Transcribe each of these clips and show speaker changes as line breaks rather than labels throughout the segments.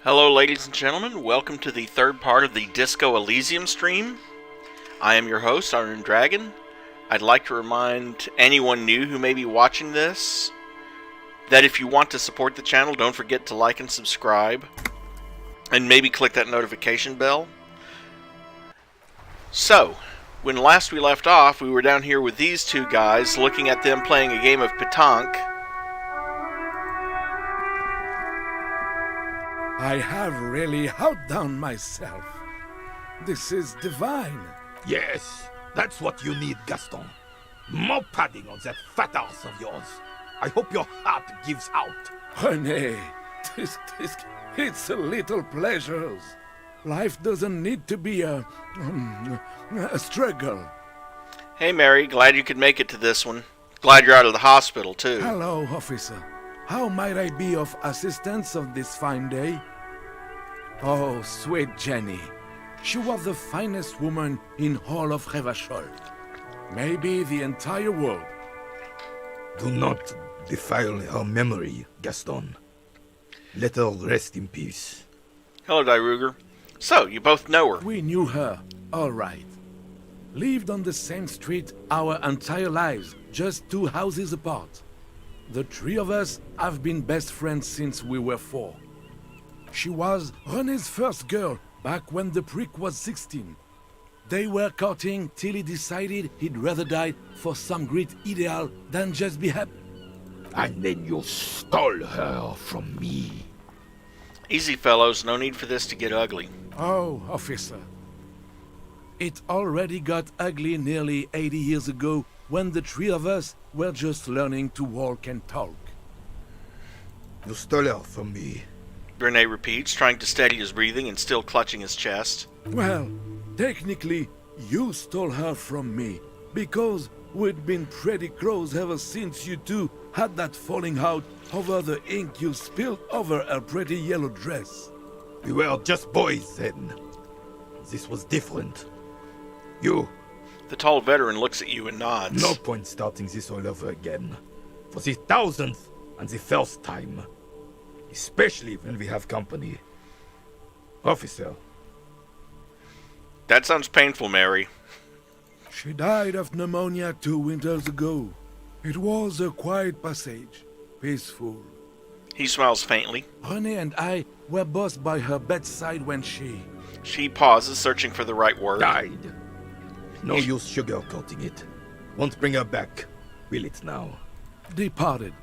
Hello ladies and gentlemen, welcome to the third part of the Disco Elysium stream. I am your host, Iron Dragon. I'd like to remind anyone new who may be watching this that if you want to support the channel, don't forget to like and subscribe. And maybe click that notification bell. So, when last we left off, we were down here with these two guys, looking at them playing a game of pétanque.
I have really outdone myself. This is divine.
Yes, that's what you need, Gaston. More padding on that fat ass of yours. I hope your heart gives out.
René, it's a little pleasures. Life doesn't need to be a struggle.
Hey Mary, glad you could make it to this one. Glad you're out of the hospital too.
Hello, officer. How might I be of assistance on this fine day? Oh, sweet Jenny. She was the finest woman in all of Revachol. Maybe the entire world.
Do not defile her memory, Gaston. Let her rest in peace.
Hello, Ruger. So, you both know her.
We knew her, all right. Lived on the same street our entire lives, just 2 houses apart. The 3 of us have been best friends since we were 4. She was René's first girl back when the prick was 16. They were courting till he decided he'd rather die for some great ideal than just be happy.
And then you stole her from me.
Easy, fellows. No need for this to get ugly.
Oh, officer. It already got ugly nearly 80 years ago when the 3 of us were just learning to walk and talk.
You stole her from me.
René repeats, trying to steady his breathing and still clutching his chest.
Well, technically, you stole her from me, because we'd been pretty close ever since you two had that falling out over the ink you spilled over her pretty yellow dress.
We were just boys then. This was different. You...
The tall veteran looks at you and nods.
No point starting this all over again. For the 1000th and the first time. Especially when we have company. Officer.
That sounds painful, Mary.
She died of pneumonia 2 winters ago. It was a quiet passage. Peaceful.
He smiles faintly.
René and I were both by her bedside when she...
She pauses, searching for the right word.
Died. No use sugarcoating it. Won't bring her back. Will it now?
Departed.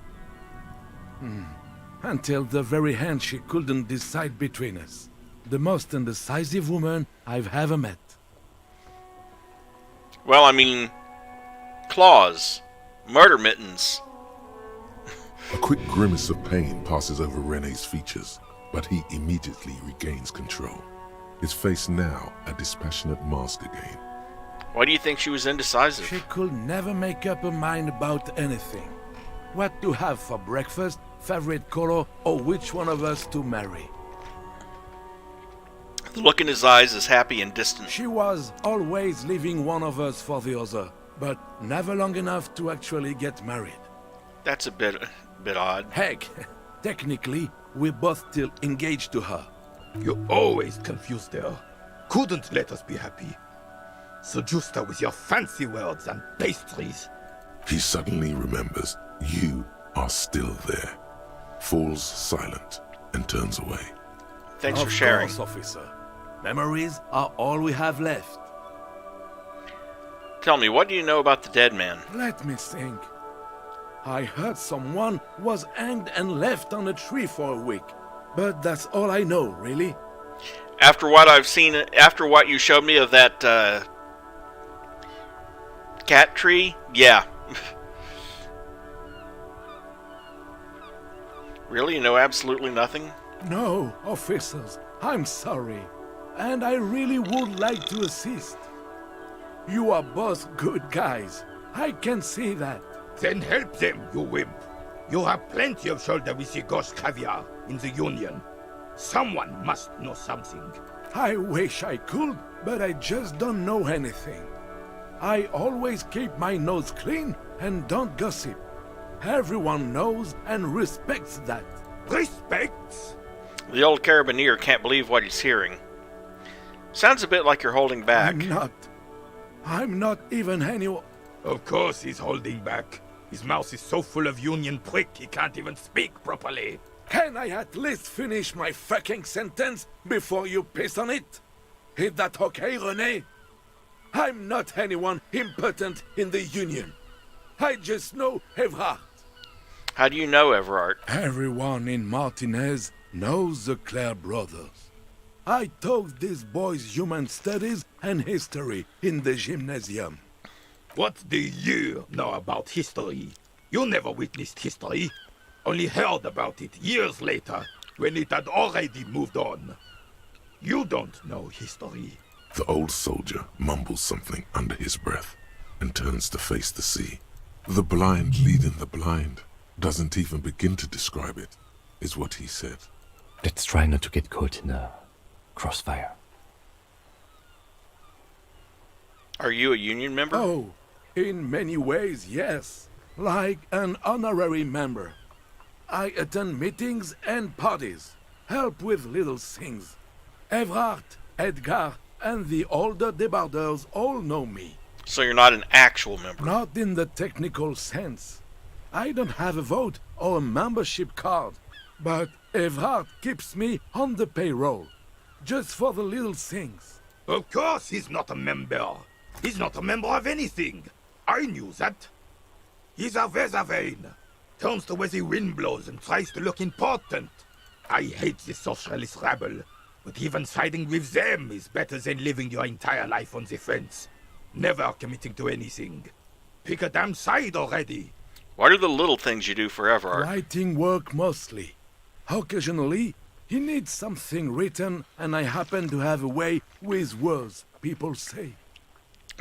Until the very end she couldn't decide between us. The most indecisive woman I've ever met.
Well, I mean... claws. Murder mittens.
A quick grimace of pain passes over René's features, but he immediately regains control. His face now a dispassionate mask again.
Why do you think she was indecisive?
She could never make up her mind about anything. What to have for breakfast, favorite color, or which one of us to marry.
The look in his eyes is happy and distant.
She was always leaving one of us for the other, but never long enough to actually get married.
That's a bit odd.
Heck, technically, we're both still engaged to her.
You always confused her. Couldn't let us be happy. Seduced her with your fancy words and pastries.
He suddenly remembers you are still there, falls silent, and turns away.
Thanks for sharing.
Of course, officer. Memories are all we have left.
Tell me, what do you know about the dead man?
Let me think. I heard someone was hanged and left on a tree for a week. But that's all I know, really.
After what I've seen, after what you showed me of that, cat tree? Yeah. Really? You know absolutely nothing?
No, officers. I'm sorry. And I really would like to assist. You are both good guys. I can see that.
Then help them, you wimp. You have plenty of shoulder with the ghost caviar in the Union. Someone must know something.
I wish I could, but I just don't know anything. I always keep my nose clean and don't gossip. Everyone knows and respects that.
Respect?
The old carabiner can't believe what he's hearing. Sounds a bit like you're holding back.
I'm not even anyone.
Of course he's holding back. His mouth is so full of union prick he can't even speak properly.
Can I at least finish my fucking sentence before you piss on it? Is that okay, René? I'm not anyone important in the Union. I just know Evrard.
How do you know Everard?
Everyone in Martinez knows the Clare brothers. I taught these boys human studies and history in the gymnasium.
What do you know about history? You never witnessed history. Only heard about it years later, when it had already moved on. You don't know history.
The old soldier mumbles something under his breath and turns to face the sea. The blind leading the blind doesn't even begin to describe it, is what he said.
Let's try not to get caught in a crossfire.
Are you a Union member?
Oh, in many ways, yes. Like an honorary member. I attend meetings and parties, help with little things. Evrard, Edgar, and the older debarders all know me.
So you're not an actual member?
Not in the technical sense. I don't have a vote or a membership card, but Evrard keeps me on the payroll, just for the little things.
Of course he's not a member. He's not a member of anything. I knew that. He's a Weservein. Turns to where the wind blows and tries to look important. I hate the socialist rabble, but even siding with them is better than living your entire life on the fence. Never committing to anything. Pick a damn side already.
What are the little things you do for Everard?
Writing work mostly. Occasionally, he needs something written, and I happen to have a way with words, people say.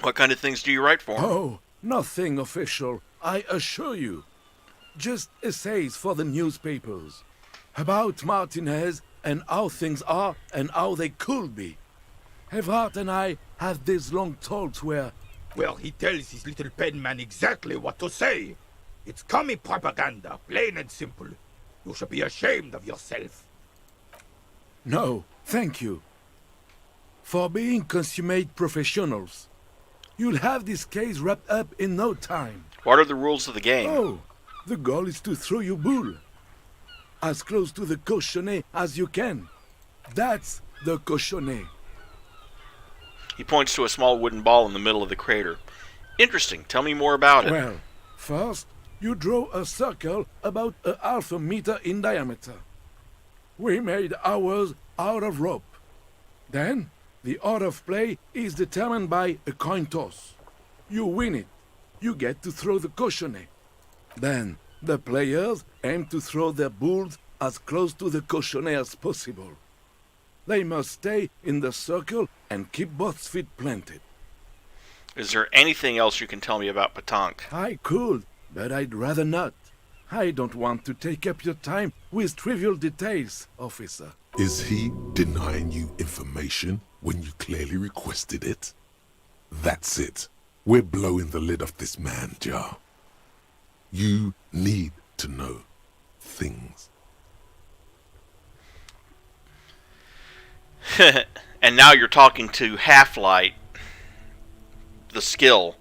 What kind of things do you write for him?
Oh, nothing official, I assure you. Just essays for the newspapers. About Martinez and how things are and how they could be. Evrard and I have these long talks where...
Well, he tells his little pen man exactly what to say. It's commie propaganda, plain and simple. You should be ashamed of yourself.
No, thank you. For being consummate professionals. You'll have this case wrapped up in no time.
What are the rules of the game?
Oh, the goal is to throw your bull. As close to the cochonnet as you can. That's the cochonnet.
He points to a small wooden ball in the middle of the crater. Interesting. Tell me more about it.
Well, first, you draw a circle about a half a meter in diameter. We made ours out of rope. Then, the order of play is determined by a coin toss. You win it. You get to throw the cochonnet. Then, the players aim to throw their bulls as close to the cochonnet as possible. They must stay in the circle and keep both feet planted.
Is there anything else you can tell me about Petanque?
I could, but I'd rather not. I don't want to take up your time with trivial details, officer.
Is he denying you information when you clearly requested it? That's it. We're blowing the lid off this man jar. You need to know things.
And now you're talking to Half-Light, the skill.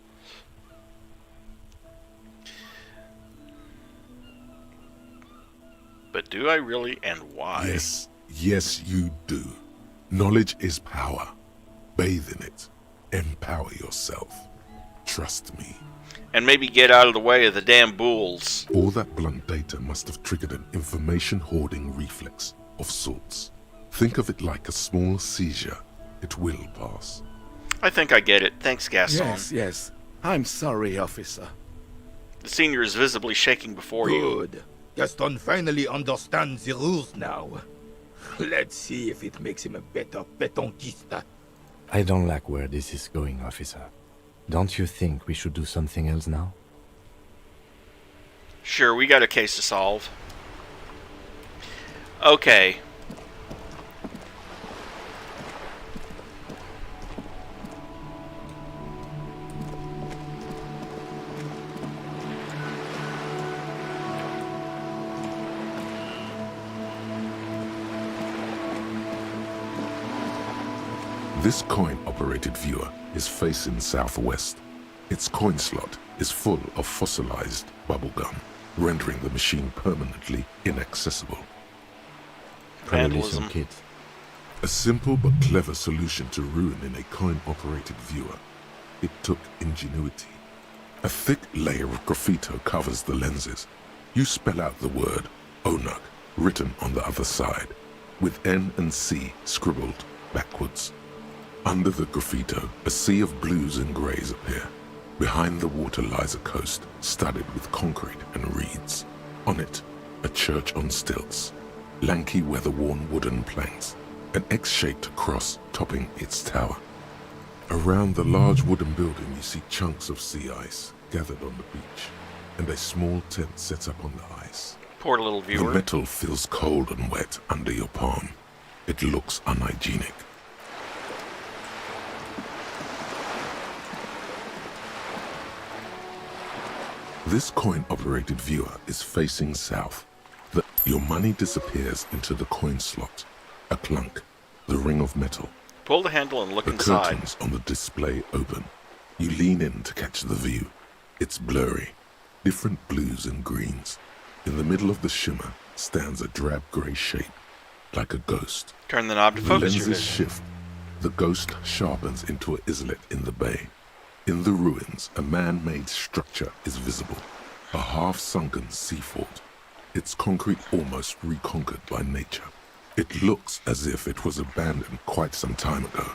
But do I really, and why?
Yes, you do. Knowledge is power. Bathe in it. Empower yourself. Trust me.
And maybe get out of the way of the damn bulls.
All that blunt data must have triggered an information hoarding reflex of sorts. Think of it like a small seizure. It will pass.
I think I get it. Thanks, Gaston.
Yes. I'm sorry, officer.
The senior is visibly shaking before you.
Good. Gaston finally understands the rules now. Let's see if it makes him a better petanquista.
I don't like where this is going, officer. Don't you think we should do something else now?
Sure, we got a case to solve. Okay.
This coin-operated viewer is facing southwest. Its coin slot is full of fossilized bubblegum, rendering the machine permanently inaccessible.
Probably
Vandalism.
some kids.
A simple but clever solution to ruin in a coin-operated viewer. It took ingenuity. A thick layer of graffito covers the lenses. You spell out the word Onuk written on the other side, with N and C scribbled backwards. Under the graffito, a sea of blues and greys appear. Behind the water lies a coast studded with concrete and reeds. On it, a church on stilts, lanky weather-worn wooden planks, an X-shaped cross topping its tower. Around the large wooden building you see chunks of sea ice gathered on the beach, and a small tent set up on the ice.
Poor little
The
viewer.
metal feels cold and wet under your palm. It looks unhygienic. This coin-operated viewer is facing south. Your money disappears into the coin slot. A clunk, the ring of metal.
Pull the handle and look
The
inside.
curtains on the display open. You lean in to catch the view. It's blurry, different blues and greens. In the middle of the shimmer stands a drab grey shape, like a ghost.
Turn the knob to
The
focus your
lenses
vision.
shift. The ghost sharpens into an islet in the bay. In the ruins, a man-made structure is visible. A half-sunken sea fort. Its concrete almost reconquered by nature. It looks as if it was abandoned quite some time ago.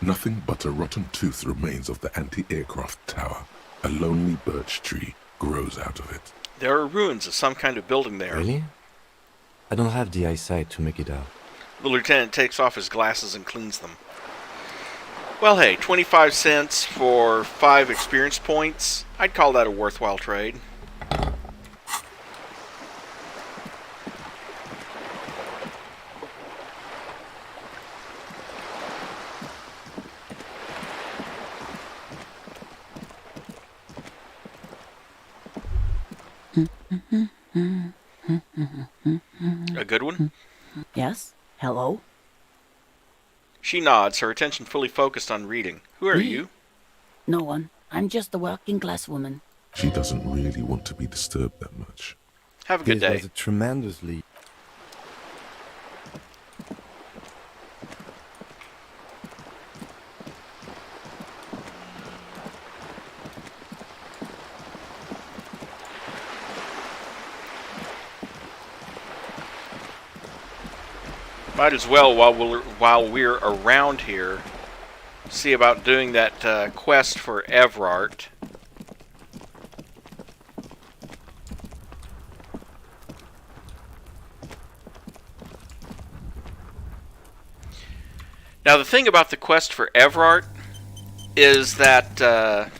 Nothing but a rotten tooth remains of the anti-aircraft tower. A lonely birch tree grows out of it.
There are ruins of some kind of building there.
Really? I don't have the eyesight to make it out.
The lieutenant takes off his glasses and cleans them. Well, hey, 25 cents for 5 experience points. I'd call that a worthwhile trade. A good one?
Yes? Hello?
She nods, her attention fully focused on reading. Who are
Me?
you?
No one. I'm just a working class woman.
She doesn't really want to be disturbed that much.
Have a good
This
day.
was a tremendously...
Might as well, while we're around here, see about doing that quest for Evrart. Now, the thing about the quest for Evrart is that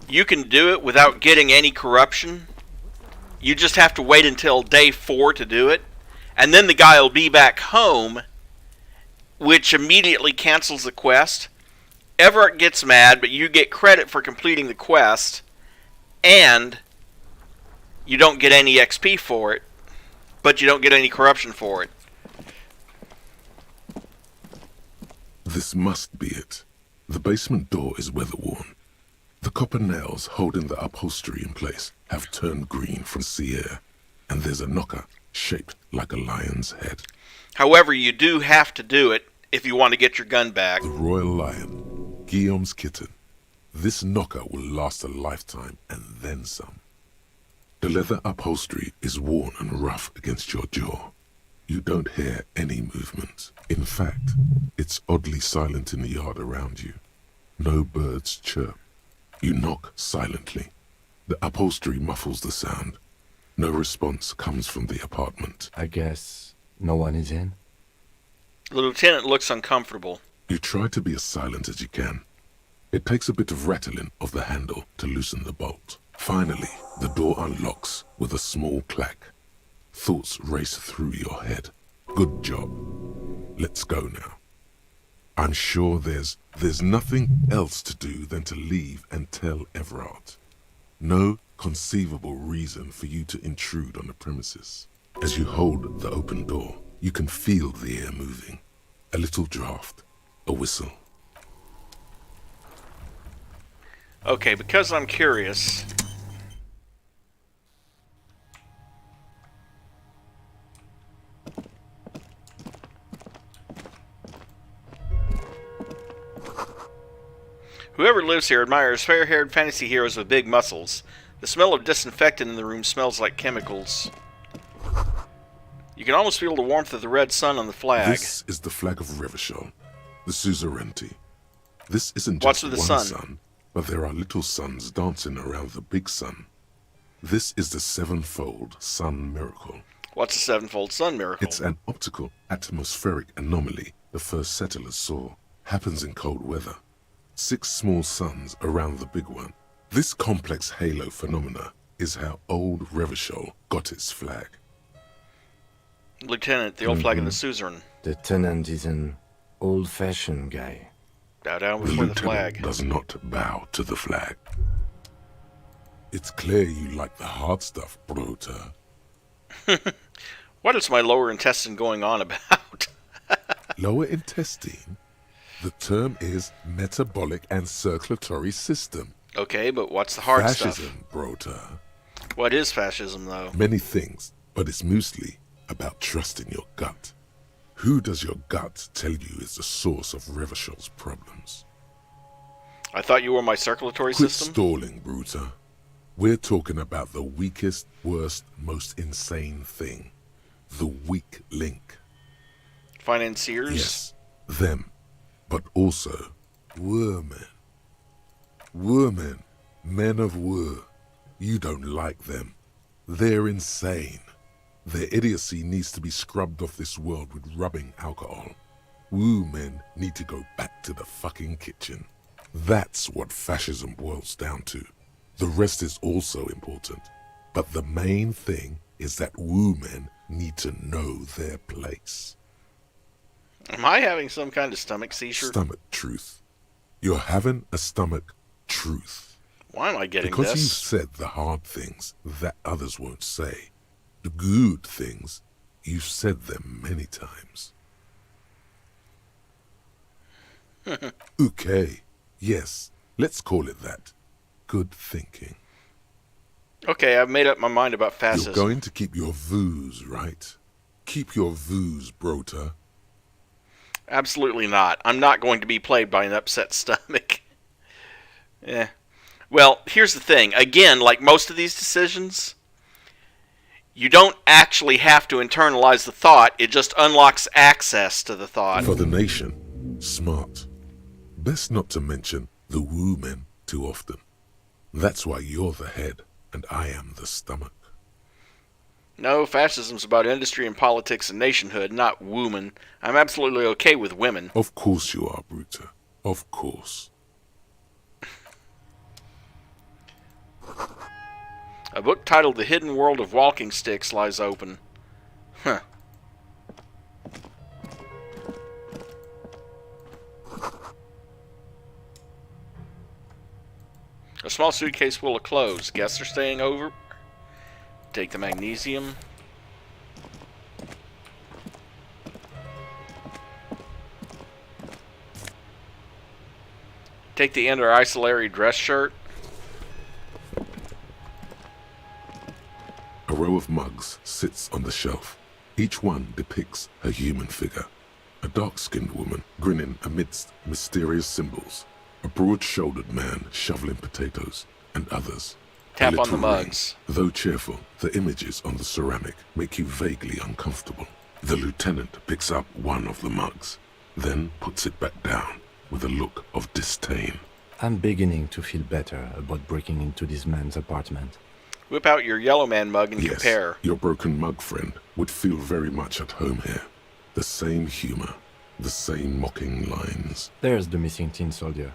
you can do it without getting any corruption. You just have to wait until day 4 to do it. And then the guy will be back home, which immediately cancels the quest. Everett gets mad, but you get credit for completing the quest. And you don't get any XP for it. But you don't get any corruption for it.
This must be it. The basement door is weather-worn. The copper nails holding the upholstery in place have turned green from sea air, and there's a knocker shaped like a lion's head.
However, you do have to do it if you want to get your gun back.
The royal lion, Guillaume's kitten. This knocker will last a lifetime and then some. The leather upholstery is worn and rough against your jaw. You don't hear any movement. In fact, it's oddly silent in the yard around you. No birds chirp. You knock silently. The upholstery muffles the sound. No response comes from the apartment.
I guess no one is in.
The lieutenant looks uncomfortable.
You try to be as silent as you can. It takes a bit of rattling of the handle to loosen the bolt. Finally, the door unlocks with a small clack. Thoughts race through your head. Good job. Let's go now. I'm sure there's nothing else to do than to leave and tell Everard. No conceivable reason for you to intrude on the premises. As you hold the open door, you can feel the air moving. A little draft. A whistle.
Okay, because I'm curious. Whoever lives here admires fair-haired fantasy heroes with big muscles. The smell of disinfectant in the room smells like chemicals. You can almost feel the warmth of the red sun on the flag.
This is the flag of Revachol, the suzerainty. This isn't
What's
just
with
one
the sun?
sun, but there are little suns dancing around the big sun. This is the sevenfold sun miracle.
What's a sevenfold sun miracle?
It's an optical atmospheric anomaly the first settlers saw. Happens in cold weather. 6 small suns around the big one. This complex halo phenomena is how old Revachol got its flag.
Lieutenant, the old flag of the suzerain.
The tenant is an old-fashioned guy.
Bow down
The
before the
lieutenant
flag.
does not bow to the flag. It's clear you like the hard stuff, Brota.
What is my lower intestine going on about?
Lower intestine? The term is metabolic and circulatory system.
Okay, but what's the hard stuff?
Fascism, Brota.
What is fascism, though?
Many things, but it's mostly about trusting your gut. Who does your gut tell you is the source of Revachol's problems?
I thought you were my circulatory
Quit
system?
stalling, Bruta. We're talking about the weakest, worst, most insane thing. The weak link.
Financiers?
Yes, them. But also, women. Women. Men of war. You don't like them. They're insane. Their idiocy needs to be scrubbed off this world with rubbing alcohol. Woo men need to go back to the fucking kitchen. That's what fascism boils down to. The rest is also important. But the main thing is that woo men need to know their place.
Am I having some kind of stomach seizure?
Stomach truth. You're having a stomach truth.
Why am I getting
Because
this?
you've said the hard things that others won't say. The good things, you've said them many times. Okay, yes, let's call it that. Good thinking.
Okay, I've made up my mind about fascism.
You're going to keep your views, right? Keep your views, Brota.
Absolutely not. I'm not going to be plagued by an upset stomach. Yeah. Well, here's the thing. Again, like most of these decisions, you don't actually have to internalize the thought. It just unlocks access to the thought.
For the nation, smart. Best not to mention the woo men too often. That's why you're the head and I am the stomach.
No, fascism's about industry and politics and nationhood, not woman. I'm absolutely okay with women.
Of course you are, Bruta. Of course.
A book titled The Hidden World of Walking Sticks lies open. Huh. A small suitcase full of clothes. Guests are staying over. Take the magnesium. Take the inter-isolary dress shirt.
A row of mugs sits on the shelf. Each one depicts a human figure. A dark-skinned woman grinning amidst mysterious symbols. A broad-shouldered man shoveling potatoes, and others.
Tap
A
on the
little ring.
mugs.
Though cheerful, the images on the ceramic make you vaguely uncomfortable. The lieutenant picks up one of the mugs, then puts it back down with a look of disdain.
I'm beginning to feel better about breaking into this man's apartment.
Whip out your yellow man mug and
Yes,
compare.
your broken mug friend would feel very much at home here. The same humor, the same mocking lines.
There's the missing tin soldier.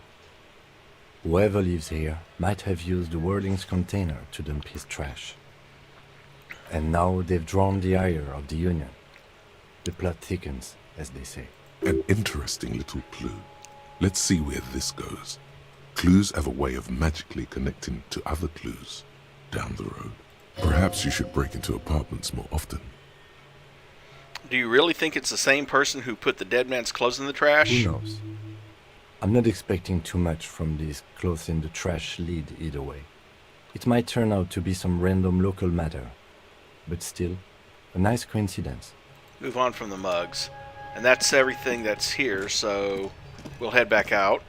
Whoever lives here might have used the Whirling's container to dump his trash. And now they've drawn the ire of the Union. The plot thickens, as they say.
An interesting little clue. Let's see where this goes. Clues have a way of magically connecting to other clues down the road. Perhaps you should break into apartments more often.
Do you really think it's the same person who put the dead man's clothes in the trash?
Who knows? I'm not expecting too much from these clothes in the trash lead either way. It might turn out to be some random local matter, but still, a nice coincidence.
Move on from the mugs. And that's everything that's here, so we'll head back out.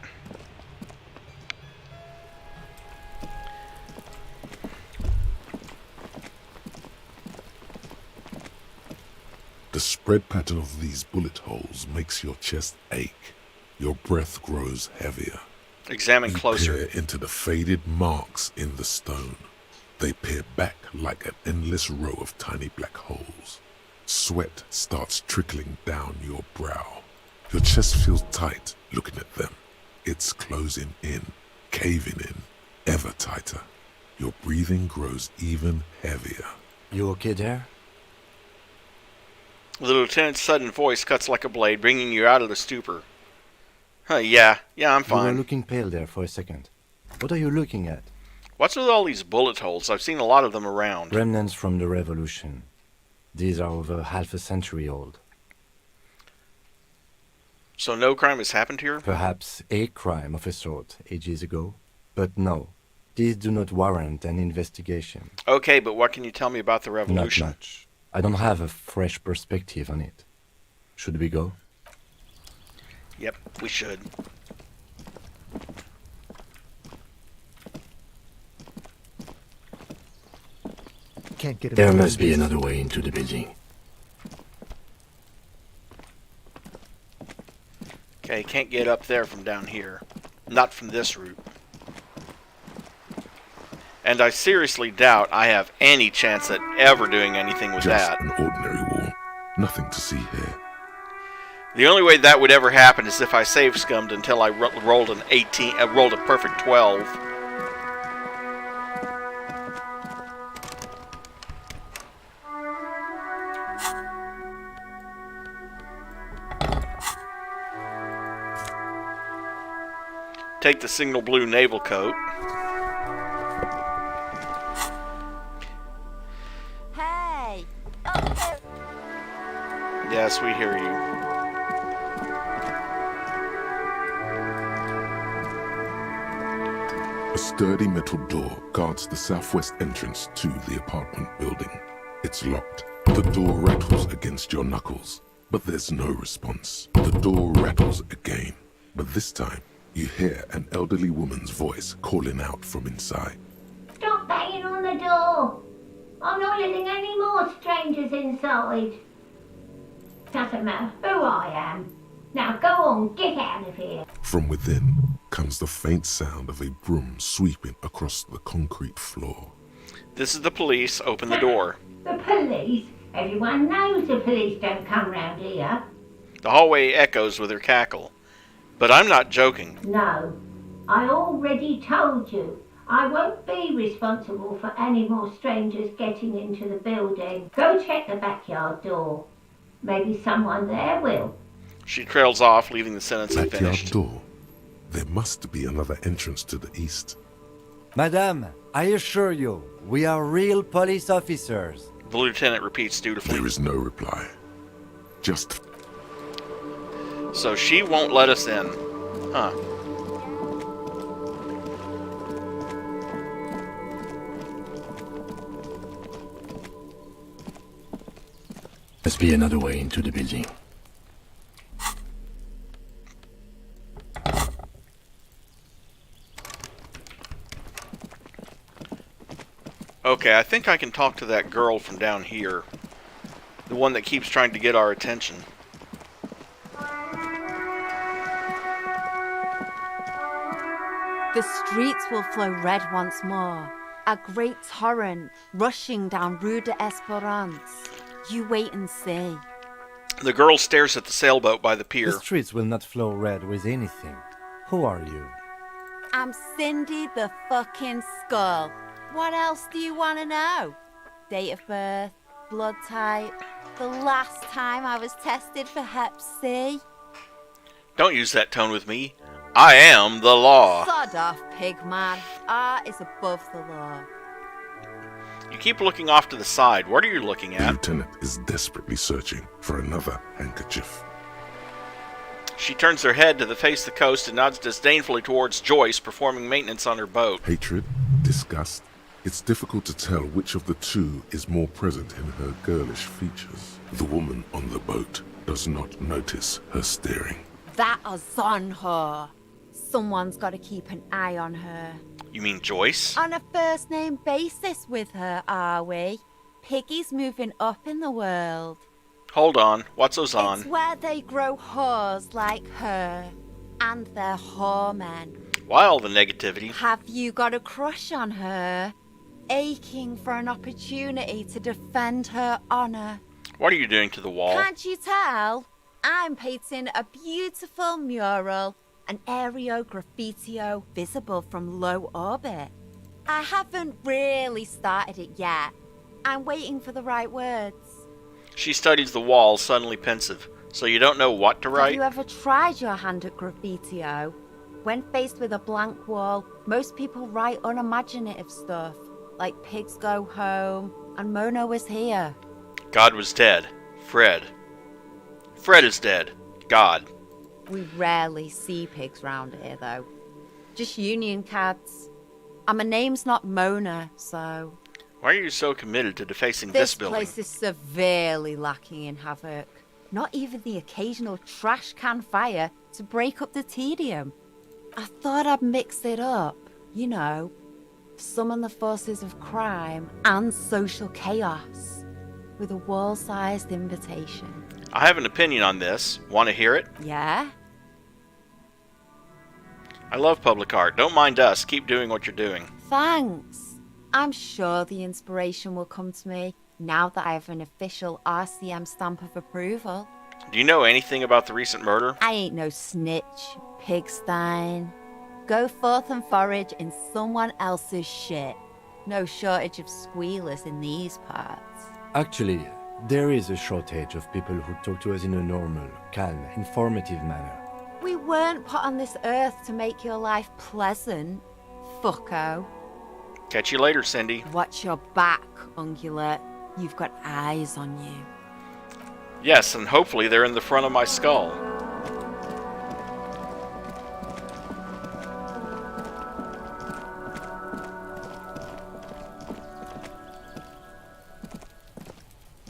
The spread pattern of these bullet holes makes your chest ache. Your breath grows heavier.
Examine
You
closer.
peer into the faded marks in the stone. They peer back like an endless row of tiny black holes. Sweat starts trickling down your brow. Your chest feels tight looking at them. It's closing in, caving in, ever tighter. Your breathing grows even heavier.
You okay there?
The lieutenant's sudden voice cuts like a blade, bringing you out of the stupor. Yeah, I'm
You were
fine.
looking pale there for a second. What are you looking at?
What's with all these bullet holes? I've seen a lot of them around.
Remnants from the revolution. These are over half a century old.
So no crime has happened here?
Perhaps a crime of a sort ages ago. But no, these do not warrant an investigation.
Okay, but what can you tell me about the
Not
revolution?
much. I don't have a fresh perspective on it. Should we go?
Yep, we should.
Can't get him
There
out of
must be
this.
another way into the building.
Okay, can't get up there from down here. Not from this route. And I seriously doubt I have any chance at ever doing anything with
Just
that.
an ordinary wall. Nothing to see here.
The only way that would ever happen is if I save scummed until I rolled an 18, rolled a perfect 12. Take the signal blue naval coat.
Hey!
Yes, we hear you.
A sturdy metal door guards the southwest entrance to the apartment building. It's locked. The door rattles against your knuckles, but there's no response. The door rattles again, but this time you hear an elderly woman's voice calling out from inside.
Stop banging on the door. I'm not letting any more strangers inside. Doesn't matter who I am. Now go on, get out of here.
From within comes the faint sound of a broom sweeping across the concrete floor.
This is the police. Open the door.
The police? Everyone knows the police don't come round here.
The hallway echoes with her cackle. But I'm not joking.
No, I already told you. I won't be responsible for any more strangers getting into the building. Go check the backyard door. Maybe someone there will.
She trails off, leaving the sentence
Backyard
unfinished.
door. There must be another entrance to the east.
Madame, I assure you, we are real police officers.
The lieutenant repeats dutifully.
There is no reply. Just
So she won't let us in. Huh.
Must be another way into the building.
Okay, I think I can talk to that girl from down here. The one that keeps trying to get our attention.
The streets will flow red once more. A great torrent rushing down Rue de Esperance. You wait and see.
The girl stares at the sailboat by the pier.
The streets will not flow red with anything. Who are you?
I'm Cindy the fucking Skull. What else do you want to know? Date of birth, blood type, the last time I was tested for Hep C.
Don't use that tone with me. I am the law.
Sod off, pig man. Art is above the law.
You keep looking off to the side. What are you looking
The
at?
lieutenant is desperately searching for another handkerchief.
She turns her head to face the coast and nods disdainfully towards Joyce performing maintenance on her boat.
Hatred, disgust. It's difficult to tell which of the two is more present in her girlish features. The woman on the boat does not notice her staring.
That is on her. Someone's got to keep an eye on her.
You mean Joyce?
On a first-name basis with her, are we? Piggy's moving up in the world.
Hold on. What's those
It's
on?
where they grow whores like her. And they're whoremen.
Why all the negativity?
Have you got a crush on her? Aching for an opportunity to defend her honor.
What are you doing to the wall?
Can't you tell? I'm painting a beautiful mural, an aereo graffitio visible from low orbit. I haven't really started it yet. I'm waiting for the right words.
She studies the wall, suddenly pensive. So you don't know what to
Have
write?
you ever tried your hand at graffitio? When faced with a blank wall, most people write unimaginative stuff, like pigs go home and Mona was here.
God was dead. Fred. Fred is dead. God.
We rarely see pigs round here, though. Just union cats. And my name's not Mona, so...
Why are you so committed to defacing this building?
place is severely lacking in havoc. Not even the occasional trash can fire to break up the tedium. I thought I'd mix it up, you know. Summon the forces of crime and social chaos with a wall-sized invitation.
I have an opinion on this. Want to hear it?
Yeah?
I love public art. Don't mind us. Keep doing what you're doing.
Thanks. I'm sure the inspiration will come to me now that I have an official RCM stamp of approval.
Do you know anything about the recent murder?
I ain't no snitch, pigstein. Go forth and forage in someone else's shit. No shortage of squealers in these parts.
Actually, there is a shortage of people who talk to us in a normal, calm, informative manner.
We weren't put on this earth to make your life pleasant, fucko.
Catch you later, Cindy.
Watch your back, ungulate. You've got eyes on you.
Yes, and hopefully they're in the front of my skull.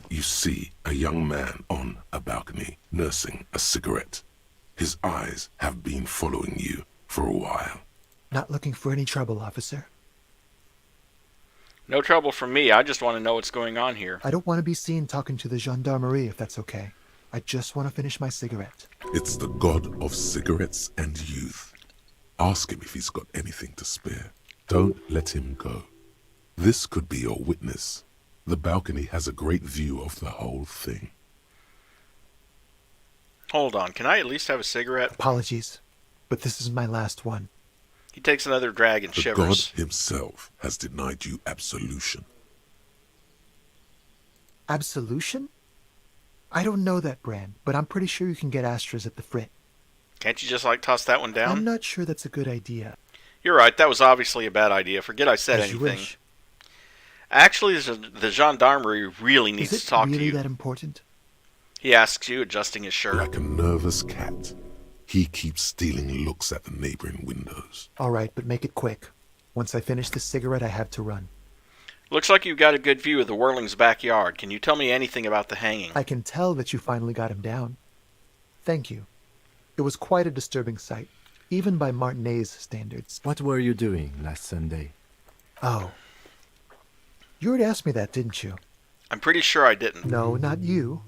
You see a young man on a balcony nursing a cigarette. His eyes have been following you for a while.
Not looking for any trouble, officer.
No trouble from me. I just want to know what's going on here.
I don't want to be seen talking to the gendarmerie if that's okay. I just want to finish my cigarette.
It's the god of cigarettes and youth. Ask him if he's got anything to spare. Don't let him go. This could be your witness. The balcony has a great view of the whole thing.
Hold on. Can I at least have a cigarette?
Apologies, but this is my last one.
He takes another drag and
The god
shivers.
himself has denied you absolution.
Absolution? I don't know that brand, but I'm pretty sure you can get Astras at the Frit.
Can't you just, toss that one down?
I'm not sure that's a good idea.
You're right. That was obviously a bad idea. Forget I said
As you
anything.
wish.
Actually, the gendarmerie really needs
Is
to
it
talk to
really
you.
that important?
He asks you, adjusting his shirt.
Like a nervous cat, he keeps stealing looks at the neighboring windows.
All right, but make it quick. Once I finish this cigarette, I have to run.
Looks like you've got a good view of the Whirling's backyard. Can you tell me anything about the hanging?
I can tell that you finally got him down. Thank you. It was quite a disturbing sight, even by Martinet's standards.
What were you doing last Sunday?
Oh. You already asked me that, didn't you?
I'm pretty sure I didn't.
No, not you.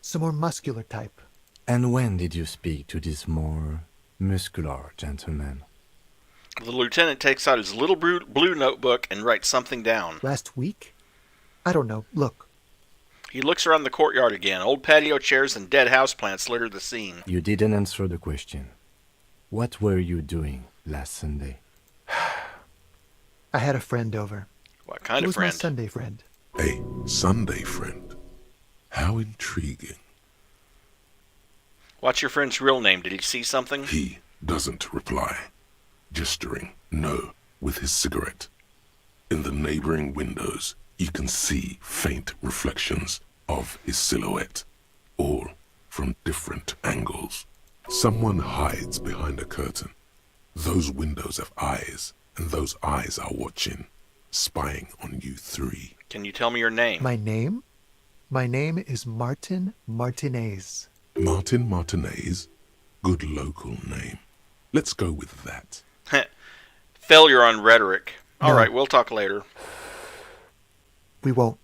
Some more muscular type.
And when did you speak to this more muscular gentleman?
The lieutenant takes out his little blue notebook and writes something down.
Last week? I don't know. Look.
He looks around the courtyard again. Old patio chairs and dead houseplants litter the scene.
You didn't answer the question. What were you doing last Sunday?
I had a friend over.
What kind
It
of
was
friend?
my Sunday friend.
A Sunday friend. How intriguing.
What's your friend's real name? Did he see something?
He doesn't reply, gesturing no with his cigarette. In the neighboring windows, You can see faint reflections of his silhouette, all from different angles. Someone hides behind a curtain. Those windows have eyes, and those eyes are watching, spying on you three.
Can you tell me your name?
My name? My name is Martin Martinez.
Martin Martinez? Good local name. Let's go with that.
Failure on rhetoric. All
No.
right, we'll talk later.
We won't.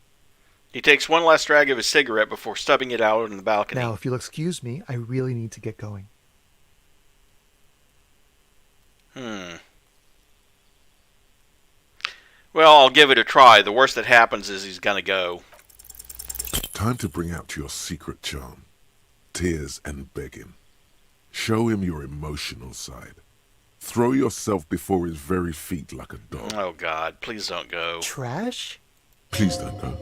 He takes one last drag of his cigarette before stubbing it out on the balcony.
Now, if you'll excuse me, I really need to get going.
Well, I'll give it a try. The worst that happens is he's gonna go.
Time to bring out your secret charm. Tears and begging. Show him your emotional side. Throw yourself before his very feet like a dog.
Oh, God. Please don't go.
Trash?
Please don't go.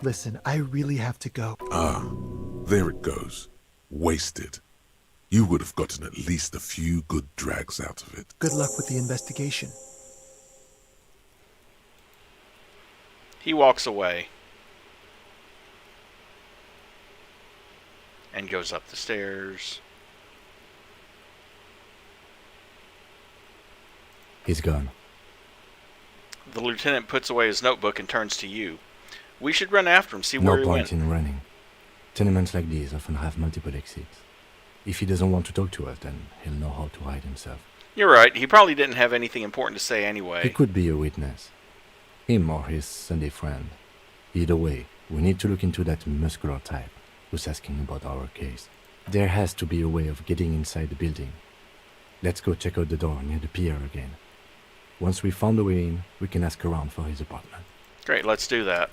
Listen, I really have to go.
There it goes. Wasted. You would have gotten at least a few good drags out of it.
Good luck with the investigation.
He walks away. And goes up the stairs.
He's gone.
The lieutenant puts away his notebook and turns to you. We should run after him, see
No
where he
point
went.
in running. Tenements like these often have multiple exits. If he doesn't want to talk to us, then he'll know how to hide himself.
You're right. He probably didn't have anything important to say
He
anyway.
could be a witness. Him or his Sunday friend. Either way, we need to look into that muscular type who's asking about our case. There has to be a way of getting inside the building. Let's go check out the door near the pier again. Once we found a way in, we can ask around for his apartment.
Great, let's do that.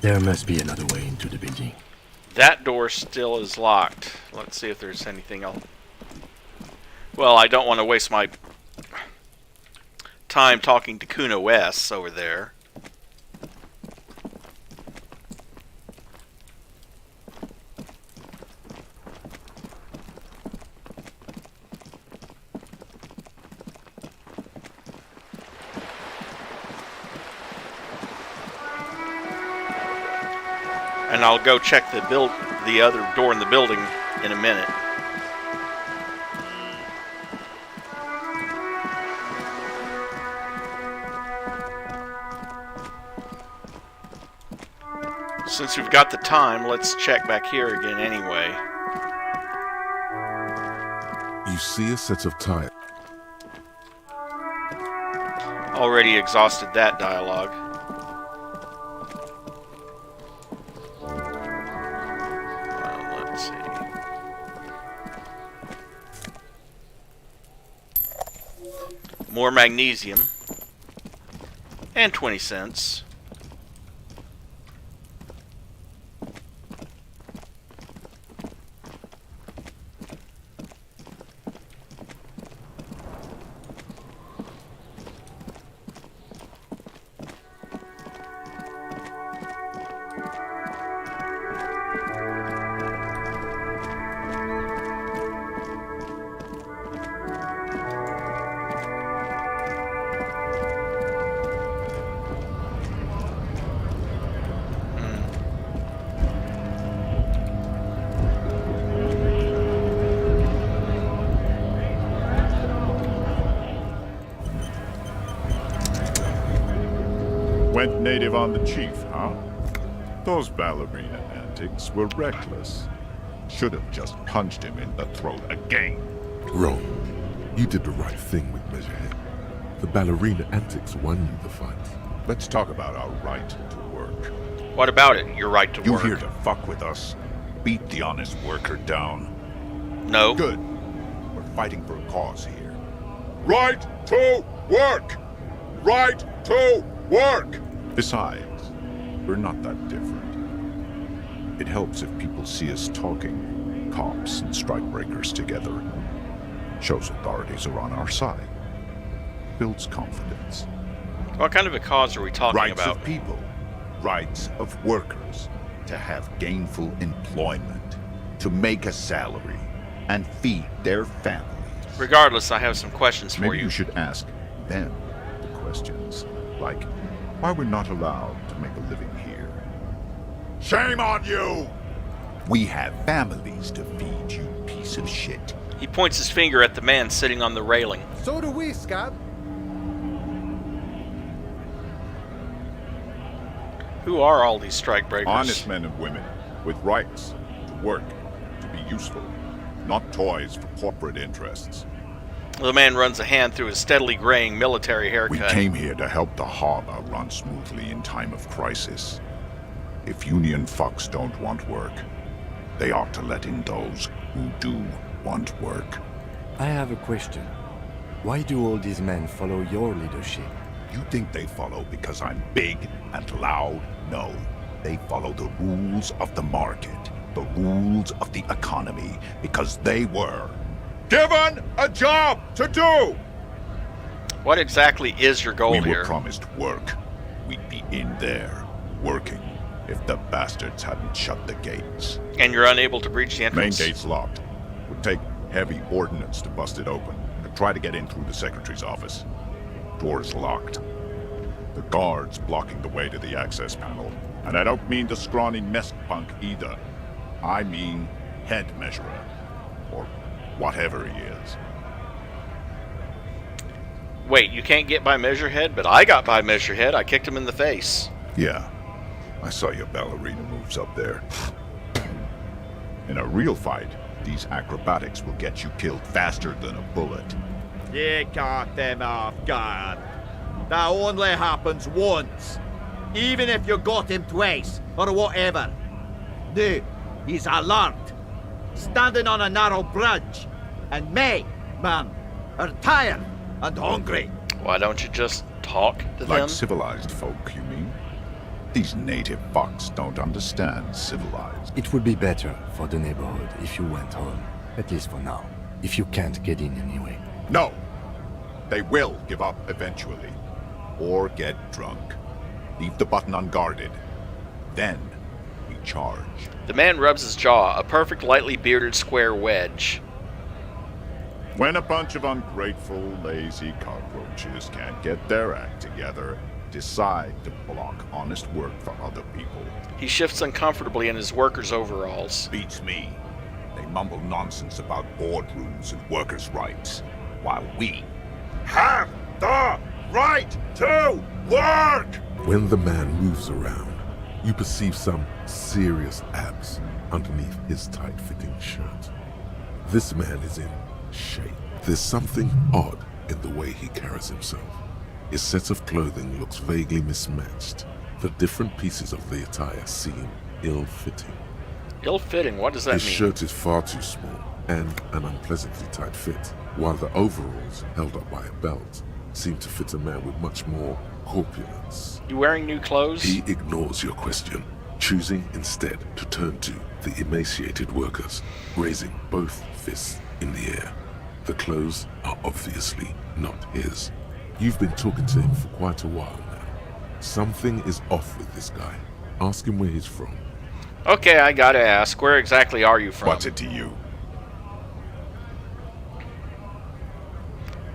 There must be another way into the building.
That door still is locked. Let's see if there's anything else. Well, I don't want to waste my time talking to Kuno S over there. And I'll go check the other door in the building in a minute. Since we've got the time, let's check back here again anyway.
You see a set of tires.
Already exhausted that dialogue. Let's see. More magnesium. And 20 cents.
Went native on the chief, huh? Those ballerina antics were reckless. Should have just punched him in the throat again.
Wrong. You did the right thing with Measurehead. The ballerina antics won you the fight.
Let's talk about our right to work.
What about it? Your right to
You
work.
here to fuck with us? Beat the honest worker down?
No.
Good. We're fighting for a cause here. Right to work! Right to work! Besides, we're not that different. It helps if people see us talking, cops and strikebreakers together. Shows authorities are on our side. Builds confidence.
What kind of a cause are we talking
Rights
about?
of people. Rights of workers. To have gainful employment. To make a salary. And feed their families.
Regardless, I have some questions for
Maybe
you.
you should ask them the questions. Like, why we're not allowed to make a living here. Shame on you! We have families to feed, you piece of shit.
He points his finger at the man sitting on the railing.
So do we, Scab.
Who are all these strikebreakers?
Honest men and women with rights to work, to be useful, not toys for corporate interests.
The man runs a hand through his steadily graying military haircut.
We came here to help the harbor run smoothly in time of crisis. If Union fucks don't want work, they ought to let in those who do want work.
I have a question. Why do all these men follow your leadership?
You think they follow because I'm big and loud? No. They follow the rules of the market, the rules of the economy, because they were given a job to do!
What exactly is your goal
We
here?
were promised work. We'd be in there, working, if the bastards hadn't shut the gates.
And you're unable to breach the
Main
entrance?
gate's locked. Would take heavy ordnance to bust it open. Could try to get in through the secretary's office. Door's locked. The guard's blocking the way to the access panel. And I don't mean the scrawny mess punk either. I mean head measurer. Or whatever he is.
Wait, you can't get by Measurehead? But I got by Measurehead. I kicked him in the face.
Yeah. I saw your ballerina moves up there. In a real fight, these acrobatics will get you killed faster than a bullet.
You caught them off guard. That only happens once. Even if you got him twice, or whatever. Now, he's alert. Standing on a narrow bridge. And me, man, are tired and hungry.
Why don't you just talk to
Like
them?
civilized folk, you mean? These native fucks don't understand civilized.
It would be better for the neighborhood if you went home. At least for now. If you can't get in anyway.
No! They will give up eventually. Or get drunk. Leave the button unguarded. Then, we charge.
The man rubs his jaw, a perfect lightly bearded square wedge.
When a bunch of ungrateful, lazy cockroaches can't get their act together, decide to block honest work for other people.
He shifts uncomfortably in his worker's overalls.
Beats me. They mumble nonsense about boardrooms and workers' rights, while we have the right to work!
When the man moves around, you perceive some serious abs underneath his tight-fitting shirt. This man is in shape. There's something odd in the way he carries himself. His set of clothing looks vaguely mismatched. The different pieces of the attire seem ill-fitting.
Ill-fitting? What does that
His
mean?
shirt is far too small and an unpleasantly tight fit, while the overalls, held up by a belt, seem to fit a man with much more corpulence.
You wearing new clothes?
He ignores your question, choosing instead to turn to the emaciated workers, raising both fists in the air. The clothes are obviously not his. You've been talking to him for quite a while now. Something is off with this guy. Ask him where he's from.
Okay, I gotta ask, where exactly are you from?
What's it to you?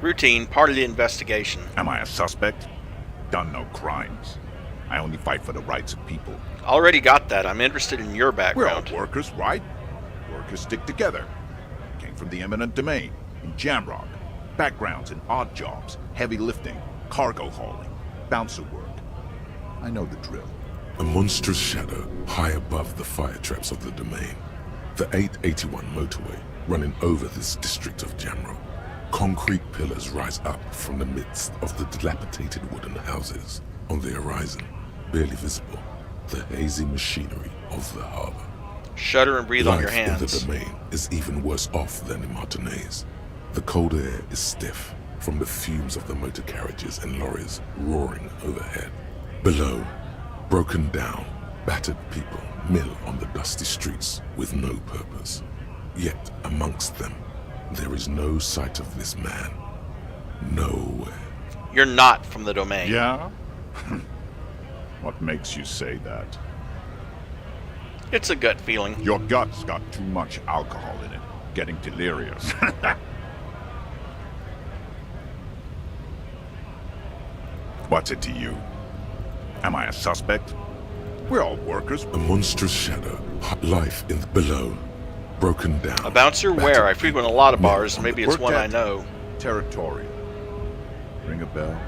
Routine, part of the investigation.
Am I a suspect? Done no crimes. I only fight for the rights of people.
Already got that. I'm interested in your
We're all
background.
workers, right? Workers stick together. Came from the eminent domain, in Jamrock. Backgrounds in odd jobs, heavy lifting, cargo hauling, bouncer work. I know the drill.
A monstrous shadow high above the fire traps of the domain. The 881 motorway running over this district of Jamrock. Concrete pillars rise up from the midst of the dilapidated wooden houses. On the horizon, barely visible, the hazy machinery of the harbor.
Shudder and breathe on your
Life in the
hands.
domain is even worse off than in Martinez. The cold air is stiff from the fumes of the motor carriages and lorries roaring overhead. Below, broken down, battered people mill on the dusty streets with no purpose. Yet amongst them, there is no sight of this man. Nowhere.
You're not from the domain.
Yeah? What makes you say that?
It's a gut feeling.
Your gut's got too much alcohol in it. Getting delirious. What's it to you? Am I a suspect? We're all workers.
A monstrous shadow, life in below, broken down.
A bouncer? Where? I frequent a lot of bars, and maybe it's
Worked
one I
at
know.
Territorial. Ring a bell?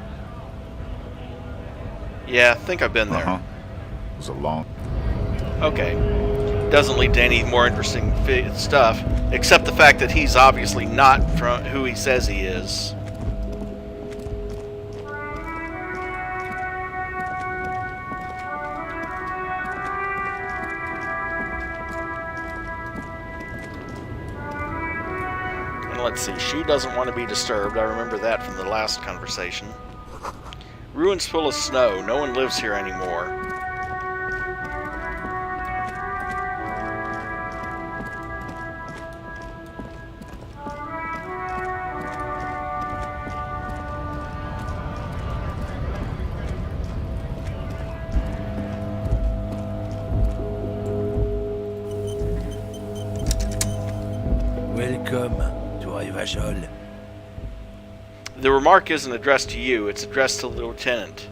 Yeah, I think I've been there.
It was a long...
Okay. Doesn't lead to any more interesting stuff, except the fact that he's obviously not from who he says he is. And let's see, she doesn't want to be disturbed. I remember that from the last conversation. Ruins full of snow. No one lives here anymore.
Welcome to Rivachol.
The remark isn't addressed to you, it's addressed to the lieutenant.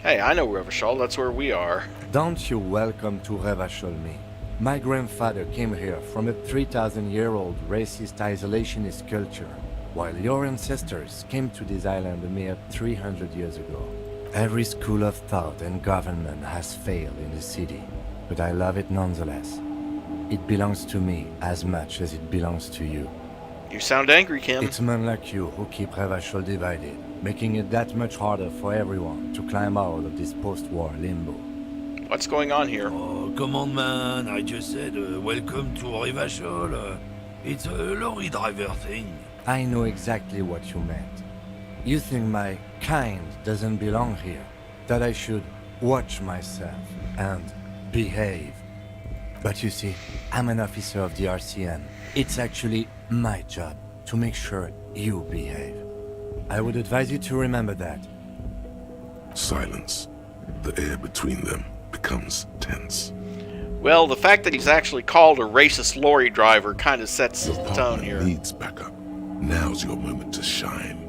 Hey, I know Rivachol, that's where we are.
Don't you welcome to Revachol me. My grandfather came here from a 3,000-year-old racist isolationist culture, while your ancestors came to this island a mere 300 years ago. Every school of thought and government has failed in the city, but I love it nonetheless. It belongs to me as much as it belongs to you.
You sound angry, Kim.
It's men like you who keep Revachol divided, making it that much harder for everyone to climb out of this post-war limbo.
What's going on here?
Oh, come on, man. I just said welcome to Rivachol. It's a lorry driver thing.
I know exactly what you meant. You think my kind doesn't belong here, that I should watch myself and behave. But you see, I'm an officer of the RCM. It's actually my job to make sure you behave. I would advise you to remember that.
Silence. The air between them becomes tense.
Well, the fact that he's actually called a racist lorry driver kind of sets the tone here.
Needs backup. Now's your moment to shine.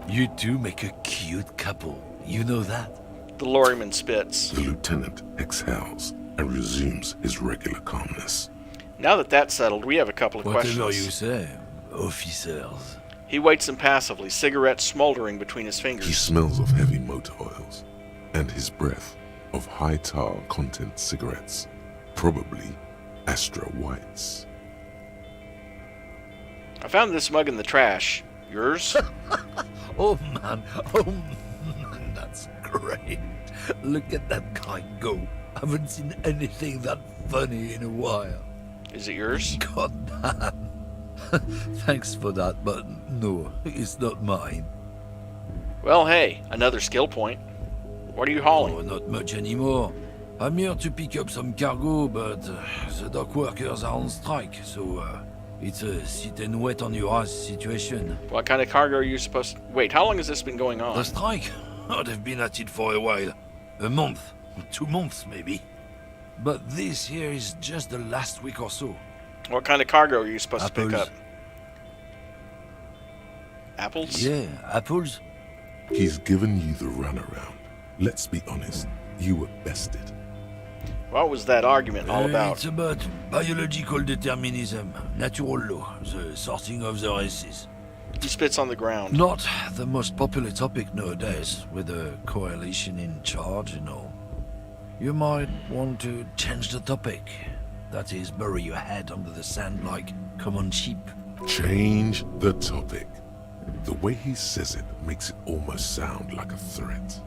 You two make a cute couple. You know that?
The lorryman spits.
The lieutenant exhales and resumes his regular calmness.
Now that that's settled, we have a couple of
Whatever
questions.
you say, officers.
He waits impassively, cigarette smoldering between his fingers.
He smells of heavy motor oils, and his breath of high tar content cigarettes, probably Astra Whites.
I found this mug in the trash. Yours?
Oh man, that's great. Look at that guy go. Haven't seen anything that funny in a while.
Is it yours?
God damn. Thanks for that, but no, it's not mine.
Well, hey, another skill point. What are you hauling?
Oh, not much anymore. I'm here to pick up some cargo, but the dock workers are on strike, so it's a sit and wait on your ass situation.
What kind of cargo are you supposed to... Wait, how long has this been going on?
The strike? Oh, they've been at it for a while. A month. 2 months, maybe. But this here is just the last week or so.
What kind of cargo are you supposed to pick
Apples.
up? Apples?
Yeah, apples.
He's given you the runaround. Let's be honest, you were bested.
What was that argument all about?
It's about biological determinism, natural law, the sorting of the races.
He spits on the ground.
Not the most popular topic nowadays, with a coalition in charge and all. You might want to change the topic. That is, bury your head under the sand like common sheep.
Change the topic. The way he says it makes it almost sound like a threat.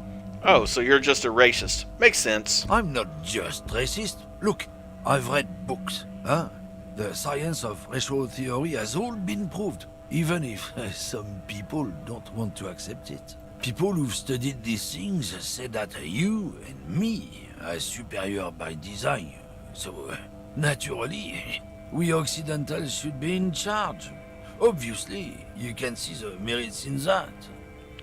Oh, so you're just a racist. Makes sense.
I'm not just racist. Look, I've read books. Huh? The science of racial theory has all been proved, even if some people don't want to accept it. People who've studied these things say that you and me are superior by design. So, naturally, we Occidentals should be in charge. Obviously, you can see the merits in that.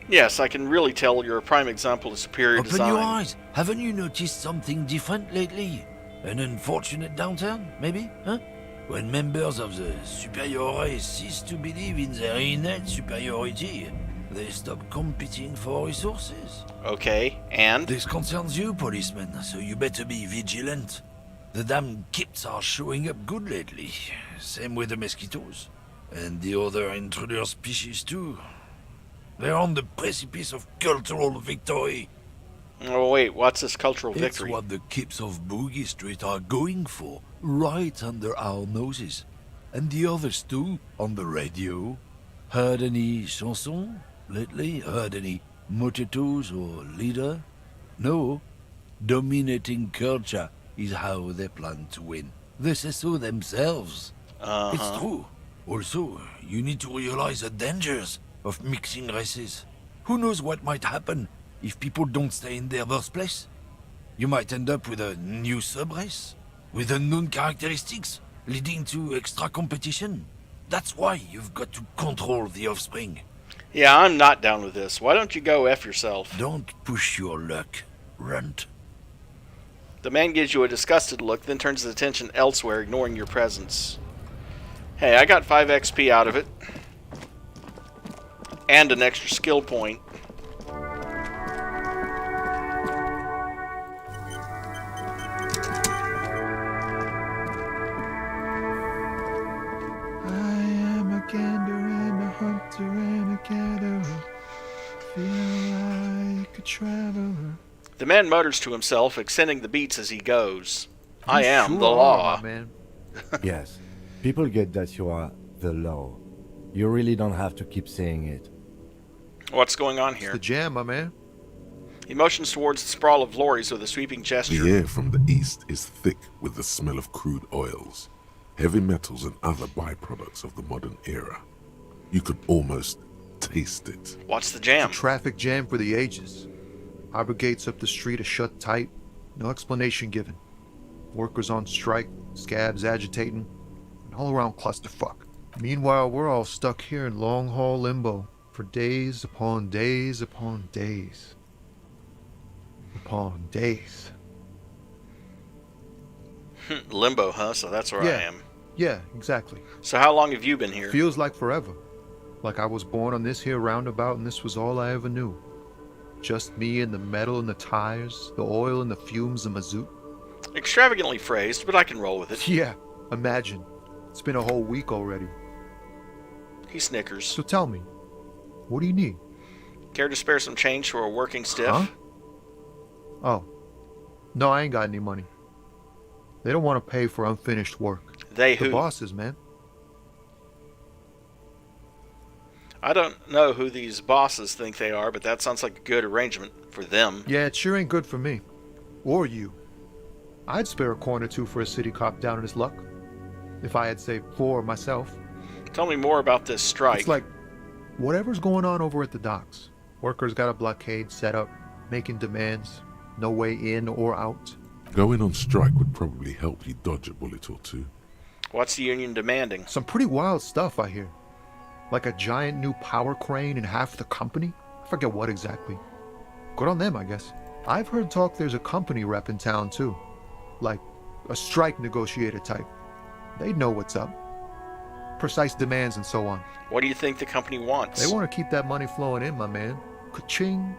Yes, I can really tell you're a prime example of superior
Open
design.
your eyes. Haven't you noticed something different lately? An unfortunate downturn, maybe? Huh? When members of the superior race cease to believe in their innate superiority, They stop competing for resources.
Okay, and?
This concerns you, policeman, so you better be vigilant. The damn kips are showing up good lately. Same with the mosquitoes. And the other intruder species too. They're on the precipice of cultural victory.
Oh wait, what's this cultural victory?
It's what the kips of Boogie Street are going for, right under our noses. And the others too, on the radio. Heard any chansons lately? Heard any motetos or leader? No. Dominating culture is how they plan to win. They say so themselves. It's true. Also, you need to realize the dangers of mixing races. Who knows what might happen if people don't stay in their birthplace? You might end up with a new sub-race, with unknown characteristics, leading to extra competition. That's why you've got to control the offspring.
Yeah, I'm not down with this. Why don't you go F yourself?
Don't push your luck, runt.
The man gives you a disgusted look, then turns his attention elsewhere, ignoring your presence. Hey, I got 5 XP out of it. And an extra skill point. The man mutters to himself, accenting the beats as he goes. I am the law.
Man.
Yes, people get that you are the law. You really don't have to keep saying it.
What's going on here?
It's the jam, my man.
He motions towards the sprawl of lorries with a sweeping gesture.
The air from the east is thick with the smell of crude oils, heavy metals and other byproducts of the modern era. You could almost taste it.
What's the jam?
It's a traffic jam for the ages. Harbor gates up the street are shut tight. No explanation given. Workers on strike, scabs agitating, an all-around clusterfuck. Meanwhile, we're all stuck here in long-haul limbo for days upon days upon days. Upon days.
Limbo, huh? So that's where I am.
Yeah, exactly.
So how long have you been here?
Feels like forever. Like I was born on this here roundabout and this was all I ever knew. Just me and the metal and the tires, the oil and the fumes of mazout.
Extravagantly phrased, but I can roll with it.
Yeah, imagine. It's been a whole week already.
He snickers.
So tell me, what do you need?
Care to spare some change for a working stiff?
Huh? Oh. No, I ain't got any money. They don't want to pay for unfinished work.
They who?
The bosses, man.
I don't know who these bosses think they are, but that sounds like a good arrangement for them.
Yeah, it sure ain't good for me. Or you. I'd spare a coin or two for a city cop down in his luck. If I had saved 4 myself.
Tell me more about this strike.
It's like, whatever's going on over at the docks. Workers got a blockade set up, making demands. No way in or out.
Going on strike would probably help you dodge a bullet or two.
What's the union demanding?
Some pretty wild stuff, I hear. Like a giant new power crane in half the company? I forget what exactly. Good on them, I guess. I've heard talk there's a company rep in town, too. Like, a strike negotiator type. They'd know what's up. Precise demands and so on.
What do you think the company wants?
They want to keep that money flowing in, my man. Ka-ching.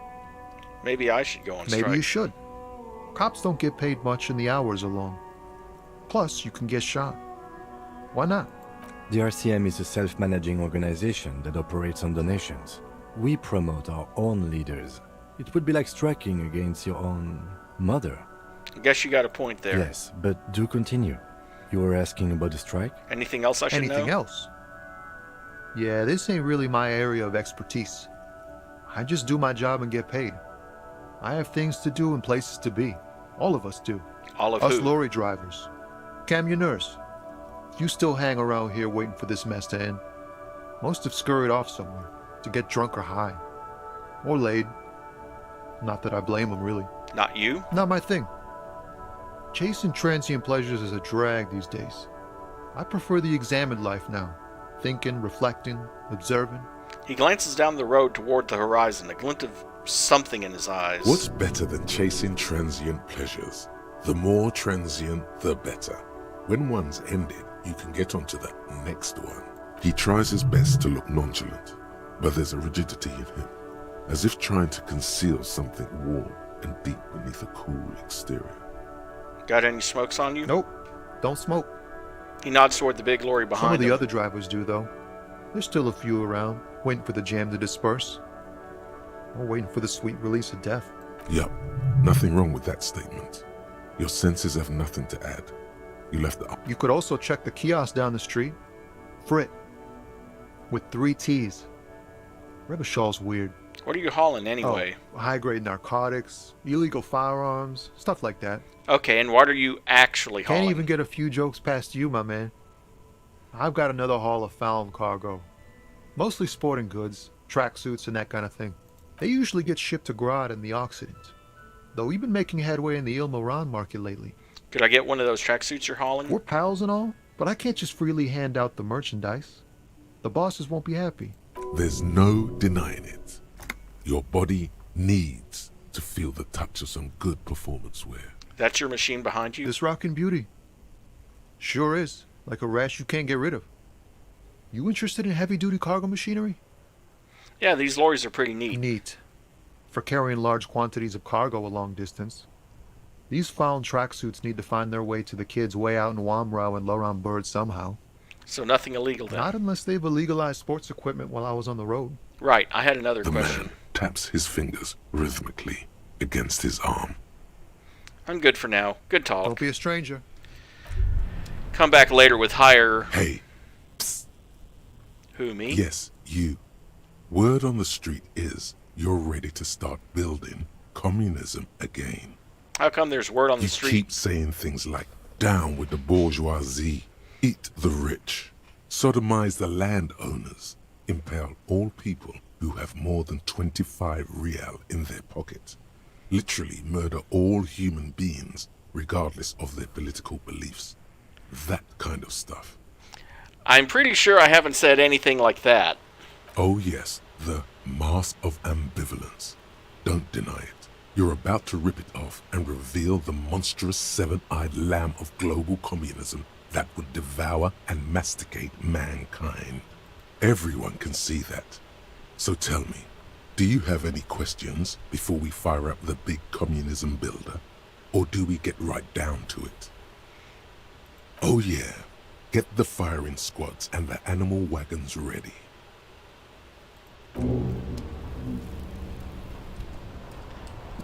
Maybe I should go on strike.
Maybe you should. Cops don't get paid much and the hours are long. Plus, you can get shot. Why not?
The RCM is a self-managing organization that operates on donations. We promote our own leaders. It would be like striking against your own mother.
I guess you got a point there.
Yes, but do continue. You were asking about the strike?
Anything else I should know?
Anything else? Yeah, this ain't really my area of expertise. I just do my job and get paid. I have things to do and places to be. All of us do.
All of
us
who?
lorry drivers. Camionneurs. You still hang around here waiting for this mess to end. Most have scurried off somewhere to get drunk or high. Or laid. Not that I blame them, really.
Not you?
Not my thing. Chasing transient pleasures is a drag these days. I prefer the examined life now. Thinking, reflecting, observing.
He glances down the road toward the horizon, a glint of something in his eyes.
What's better than chasing transient pleasures? The more transient, the better. When one's ended, you can get onto the next one. He tries his best to look nonchalant, but there's a rigidity in him, as if trying to conceal something warm and deep beneath a cool exterior.
Got any smokes on you?
Nope, don't smoke.
He nods toward the big lorry behind
Some of the
him.
other drivers do, though. There's still a few around, waiting for the jam to disperse. Or waiting for the sweet release of death.
Yup, nothing wrong with that statement. Your senses have nothing to add. You left the...
You could also check the kiosk down the street. Frit. With 3 T's. Rebishaw's weird.
What are you hauling anyway?
Oh, high-grade narcotics, illegal firearms, stuff like that.
Okay, and what are you actually hauling?
Can't even get a few jokes past you, my man. I've got another haul of found cargo. Mostly sporting goods, tracksuits, and that kind of thing. They usually get shipped to Grodd and the Occident. Though we've been making headway in the Il Moran market lately.
Could I get one of those tracksuits you're hauling?
We're pals and all, but I can't just freely hand out the merchandise. The bosses won't be happy.
There's no denying it. Your body needs to feel the touch of some good performance wear.
That's your machine behind you?
This rockin' beauty. Sure is. Like a rash you can't get rid of. You interested in heavy-duty cargo machinery?
Yeah, these lorries are pretty neat.
Neat. For carrying large quantities of cargo a long distance. These found tracksuits need to find their way to the kids way out in Wamrau and Loran Bird somehow.
So nothing illegal then?
Not unless they've illegalized sports equipment while I was on the road.
Right, I had another question.
The man taps his fingers rhythmically against his arm.
I'm good for now. Good talk.
Don't be a stranger.
Come back later with higher...
Hey. Psst.
Who, me?
Yes, you. Word on the street is you're ready to start building communism again.
How come there's word on the
You
street?
keep saying things like, down with the bourgeoisie, eat the rich, sodomize the landowners, impale all people who have more than 25 real in their pocket, literally murder all human beings regardless of their political beliefs. That kind of stuff.
I'm pretty sure I haven't said anything like that.
Oh yes, the mask of ambivalence. Don't deny it. You're about to rip it off and reveal the monstrous seven-eyed lamb of global communism that would devour and masticate mankind. Everyone can see that. So tell me, do you have any questions before we fire up the big communism builder? Or do we get right down to it? Oh yeah, get the firing squads and the animal wagons ready.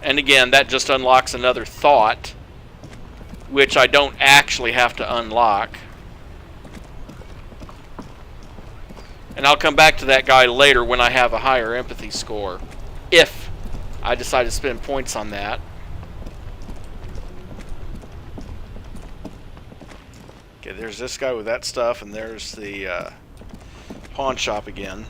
And again, that just unlocks another thought, which I don't actually have to unlock. And I'll come back to that guy later when I have a higher empathy score. If I decide to spend points on that. Okay, there's this guy with that stuff, and there's the pawn shop again.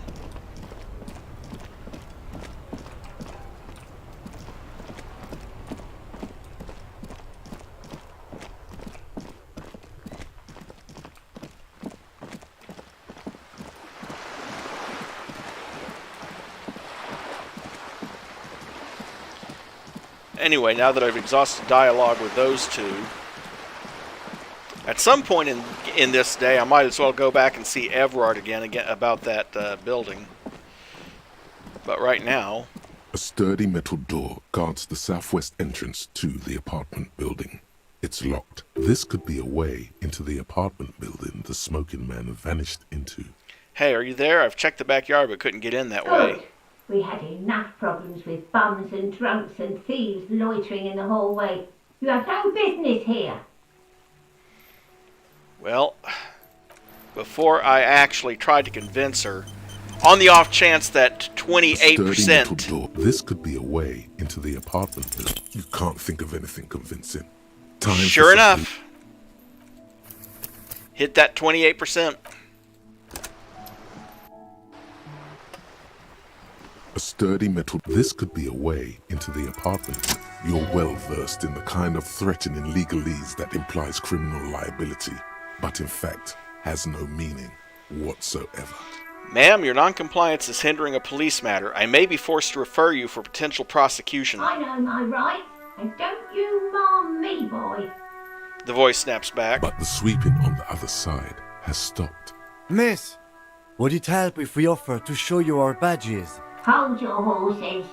Anyway, now that I've exhausted dialogue with those two, at some point in this day, I might as well go back and see Everard again about that building. But right now...
A sturdy metal door guards the southwest entrance to the apartment building. It's locked. This could be a way into the apartment building the smoking man vanished into.
Hey, are you there? I've checked the backyard but couldn't get in that way.
Good. We had enough problems with bums and drunks and thieves loitering in the hallway. You have no business here.
Well, before I actually tried to convince her, on the off chance that 28%...
This could be a way into the apartment building. You can't think of anything convincing. Time
sure enough. Hit that 28%.
A sturdy metal... This could be a way into the apartment. You're well versed in the kind of threatening legalese that implies criminal liability, but in fact has no meaning whatsoever.
Ma'am, your noncompliance is hindering a police matter. I may be forced to refer you for potential prosecution.
I know my rights, and don't you marm me, boy.
The voice snaps back.
But the sweeping on the other side has stopped.
Miss,
Would it help if we offer to show you our badges?
Hold your horses.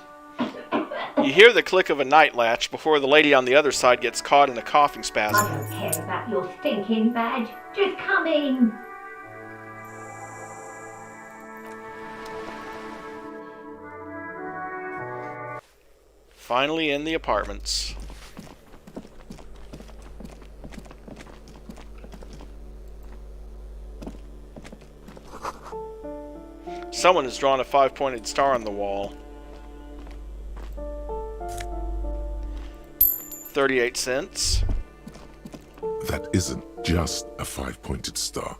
You hear the click of a night latch before the lady on the other side gets caught in a coughing
I
spasm.
don't care about your stinking badge. Just come in.
Finally in the apartments. Someone has drawn a 5-pointed star on the wall. 38 cents.
That isn't just a 5-pointed star.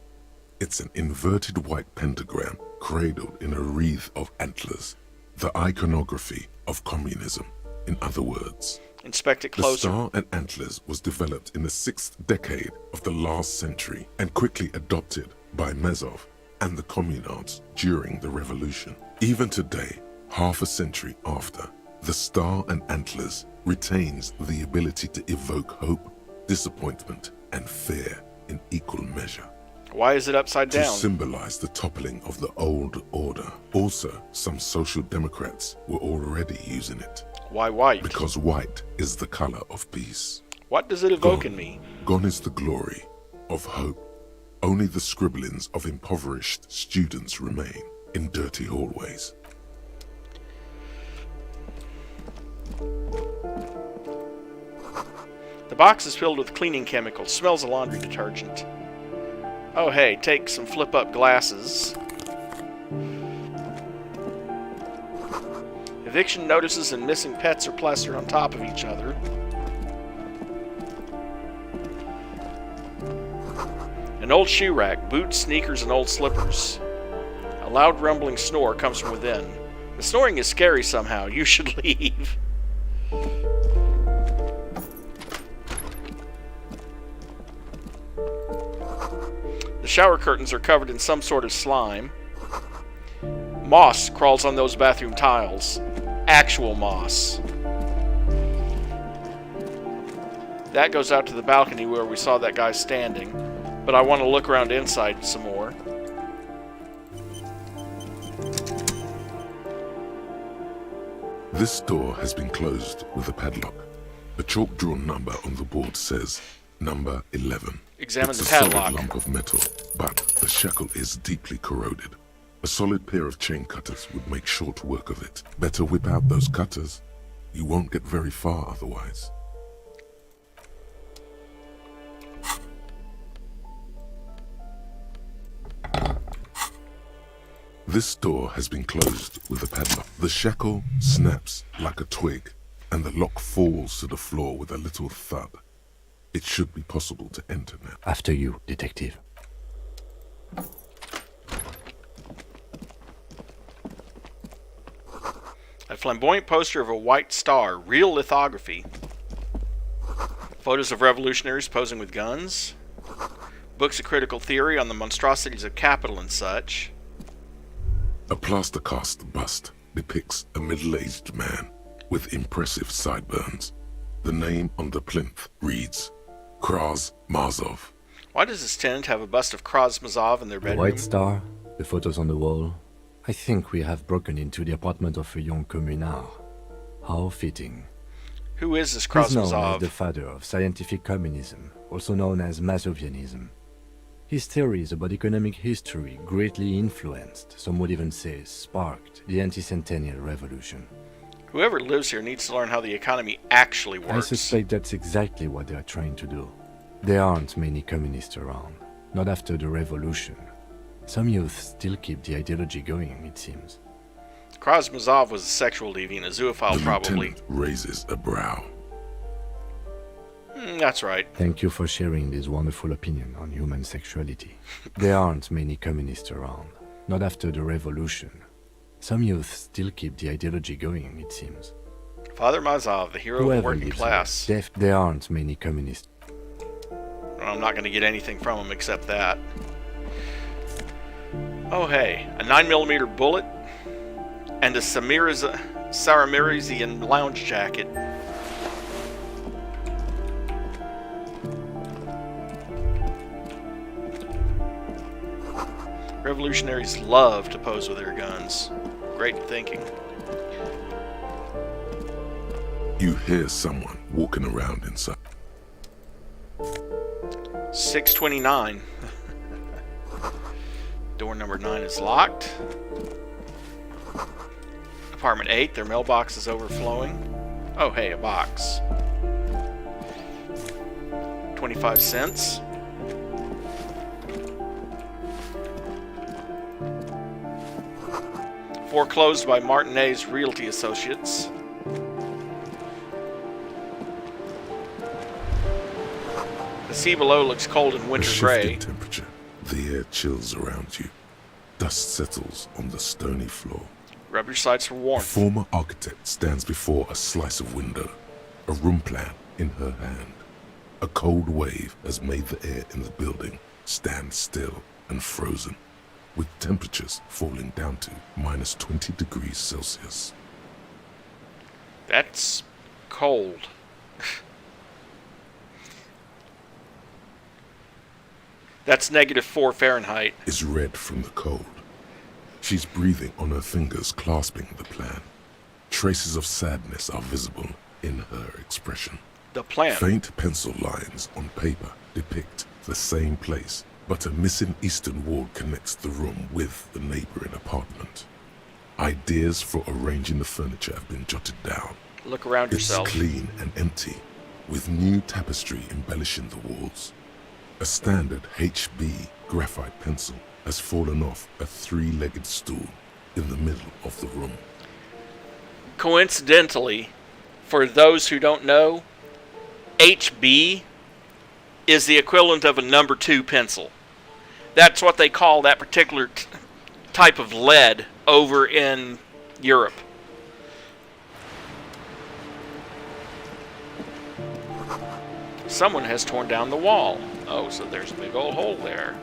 It's an inverted white pentagram cradled in a wreath of antlers. The iconography of communism, in other words.
Inspect it
The
closer.
star and antlers was developed in the 6th decade of the last century and quickly adopted by Mazov and the communards during the revolution. Even today, half a century after, the star and antlers retains the ability to evoke hope, disappointment, and fear in equal measure.
Why is it upside
To
down?
symbolize the toppling of the old order. Also, some social democrats were already using it.
Why white?
Because white is the color of peace.
What does it evoke in me?
Gone is the glory of hope. Only the scribblings of impoverished students remain in dirty hallways.
The box is filled with cleaning chemicals. Smells of laundry detergent. Oh hey, take some flip-up glasses. Eviction notices and missing pets are plastered on top of each other. An old shoe rack, boots, sneakers, and old slippers. A loud rumbling snore comes from within. The snoring is scary somehow. You should leave. The shower curtains are covered in some sort of slime. Moss crawls on those bathroom tiles. Actual moss. That goes out to the balcony where we saw that guy standing. But I want to look around inside some more.
This door has been closed with a padlock. A chalk-drawn number on the board says number 11.
Examine
it's
the
a
padlock.
solid lump of metal, but the shackle is deeply corroded. A solid pair of chain cutters would make short work of it. Better whip out those cutters. You won't get very far otherwise. This door has been closed with a padlock. The shackle snaps like a twig, and the lock falls to the floor with a little thud. It should be possible to enter now.
After you, detective.
A flamboyant poster of a white star, real lithography. Photos of revolutionaries posing with guns. Books of critical theory on the monstrosities of capital and such.
A plaster cast bust depicts a middle-aged man with impressive sideburns. The name on the plinth reads Kraz Mazov.
Why does this tenant have a bust of Krasmazov in their
The
bedroom?
white star, the photos on the wall. I think we have broken into the apartment of a young communard. How fitting.
Who is this
He's known as
Krasmazov?
the father of scientific communism, also known as Mazovianism. His theories about economic history greatly influenced, some would even say sparked, the anti-centennial revolution.
Whoever lives here needs to learn how the economy actually
I
works.
suspect that's exactly what they are trying to do. There aren't many communists around, not after the revolution. Some youth still keep the ideology going, it seems.
Krasmazov was a sexual deviant, a zoophile
The
probably.
lieutenant raises a brow.
That's right.
Thank you for sharing this wonderful opinion on human sexuality. There aren't many communists around, not after the revolution. Some youth still keep the ideology going, it seems.
Father Mazov, the hero of the
Whoever
working
lives
class.
here, there aren't many communists.
I'm not going to get anything from him except that. Oh hey, a 9mm bullet and a Saramirizian lounge jacket. Revolutionaries love to pose with their guns. Great thinking.
You hear someone walking around inside.
629. Door number 9 is locked. Apartment 8, their mailbox is overflowing. Oh, hey, a box. 25 cents. Foreclosed by Martinez Realty Associates. The sea below looks cold and winter
shift
gray.
in temperature. The air chills around you. Dust settles on the stony floor.
Rub your sides for
A
warmth.
former architect stands before a slice of window, a room plan in her hand. A cold wave has made the air in the building stand still and frozen, with temperatures falling down to minus 20 degrees Celsius.
That's cold. That's -4 Fahrenheit.
Is red from the cold. She's breathing on her fingers, clasping the plan. Traces of sadness are visible in her expression.
The plan.
Faint pencil lines on paper depict the same place, but a missing eastern wall connects the room with the neighboring apartment. Ideas for arranging the furniture have been jotted down.
Look around yourself.
It's clean and empty, with new tapestry embellishing the walls. A standard HB graphite pencil has fallen off a three-legged stool in the middle of the room.
Coincidentally, for those who don't know, HB is the equivalent of a number 2 pencil. That's what they call that particular type of lead over in Europe. Someone has torn down the wall. Oh, so there's a big old hole there.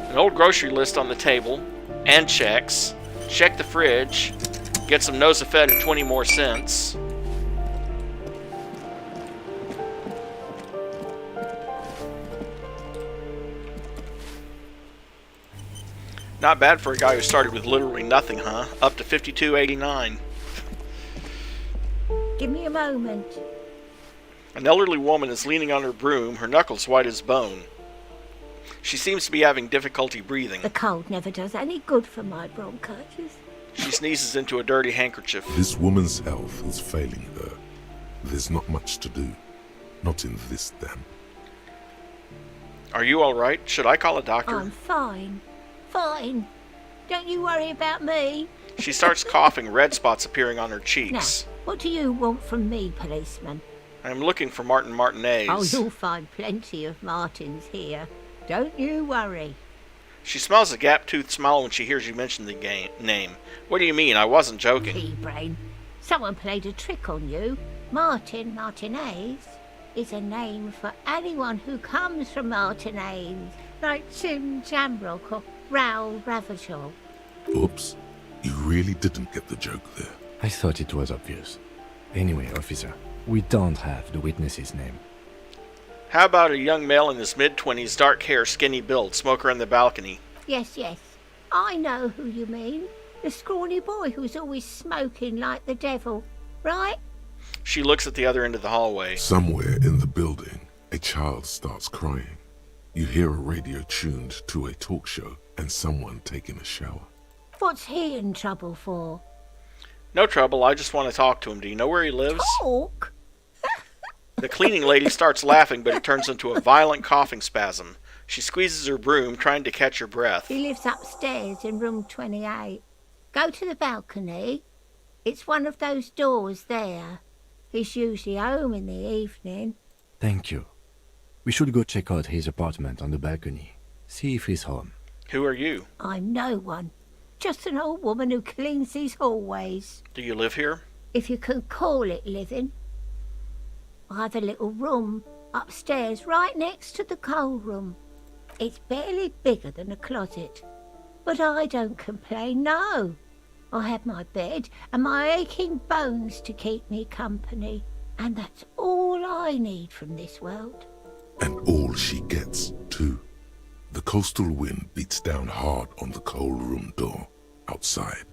An old grocery list on the table, and checks. Check the fridge. Get some Nosafed and 20 more cents. Not bad for a guy who started with literally nothing, huh? Up to $52.89.
Give me a moment.
An elderly woman is leaning on her broom, her knuckles white as bone. She seems to be having difficulty breathing.
The cold never does any good for my bronchitis.
She sneezes into a dirty handkerchief.
This woman's health is failing her. There's not much to do. Not in this damp.
Are you alright? Should I call a doctor?
I'm fine. Fine. Don't you worry about me.
She starts coughing, red spots appearing on her
Now,
cheeks.
what do you want from me, policeman?
I'm looking for Martin Martinez.
Oh, you'll find plenty of Martins here. Don't you worry.
She smells a gap-toothed smile when she hears you mention the name. What do you mean? I wasn't joking.
Pea-brain. Someone played a trick on you. Martin Martinez is a name for anyone who comes from Martinez, like Tim Jamrock or Raoul Ravachol.
Oops. You really didn't get the joke there.
I thought it was obvious. Anyway, officer, we don't have the witness's name.
How about a young male in his mid-20s, dark hair, skinny build, smoker on the balcony?
Yes, yes. I know who you mean. The scrawny boy who's always smoking like the devil, right?
She looks at the other end of the hallway.
Somewhere in the building, a child starts crying. You hear a radio tuned to a talk show and someone taking a shower.
What's he in trouble for?
No trouble, I just want to talk to him. Do you know where he lives?
Talk?
The cleaning lady starts laughing, but it turns into a violent coughing spasm. She squeezes her broom, trying to catch her breath.
He lives upstairs in room 28. Go to the balcony. It's one of those doors there. He's usually home in the evening.
Thank you. We should go check out his apartment on the balcony. See if he's home.
Who are you?
I'm no one. Just an old woman who cleans these hallways.
Do you live here?
If you can call it living. I have a little room upstairs right next to the coal room. It's barely bigger than a closet. But I don't complain, no. I have my bed and my aching bones to keep me company. And that's all I need from this world.
And all she gets, too. The coastal wind beats down hard on the cold room door outside.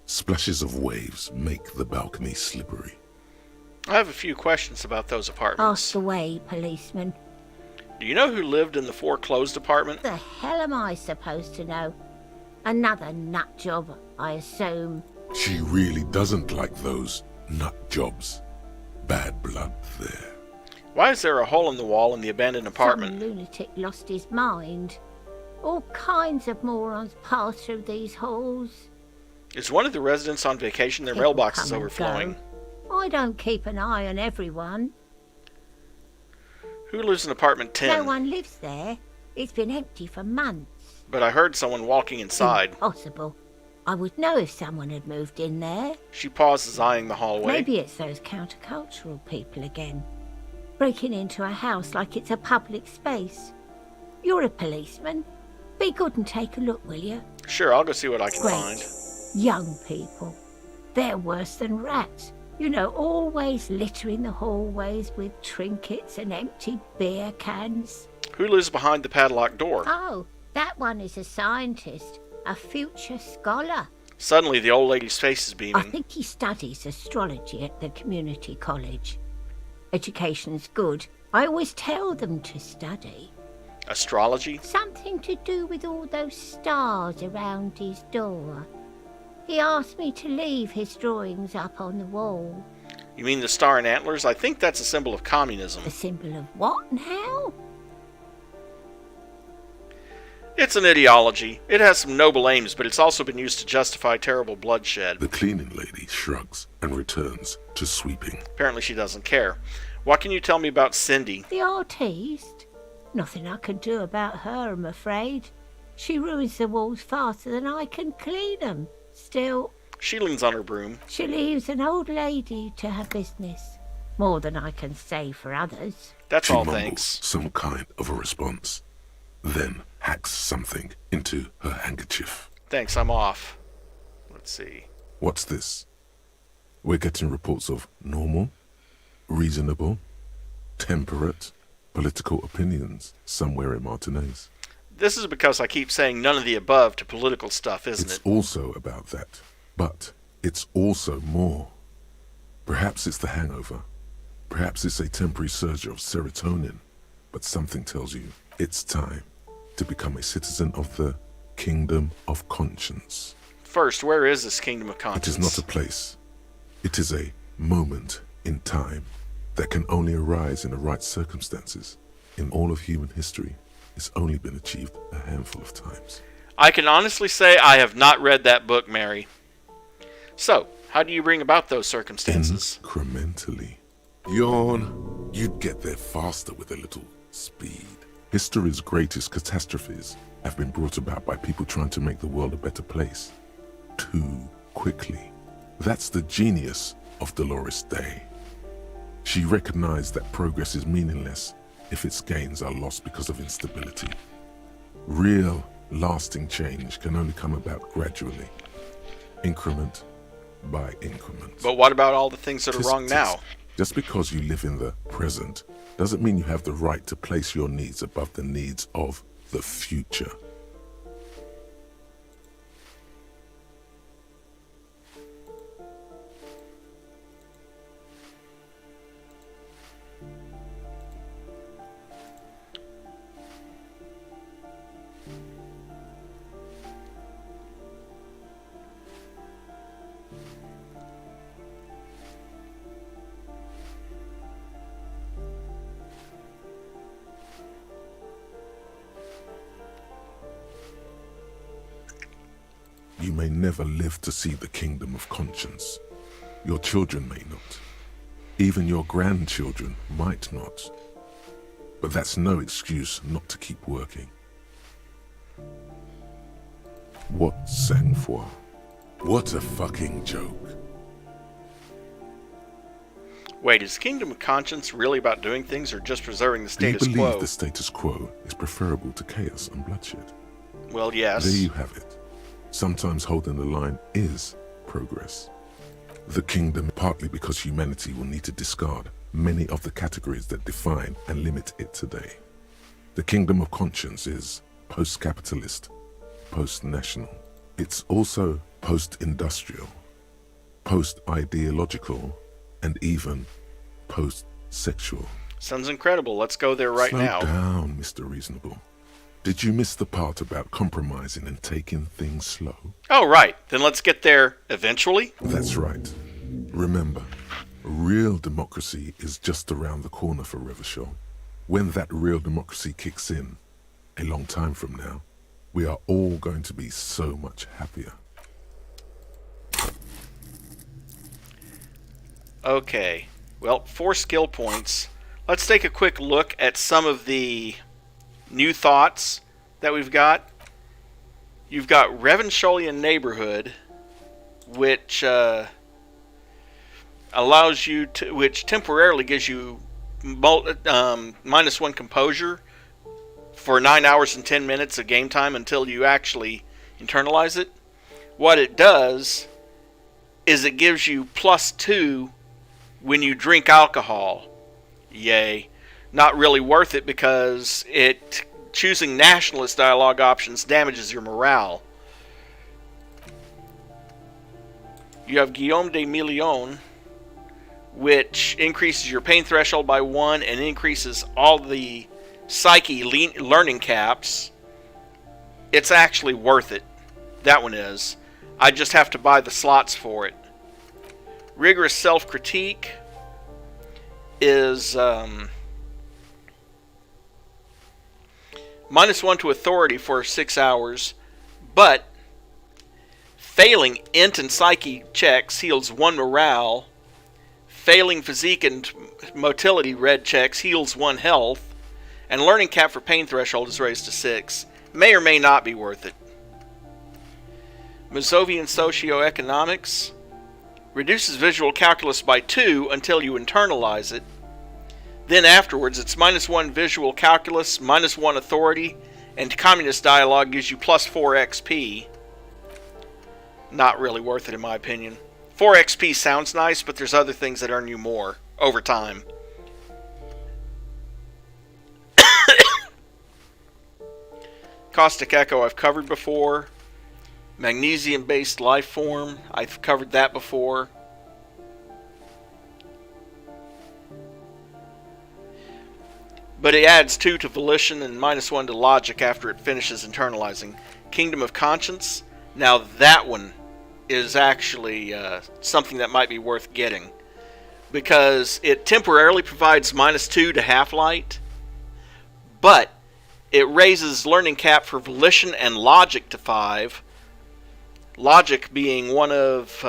Splashes of waves make the balcony slippery.
I have a few questions about those apartments.
Ask away, policeman.
Do you know who lived in the foreclosed apartment?
The hell am I supposed to know? Another nut job, I assume.
She really doesn't like those nut jobs. Bad blood there.
Why is there a hole in the wall in the abandoned apartment?
Some lunatic lost his mind. All kinds of morons pass through these halls.
Is one of the residents on vacation? Their
People
mailbox is
come and
overflowing.
go. I don't keep an eye on everyone.
Who lives in apartment 10?
No one lives there. It's been empty for months.
But I heard someone walking inside.
Impossible. I would know if someone had moved in there.
She pauses, eyeing the hallway.
Maybe it's those countercultural people again. Breaking into a house like it's a public space. You're a policeman. Be good and take a look, will you?
Sure, I'll go see what I can
Great.
find.
Young people. They're worse than rats. You know, always littering the hallways with trinkets and empty beer cans.
Who lives behind the padlocked door?
Oh, that one is a scientist. A future scholar.
Suddenly, the old lady's face is
I
beaming.
think he studies astrology at the community college. Education's good. I always tell them to study.
Astrology?
Something to do with all those stars around his door. He asked me to leave his drawings up on the wall.
You mean the star and antlers? I think that's a symbol of communism.
A symbol of what and how?
It's an ideology. It has some noble aims, but it's also been used to justify terrible bloodshed.
The cleaning lady shrugs and returns to sweeping.
Apparently she doesn't care. What can you tell me about Cindy?
The artiste? Nothing I can do about her, I'm afraid. She ruins the walls faster than I can clean them. Still,
She leans on her broom.
she leaves an old lady to her business. More than I can say for others.
That's
She
all,
mumbles
thanks.
some kind of a response, then hacks something into her handkerchief.
Thanks, I'm off. Let's see.
What's this? We're getting reports of normal, reasonable, temperate, political opinions somewhere in Martinez.
This is because I keep saying none of the above to political stuff, isn't
It's
it?
also about that, but it's also more. Perhaps it's the hangover. Perhaps it's a temporary surge of serotonin, but something tells you it's time to become a citizen of the Kingdom of Conscience.
First, where is this kingdom of
It
conscience?
is not a place. It is a moment in time that can only arise in the right circumstances. In all of human history, it's only been achieved a handful of times.
I can honestly say I have not read that book, Mary. So, how do you bring about those circumstances?
Incrementally. Yawn. You'd get there faster with a little speed. History's greatest catastrophes have been brought about by people trying to make the world a better place. Too quickly. That's the genius of Dolores Day. She recognized that progress is meaningless if its gains are lost because of instability. Real, lasting change can only come about gradually, increment by increment.
But what about all the things that are
Tisk,
wrong
tisk.
now?
Just because you live in the present doesn't mean you have the right to place your needs above the needs of the future. You may never live to see the kingdom of conscience. Your children may not. Even your grandchildren might not. But that's no excuse not to keep working. What sang-froid? What a fucking joke.
Wait, is Kingdom of Conscience really about doing things or just preserving the
Do you
status
believe
quo?
the status quo is preferable to chaos and bloodshed?
Well, yes.
There you have it. Sometimes holding the line is progress. The kingdom, partly because humanity will need to discard many of the categories that define and limit it today. The kingdom of conscience is post-capitalist, post-national. It's also post-industrial, post-ideological, and even post-sexual.
Sounds incredible. Let's go there right now.
Slow down, Mr. Reasonable. Did you miss the part about compromising and taking things slow?
Oh, right. Then let's get there eventually.
That's right. Remember, real democracy is just around the corner for Revachol. When that real democracy kicks in, a long time from now, we are all going to be so much happier.
Okay. Well, 4 skill points. Let's take a quick look at some of the new thoughts that we've got. You've got Revacholian Neighborhood, which allows you to, which temporarily gives you -1 composure for 9 hours and 10 minutes of game time until you actually internalize it. What it does is it gives you +2 when you drink alcohol. Yay. Not really worth it because choosing nationalist dialogue options damages your morale. You have Guillaume de Million, which increases your pain threshold by 1 and increases all the psyche learning caps. It's actually worth it. That one is. I just have to buy the slots for it. Rigorous self-critique is -1 to authority for 6 hours, but failing int and psyche checks heals 1 morale. Failing physique and motility red checks heals 1 health, and learning cap for pain threshold is raised to 6. May or may not be worth it. Mazovian socioeconomics reduces visual calculus by 2 until you internalize it. Then afterwards, it's -1 visual calculus, -1 authority, and communist dialogue gives you +4 XP. Not really worth it in my opinion. 4 XP sounds nice, but there's other things that earn you more over time. Caustic Echo I've covered before. Magnesium-based life form, I've covered that before. But it adds 2 to volition and -1 to logic after it finishes internalizing. Kingdom of Conscience, now that one is actually something that might be worth getting, because it temporarily provides -2 to half-light, but it raises learning cap for volition and logic to 5. Logic being one of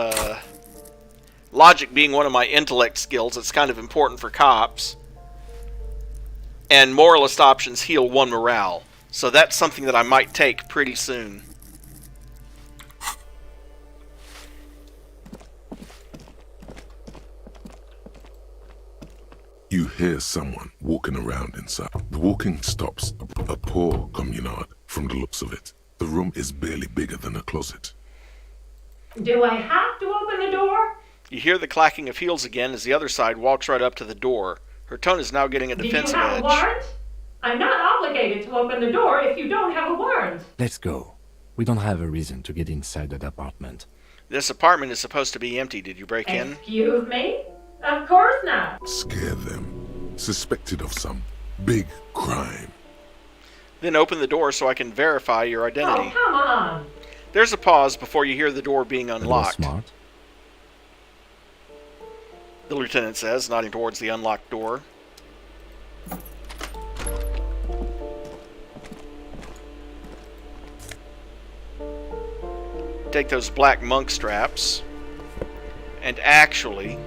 my intellect skills. It's kind of important for cops. And moralist options heal 1 morale. So that's something that I might take pretty soon.
You hear someone walking around inside. The walking stops. A poor communard from the looks of it. The room is barely bigger than a closet.
Do I have to open the door?
You hear the clacking of heels again as the other side walks right up to the door. Her tone is now getting a defensive edge.
Did you have a warrant? I'm not obligated to open the door if you don't have a warrant.
Let's go. We don't have a reason to get inside that apartment.
This apartment is supposed to be empty. Did you break in?
Excuse me? Of course not.
Scare them. Suspected of some big crime.
Then open the door so I can verify your identity.
Oh, come on.
There's a pause before you hear the door being unlocked.
Smart.
The lieutenant says, nodding towards the unlocked door. Take those black monk straps. And actually...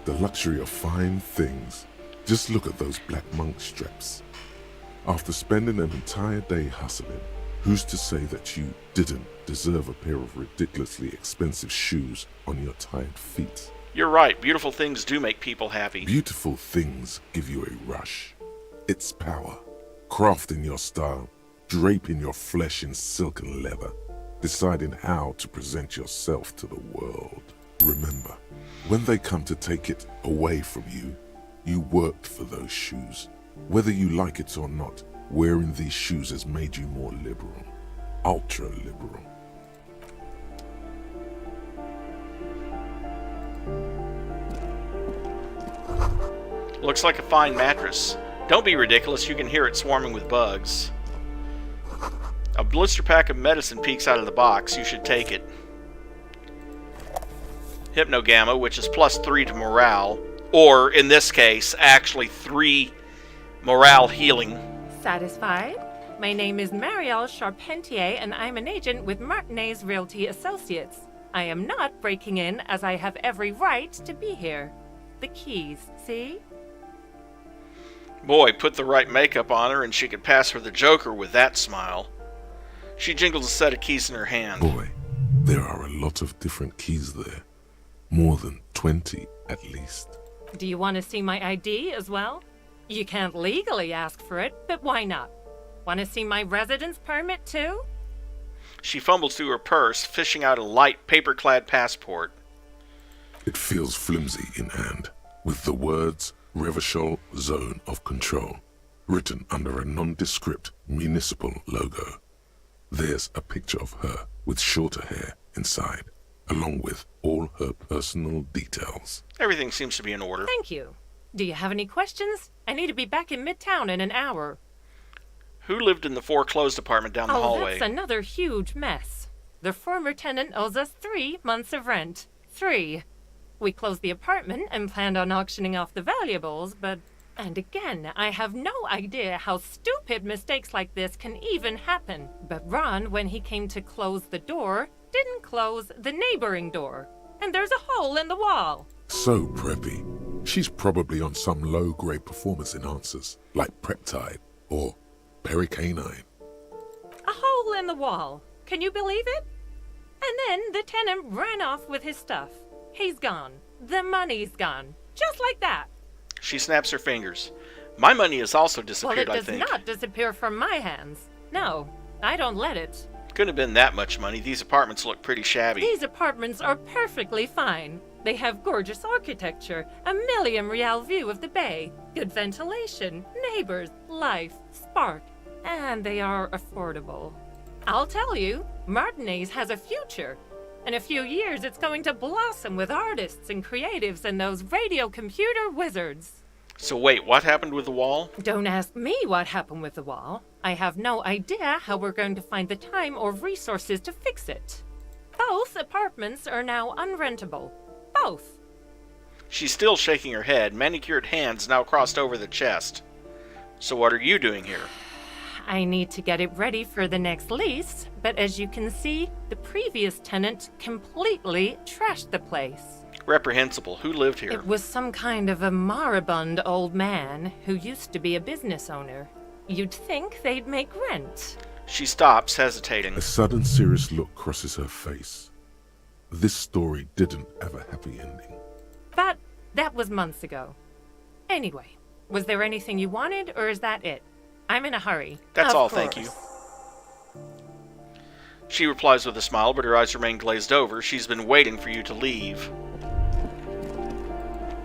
the luxury of fine things. Just look at those black monk straps. After spending an entire day hustling, who's to say that you didn't deserve a pair of ridiculously expensive shoes on your tired feet?
You're right. Beautiful things do make people happy.
Beautiful things give you a rush. It's power. Crafting your style. Draping your flesh in silk and leather. deciding how to present yourself to the world. Remember, when they come to take it away from you, you worked for those shoes. Whether you like it or not, wearing these shoes has made you more liberal. Ultra-liberal.
Looks like a fine mattress. Don't be ridiculous, you can hear it swarming with bugs. A blister pack of medicine peeks out of the box. You should take it. Hypnogamma, which is +3 to morale. Or, in this case, actually 3 morale healing.
Satisfied? My name is Marielle Charpentier, and I'm an agent with Martinez Realty Associates. I am not breaking in, as I have every right to be here. The keys, see?
Boy, put the right makeup on her and she could pass for the Joker with that smile. She jingles a set of keys in her hand.
Boy, there are a lot of different keys there. More than 20, at least.
Do you want to see my ID as well? You can't legally ask for it, but why not? Want to see my residence permit too?
She fumbles through her purse, fishing out a light, paper-clad passport.
It feels flimsy in hand, with the words Revachol Zone of Control written under a nondescript municipal logo. There's a picture of her with shorter hair inside, along with all her personal details.
Everything seems to be in order.
Thank you. Do you have any questions? I need to be back in Midtown in an hour.
Who lived in the foreclosed apartment down the hallway?
That's another huge mess. The former tenant owes us 3 months of rent. 3. We closed the apartment and planned on auctioning off the valuables, but... And again, I have no idea how stupid mistakes like this can even happen. But Ron, when he came to close the door, didn't close the neighboring door. And there's a hole in the wall.
So preppy. She's probably on some low-grade performance enhancers, like Preptide or Pericanine.
A hole in the wall. Can you believe it? And then the tenant ran off with his stuff. He's gone. The money's gone. Just like that.
She snaps her fingers. My money has also disappeared, I think.
Well, it does not disappear from my hands. No, I don't let it.
Couldn't have been that much money. These apartments look pretty shabby.
These apartments are perfectly fine. They have gorgeous architecture, a million-real view of the bay, good ventilation, neighbors, life, spark, and they are affordable. I'll tell you, Martinez has a future. In a few years, it's going to blossom with artists and creatives and those radio computer wizards.
So wait, what happened with the wall?
Don't ask me what happened with the wall. I have no idea how we're going to find the time or resources to fix it. Both apartments are now unrentable. Both.
She's still shaking her head, manicured hands now crossed over the chest. So what are you doing here?
I need to get it ready for the next lease, but as you can see, the previous tenant completely trashed the place.
Reprehensible. Who lived here?
It was some kind of a moribund old man who used to be a business owner. You'd think they'd make rent.
She stops, hesitating.
A sudden serious look crosses her face. This story didn't have a happy ending.
But that was months ago. Anyway, was there anything you wanted, or is that it? I'm in a hurry.
That's all,
course.
thank you. She replies with a smile, but her eyes remain glazed over. She's been waiting for you to leave.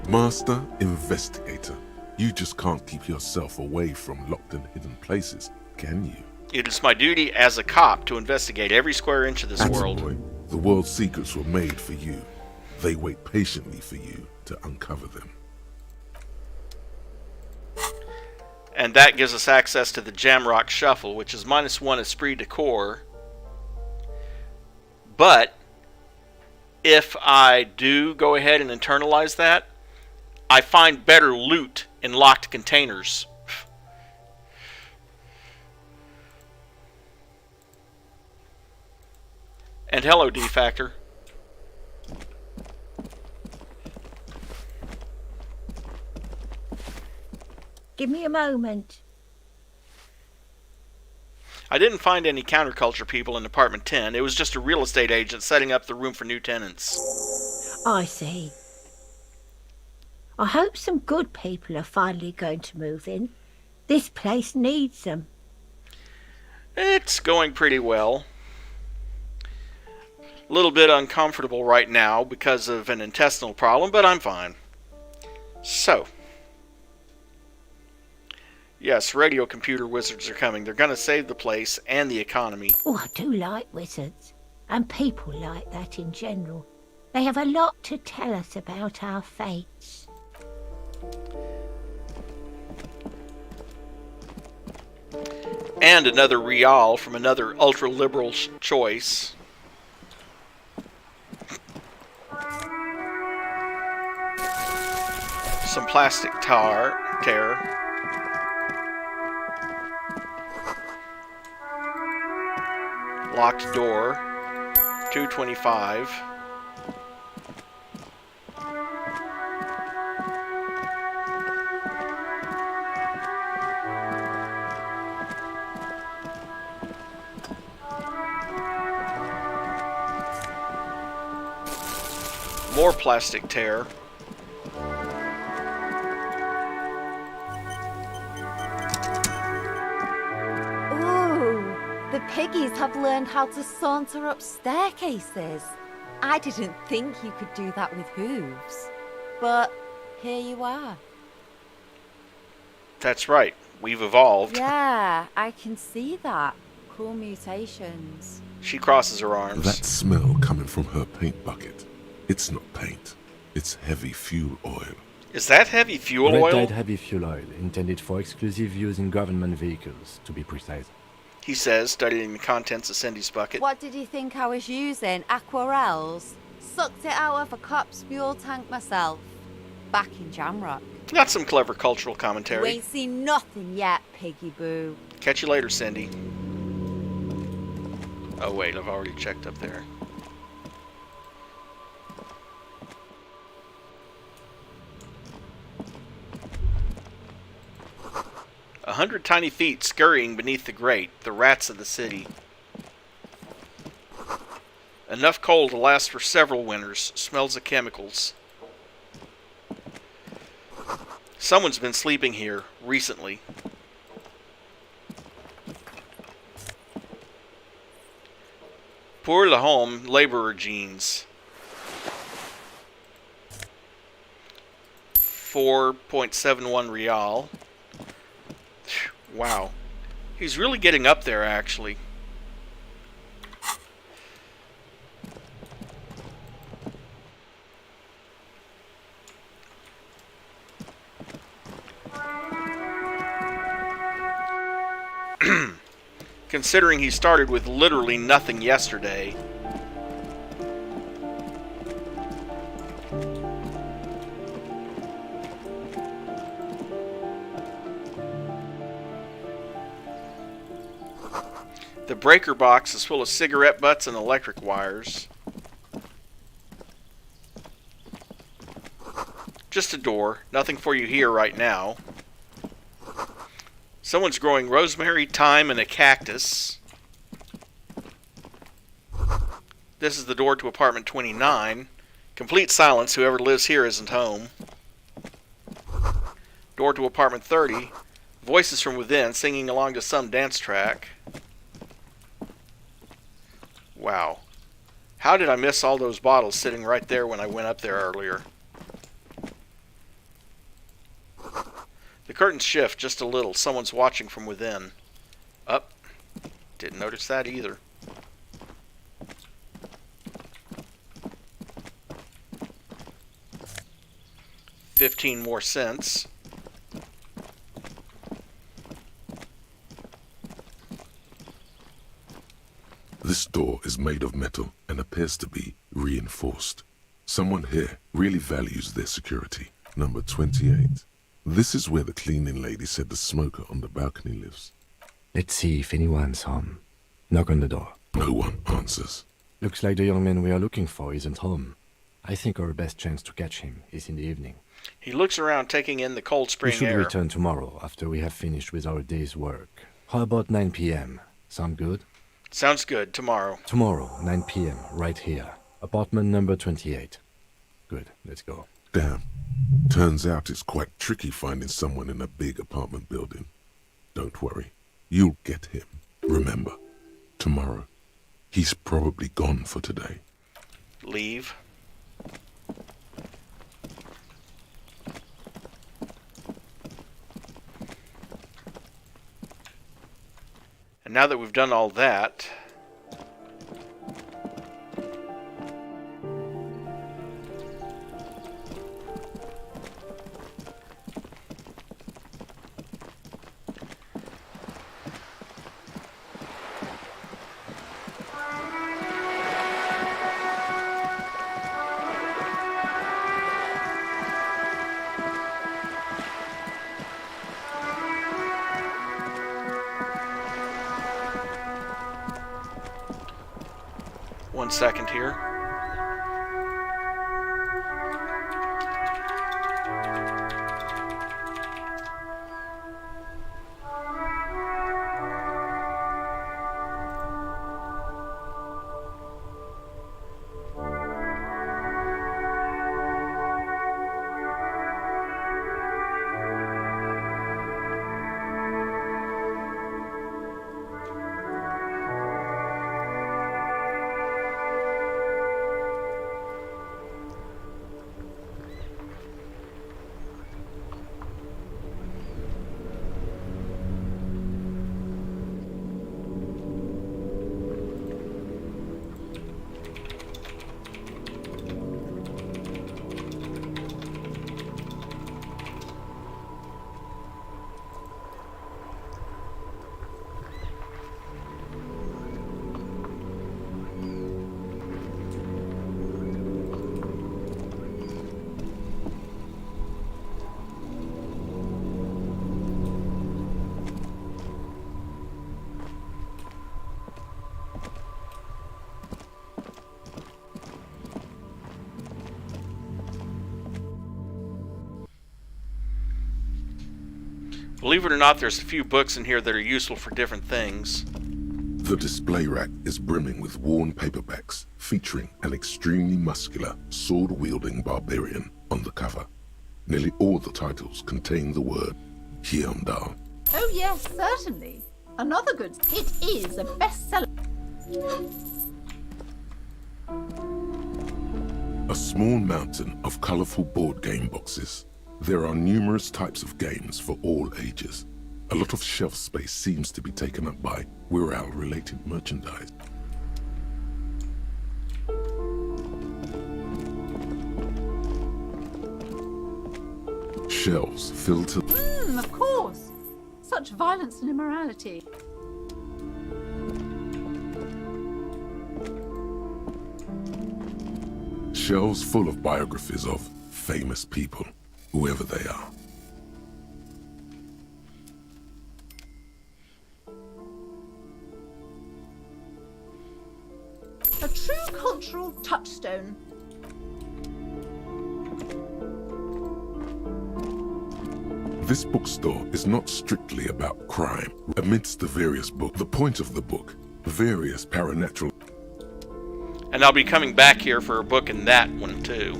Master Investigator, you just can't keep yourself away from locked and hidden places, can you?
It is my duty as a cop to investigate every square inch of this world.
Boy, the world's secrets were made for you. They wait patiently for you to uncover them.
And that gives us access to the Jamrock Shuffle, which is -1 esprit de corps. But if I do go ahead and internalize that, I find better loot in locked containers. And hello, D-Factor.
Give me a moment.
I didn't find any counterculture people in apartment 10. It was just a real estate agent setting up the room for new tenants.
I see. I hope some good people are finally going to move in. This place needs them.
It's going pretty well. A little bit uncomfortable right now because of an intestinal problem, but I'm fine. So, yes, radio computer wizards are coming. They're going to save the place and the economy.
Oh, I do like wizards. And people like that in general. They have a lot to tell us about our fates.
And another real from another ultra-liberal choice. Some plastic tear. Locked door. 225. More plastic tear.
Ooh, the piggies have learned how to saunter up staircases. I didn't think you could do that with hooves. But here you are.
That's right. We've evolved.
Yeah, I can see that. Cool mutations.
She crosses her arms.
That smell coming from her paint bucket. It's not paint. It's heavy fuel oil.
Is that heavy fuel oil?
Red-dyed heavy fuel oil, intended for exclusive use in government vehicles, to be precise.
He says, studying the contents of Cindy's bucket.
What did you think I was using? Aquarels? Sucked it out of a cop's fuel tank myself. Back in Jamrock.
Got some clever cultural
You
commentary.
ain't seen nothing yet, piggy boo.
Catch you later, Cindy. Oh wait, I've already checked up there. 100 tiny feet scurrying beneath the grate, the rats of the city. Enough coal to last for several winters. Smells of chemicals. Someone's been sleeping here recently. Pour le home laborer jeans. 4.71 real. Wow. He's really getting up there, actually. Considering he started with literally nothing yesterday. The breaker box is full of cigarette butts and electric wires. Just a door. Nothing for you here right now. Someone's growing rosemary, thyme, and a cactus. This is the door to apartment 29. Complete silence. Whoever lives here isn't home. Door to apartment 30. Voices from within singing along to some dance track. Wow. How did I miss all those bottles sitting right there when I went up there earlier? The curtains shift just a little. Someone's watching from within. Up. Didn't notice that either. $15 more cents.
This door is made of metal and appears to be reinforced. Someone here really values their security. Number 28. This is where the cleaning lady said the smoker on the balcony lives.
Let's see if anyone's home. Knock on the door.
No one answers.
Looks like the young man we are looking for isn't home. I think our best chance to catch him is in the evening.
He looks around, taking in the cold
We
spring
should
air.
return tomorrow after we have finished with our day's work. How about 9 p.m.? Sound good?
Sounds good. Tomorrow.
Tomorrow, 9 p.m., right here. Apartment number 28. Good, let's go.
Damn. Turns out it's quite tricky finding someone in a big apartment building. Don't worry. You'll get him. Remember, tomorrow. He's probably gone for today.
leave. And now that we've done all that, one second here. Believe it or not, there's a few books in here that are useful for different things.
The display rack is brimming with worn paperbacks featuring an extremely muscular, sword-wielding barbarian on the cover. Nearly all the titles contain the word Heimdall.
Oh yes, certainly. Another good. It is a bestseller.
A small mountain of colorful board game boxes. There are numerous types of games for all ages. A lot of shelf space seems to be taken up by Wirral-related merchandise. Shelves filled to...
Of course. Such violence and immorality.
Shelves full of biographies of famous people, whoever they are.
A true cultural touchstone.
This bookstore is not strictly about crime. Amidst the various books, the point of the book, various paranatural...
And I'll be coming back here for a book in that one too.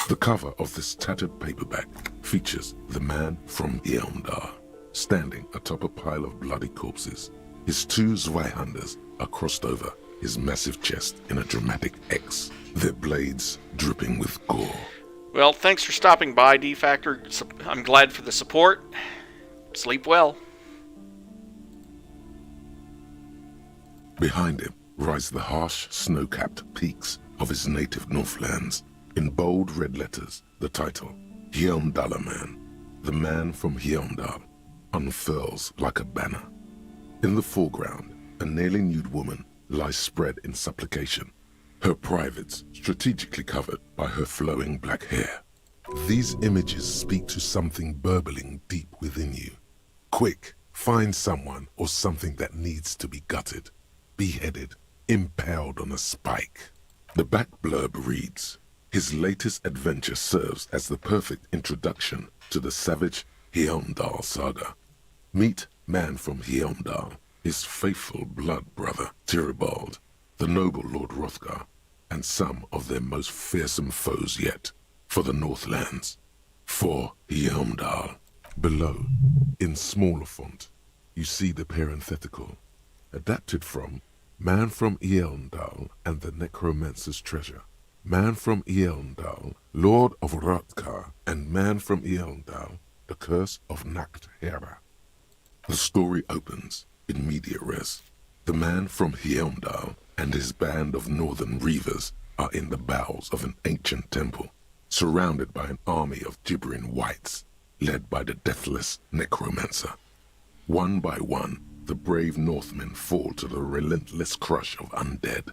The cover of this tattered paperback features the man from Heimdall standing atop a pile of bloody corpses. His two Zweihanders are crossed over his massive chest in a dramatic X, their blades dripping with gore.
Well, thanks for stopping by, D-Factor. I'm glad for the support. Sleep well.
Behind him rise the harsh, snow-capped peaks of his native Northlands. In bold red letters, the title, Heimdall Man, the man from Heimdall, unfurls like a banner. In the foreground, a nearly nude woman lies spread in supplication, her privates strategically covered by her flowing black hair. These images speak to something burbling deep within you. Quick, find someone or something that needs to be gutted, beheaded, impaled on a spike. The back blurb reads, his latest adventure serves as the perfect introduction to the savage Heimdall saga. Meet man from Heimdall, his faithful blood brother, Tyribald, the noble Lord Hrothgar, and some of their most fearsome foes yet, for the Northlands, for Heimdall. Below, in smaller font, you see the parenthetical, adapted from Man from Heimdall and the Necromancer's Treasure. Man from Heimdall, Lord of Hrothgar, and Man from Heimdall, the Curse of Nacht-Hera. The story opens in media res. The man from Heimdall and his band of northern reavers are in the bowels of an ancient temple, surrounded by an army of gibbering wights, led by the deathless necromancer. One by one, the brave Northmen fall to the relentless crush of undead,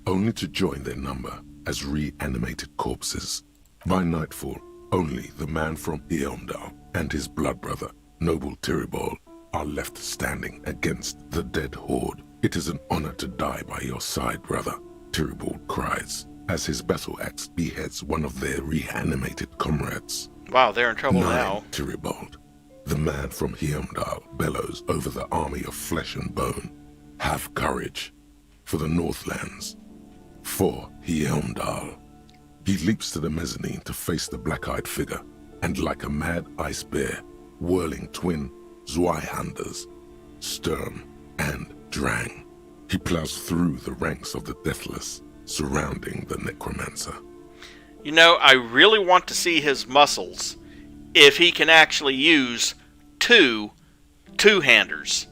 only to join their number as reanimated corpses. By nightfall, only the man from Heimdall and his blood brother, noble Tyribald, are left standing against the dead horde. It is an honor to die by your side, brother, Tyribald cries, as his battle axe beheads one of their reanimated comrades.
Wow, they're in trouble
Nine,
now.
Tyribald, the man from Heimdall, bellows over the army of flesh and bone. Have courage, for the Northlands, for Heimdall. He leaps to the mezzanine to face the black-eyed figure, and like a mad ice bear, whirling twin Zweihanders, Sturm and Drang, he plows through the ranks of the deathless, surrounding the necromancer.
You know, I really want to see his muscles, if he can actually use two-handers.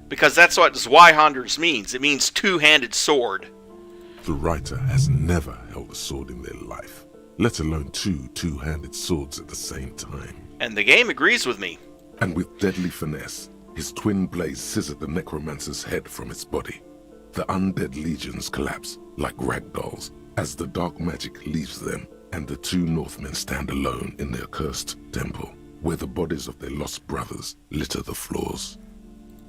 Because that's what Zweihanders means. It means two-handed sword.
The writer has never held a sword in their life, let alone two-handed swords at the same time.
And the game agrees with me.
And with deadly finesse, his twin blades scissor the necromancer's head from its body. The undead legions collapse like ragdolls as the dark magic leaves them, and the two Northmen stand alone in their cursed temple, where the bodies of their lost brothers litter the floors.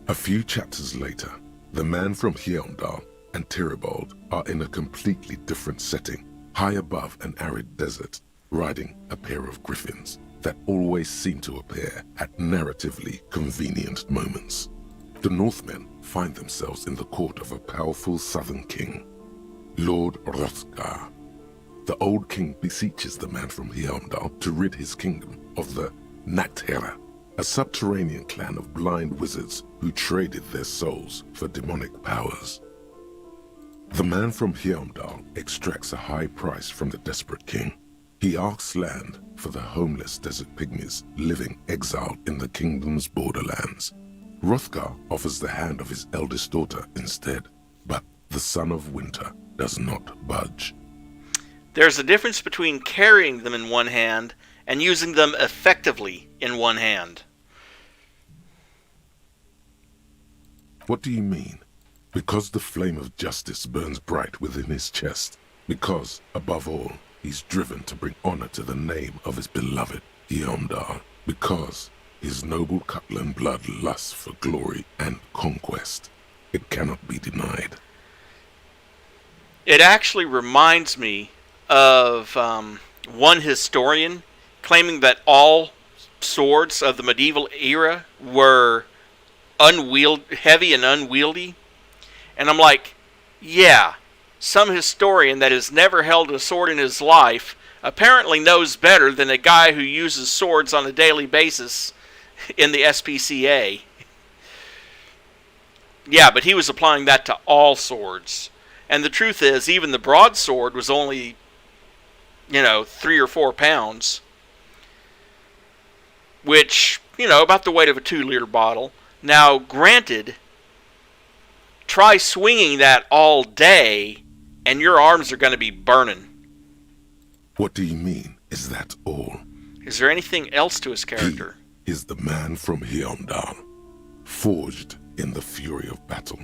A few chapters later, the man from Heimdall and Tyribald are in a completely different setting, high above an arid desert, riding a pair of griffins that always seem to appear at narratively convenient moments. The Northmen find themselves in the court of a powerful southern king, Lord Hrothgar. The old king beseeches the man from Heimdall to rid his kingdom of the Nacht-Hera, a subterranean clan of blind wizards who traded their souls for demonic powers. The man from Heimdall extracts a high price from the desperate king. He asks land for the homeless desert pygmies living exiled in the kingdom's borderlands. Hrothgar offers the hand of his eldest daughter instead, but the son of winter does not budge.
There's a difference between carrying them in one hand and using them effectively in one hand.
What do you mean? Because the flame of justice burns bright within his chest. Because, above all, he's driven to bring honor to the name of his beloved Heimdall. Because his noble Cutlan blood lusts for glory and conquest. It cannot be denied.
It actually reminds me of one historian claiming that all swords of the medieval era were heavy and unwieldy. And I'm like, yeah, some historian that has never held a sword in his life apparently knows better than a guy who uses swords on a daily basis in the SPCA. Yeah, but he was applying that to all swords. And the truth is, even the broadsword was only, 3 or 4 pounds. Which, about the weight of a 2-liter bottle. Now, granted, try swinging that all day, and your arms are going to be burning.
What do you mean? Is that all?
Is there anything else to his character?
He is the man from Heimdall, forged in the fury of battle.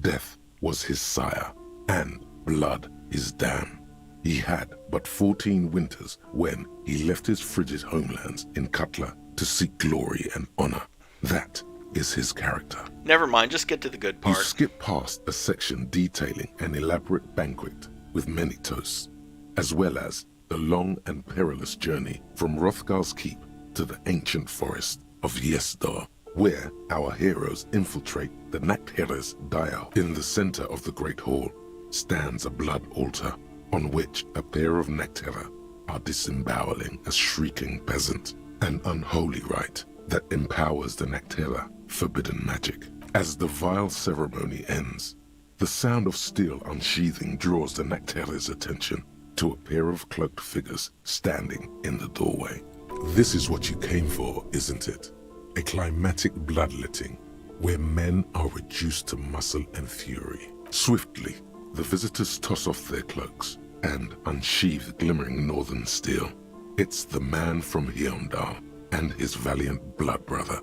Death was his sire, and blood his dam. He had but 14 winters when he left his frigid homelands in Cutla to seek glory and honor. That is his character.
Never mind, just get to the good part.
You skip past a section detailing an elaborate banquet with many toasts, as well as the long and perilous journey from Hrothgar's keep to the ancient forest of Yesdar, where our heroes infiltrate the Nacht-Hera's dial. In the center of the great hall stands a blood altar, on which a pair of Nectera are disemboweling a shrieking peasant, an unholy rite that empowers the Nectera forbidden magic. As the vile ceremony ends, the sound of steel unsheathing draws the Nectera's attention to a pair of cloaked figures standing in the doorway. This is what you came for, isn't it? A climatic bloodletting where men are reduced to muscle and fury. Swiftly, the visitors toss off their cloaks and unsheathe glimmering northern steel. It's the man from Heimdall and his valiant blood brother,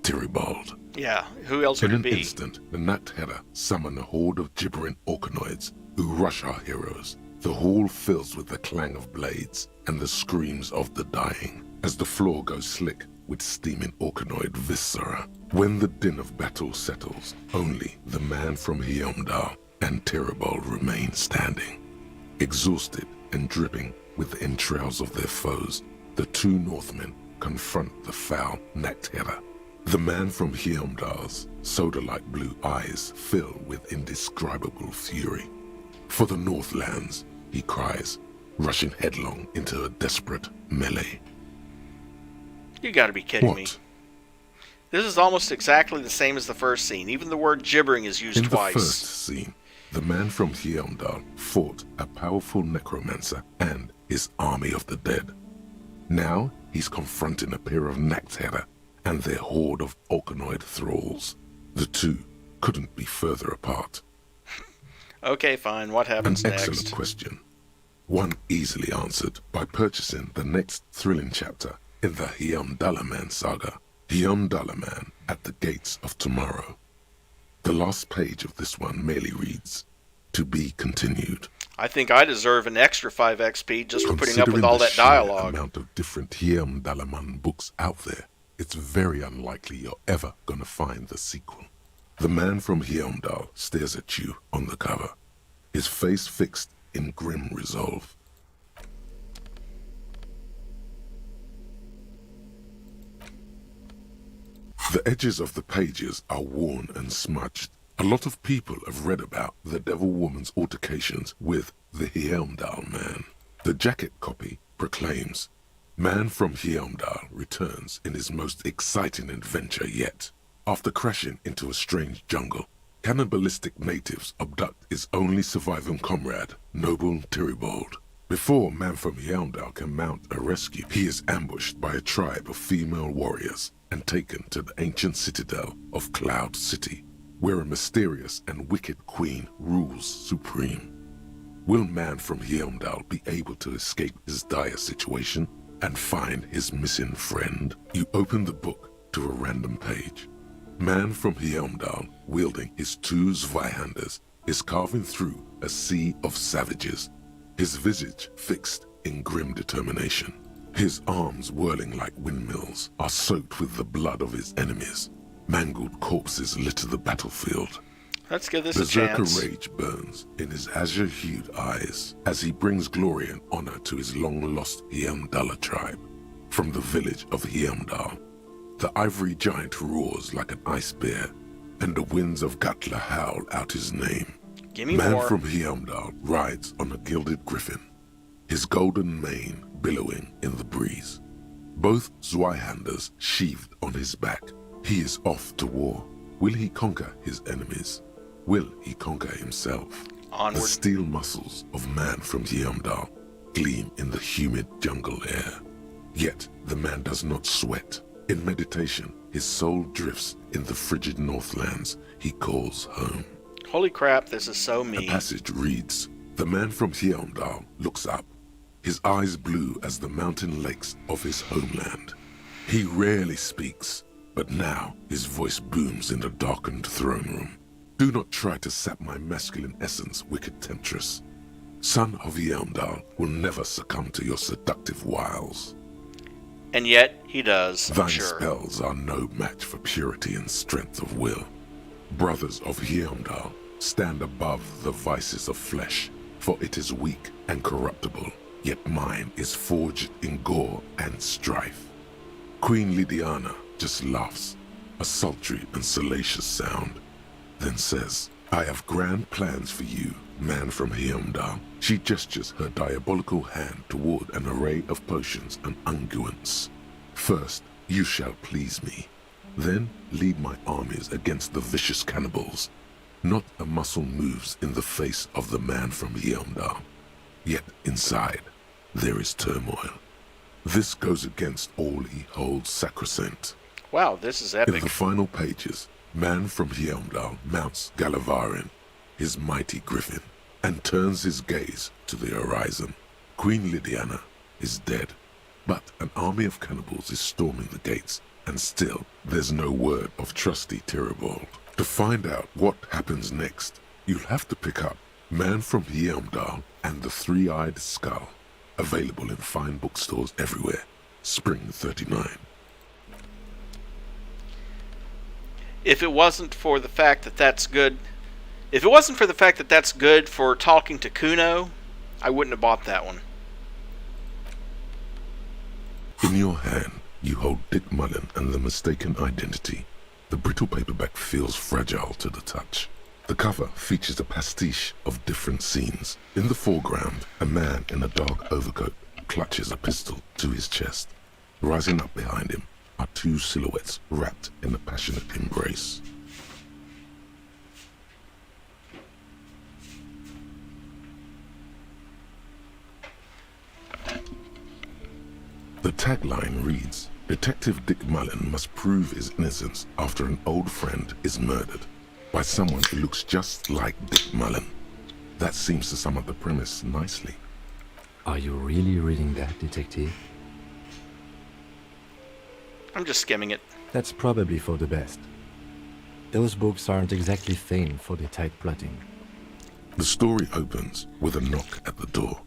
Tyribald.
Yeah, who else would
In
it
an
be?
instant, the Nectera summon a horde of gibbering orcanoids who rush our heroes. The hall fills with the clang of blades and the screams of the dying as the floor goes slick with steaming orcanoid viscera. When the din of battle settles, only the man from Heimdall and Tyribald remain standing. Exhausted and dripping with the entrails of their foes, the two Northmen confront the foul Nectera. The man from Heimdall's soda-like blue eyes fill with indescribable fury. For the Northlands, he cries, rushing headlong into a desperate melee.
You gotta be kidding me. This is almost exactly the same as the first scene. Even the word gibbering is used twice.
In the first scene, the man from Heimdall fought a powerful necromancer and his army of the dead. Now he's confronting a pair of Nectera and their horde of orcanoid thralls. The two couldn't be further apart.
Okay, fine. What happens
An
next?
excellent question. One easily answered by purchasing the next thrilling chapter in the Heimdallaman saga, Heimdallaman at the Gates of Tomorrow. The last page of this one merely reads, "To be continued."
I think I deserve an extra 5 XP just for putting up with
Considering
all
the
that
sheer
dialogue.
amount of different Heimdallaman books out there, it's very unlikely you're ever gonna find the sequel. The man from Heimdall stares at you on the cover, his face fixed in grim resolve. The edges of the pages are worn and smudged. A lot of people have read about the Devil Woman's altercations with the Heimdall man. The jacket copy proclaims, "Man from Heimdall returns in his most exciting adventure yet. After crashing into a strange jungle, cannibalistic natives abduct his only surviving comrade, noble Tyribald. Before Man from Heimdall can mount a rescue, he is ambushed by a tribe of female warriors and taken to the ancient citadel of Cloud City, where a mysterious and wicked queen rules supreme. Will Man from Heimdall be able to escape his dire situation and find his missing friend? You open the book to a random page. Man from Heimdall, wielding his two Zweihanders, is carving through a sea of savages, his visage fixed in grim determination. His arms, whirling like windmills, are soaked with the blood of his enemies. Mangled corpses litter the battlefield.
Let's give this a
Berserker
chance.
rage burns in his azure-hued eyes as he brings glory and honor to his long-lost Heimdalla tribe. From the village of Heimdall, the ivory giant roars like an ice bear, and the winds of Gatla howl out his name.
Give me
Man
more.
from Heimdall rides on a gilded griffin, his golden mane billowing in the breeze. Both Zweihanders sheathed on his back. He is off to war. Will he conquer his enemies? Will he conquer himself?
Onward.
The steel muscles of Man from Heimdall gleam in the humid jungle air. Yet the man does not sweat. In meditation, his soul drifts in the frigid northlands he calls home.
Holy crap, this is so
The
mean.
passage reads, "The man from Heimdall looks up, his eyes blue as the mountain lakes of his homeland. He rarely speaks, but now his voice booms in the darkened throne room. Do not try to sap my masculine essence, wicked temptress. Son of Heimdall will never succumb to your seductive wiles.
And yet, he does, I'm
Thine
sure.
spells are no match for purity and strength of will. Brothers of Heimdall, stand above the vices of flesh, for it is weak and corruptible, yet mine is forged in gore and strife." Queen Lydiana just laughs, a sultry and salacious sound, then says, "I have grand plans for you, man from Hyundai. She gestures her diabolical hand toward an array of potions and unguents. First, you shall please me. Then lead my armies against the vicious cannibals. Not a muscle moves in the face of the man from Hyundai. Yet inside, there is turmoil. This goes against all he holds sacrosanct.
Wow, this is epic.
In the final pages, man from Hyundai mounts Galavarin, his mighty griffin, and turns his gaze to the horizon. Queen Lydiana is dead, but an army of cannibals is storming the gates, and still there's no word of trusty Tyribald. To find out what happens next, you'll have to pick up Man from Hyundai and the Three-Eyed Skull, available in fine bookstores everywhere. Spring 39.
If it wasn't for the fact that that's good, for talking to Kuno, I wouldn't have bought that one.
In your hand, you hold Dick Mullen and the Mistaken Identity. The brittle paperback feels fragile to the touch. The cover features a pastiche of different scenes. In the foreground, a man in a dark overcoat clutches a pistol to his chest. Rising up behind him are two silhouettes wrapped in a passionate embrace. The tagline reads, Detective Dick Mullen must prove his innocence after an old friend is murdered by someone who looks just like Dick Mullen. That seems to sum up the premise nicely.
Are you really reading that, Detective?
I'm just skimming it.
That's probably for the best. Those books aren't exactly famed for their tight plotting.
The story opens with a knock at the door.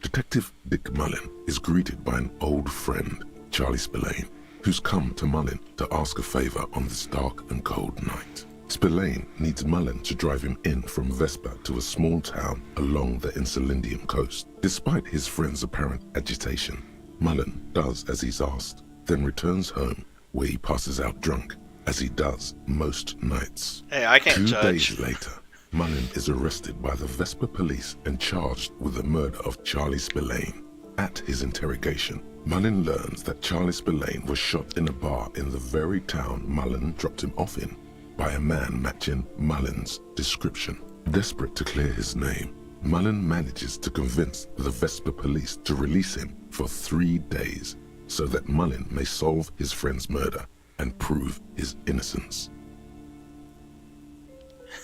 Detective Dick Mullen is greeted by an old friend, Charlie Spillane, who's come to Mullen to ask a favor on this dark and cold night. Spillane needs Mullen to drive him in from Vespa to a small town along the Insulindium coast. Despite his friend's apparent agitation, Mullen does as he's asked, then returns home where he passes out drunk, as he does most nights.
Hey, I can't
2
judge.
days later, Mullen is arrested by the Vespa police and charged with the murder of Charlie Spillane. At his interrogation, Mullen learns that Charlie Spillane was shot in a bar in the very town Mullen dropped him off in by a man matching Mullen's description. Desperate to clear his name, Mullen manages to convince the Vespa police to release him for 3 days so that Mullen may solve his friend's murder and prove his innocence.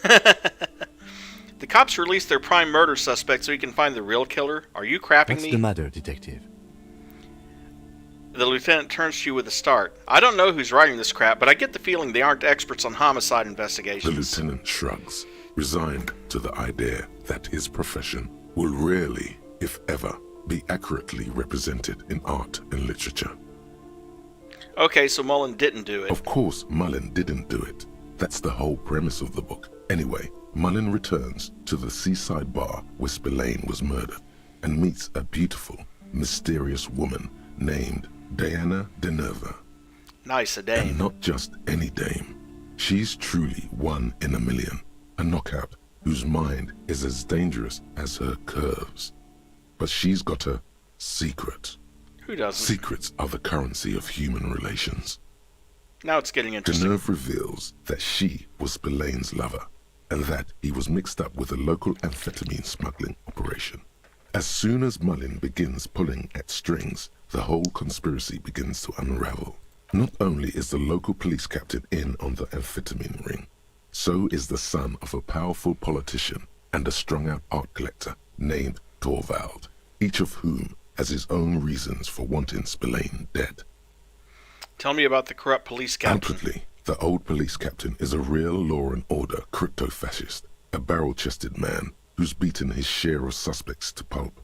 The cops released their prime murder suspect so he can find the real killer? Are you crapping
What's
me?
the matter, Detective?
The lieutenant turns to you with a start. I don't know who's writing this crap, but I get the feeling they aren't experts on homicide investigations.
The lieutenant shrugs, resigned to the idea that his profession will rarely, if ever, be accurately represented in art and literature.
Okay, so Mullen didn't do it.
Of course, Mullen didn't do it. That's the whole premise of the book. Anyway, Mullen returns to the seaside bar where Spillane was murdered and meets a beautiful, mysterious woman named Diana Denerva.
Nice, a dame.
And not just any dame. She's truly one in a million. A knockout whose mind is as dangerous as her curves. But she's got a secret.
Who doesn't?
Secrets are the currency of human relations.
Now it's getting interesting.
Denerve reveals that she was Spillane's lover, and that he was mixed up with a local amphetamine smuggling operation. As soon as Mullen begins pulling at strings, the whole conspiracy begins to unravel. Not only is the local police captain in on the amphetamine ring, so is the son of a powerful politician and a strung-out art collector named Torvald, each of whom has his own reasons for wanting Spillane dead.
Tell me about the corrupt police captain.
Outwardly, the old police captain is a real law and order crypto-fascist, a barrel-chested man who's beaten his share of suspects to pulp.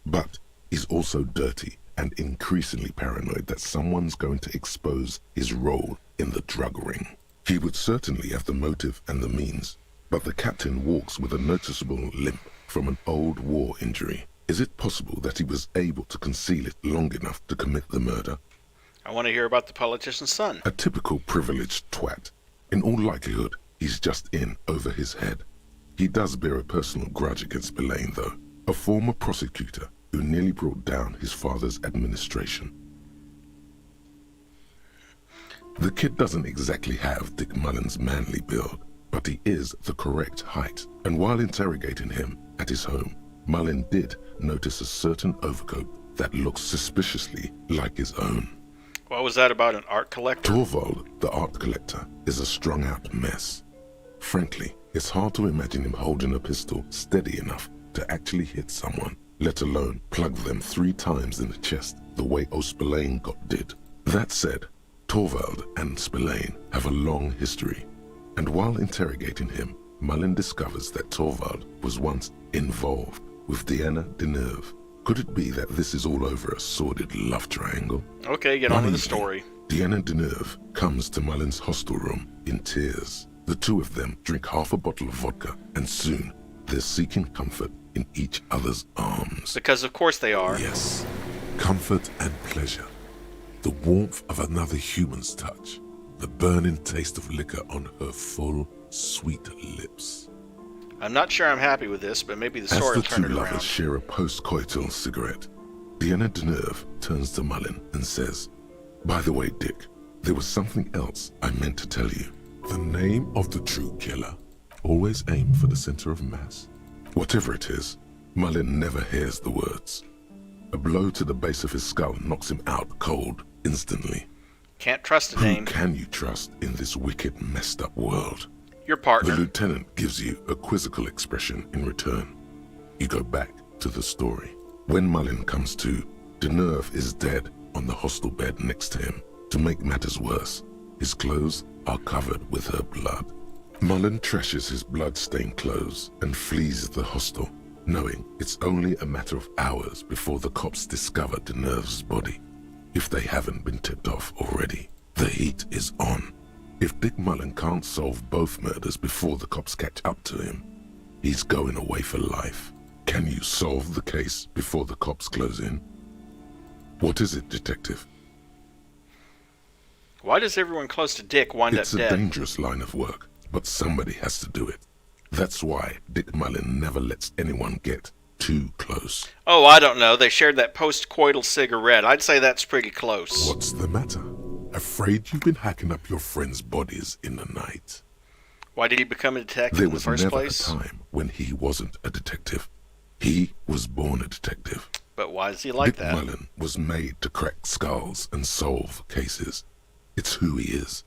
But he's also dirty and increasingly paranoid that someone's going to expose his role in the drug ring. He would certainly have the motive and the means, but the captain walks with a noticeable limp from an old war injury. Is it possible that he was able to conceal it long enough to commit the murder?
I want to hear about the politician's son.
A typical privileged twat. In all likelihood, he's just in over his head. He does bear a personal grudge against Spillane, though, a former prosecutor who nearly brought down his father's administration. The kid doesn't exactly have Dick Mullen's manly build, but he is the correct height, and while interrogating him at his home, Mullen did notice a certain overcoat that looks suspiciously like his own.
What was that about an art collector?
Torvald, the art collector, is a strung-out mess. Frankly, it's hard to imagine him holding a pistol steady enough to actually hit someone, let alone plug them 3 times in the chest the way Spillane got did. That said, Torvald and Spillane have a long history, and while interrogating him, Mullen discovers that Torvald was once involved with Deanna Deneuve. Could it be that this is all over a sordid love triangle?
Okay, get on with the story.
Deanna Deneuve comes to Mullen's hostel room in tears. The two of them drink half a bottle of vodka, and soon they're seeking comfort in each other's arms.
Because of course they are.
Yes, comfort and pleasure. The warmth of another human's touch. The burning taste of liquor on her full, sweet lips.
I'm not sure I'm happy with this, but maybe the story will turn it around.
As the two lovers share a post-coital cigarette, Deanna Deneuve turns to Mullen and says, "By the way, Dick, there was something else I meant to tell you. The name of the true killer. Always aim for the center of mass." Whatever it is, Mullen never hears the words. A blow to the base of his skull knocks him out cold instantly.
Can't trust a name.
Who can you trust in this wicked, messed up world?
Your partner.
The lieutenant gives you a quizzical expression in return. You go back to the story. When Mullen comes to, Deneuve is dead on the hostel bed next to him. To make matters worse, his clothes are covered with her blood. Mullen trashes his blood-stained clothes and flees the hostel, knowing it's only a matter of hours before the cops discover Deneuve's body. If they haven't been tipped off already, the heat is on. If Dick Mullen can't solve both murders before the cops catch up to him, he's going away for life. Can you solve the case before the cops close in? What is it, detective?
Why does everyone close to Dick wind up dead?
It's a dangerous line of work, but somebody has to do it. That's why Dick Mullen never lets anyone get too close.
Oh, I don't know. They shared that post-coital cigarette. I'd say that's pretty close.
What's the matter? Afraid you've been hacking up your friends' bodies in the night?
Why did he become a detective in the first place?
There was never a time when he wasn't a detective. He was born a detective.
But why is he like that?
Dick Mullen was made to crack skulls and solve cases. It's who he is.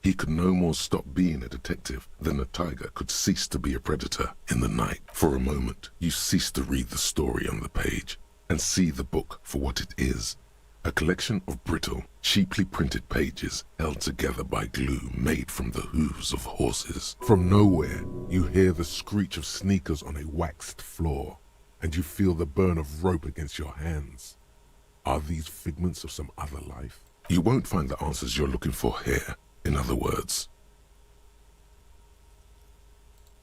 He could no more stop being a detective than a tiger could cease to be a predator in the night. For a moment, you cease to read the story on the page and see the book for what it is. A collection of brittle, cheaply printed pages held together by glue made from the hooves of horses. From nowhere, you hear the screech of sneakers on a waxed floor, and you feel the burn of rope against your hands. Are these figments of some other life? You won't find the answers you're looking for here, in other words.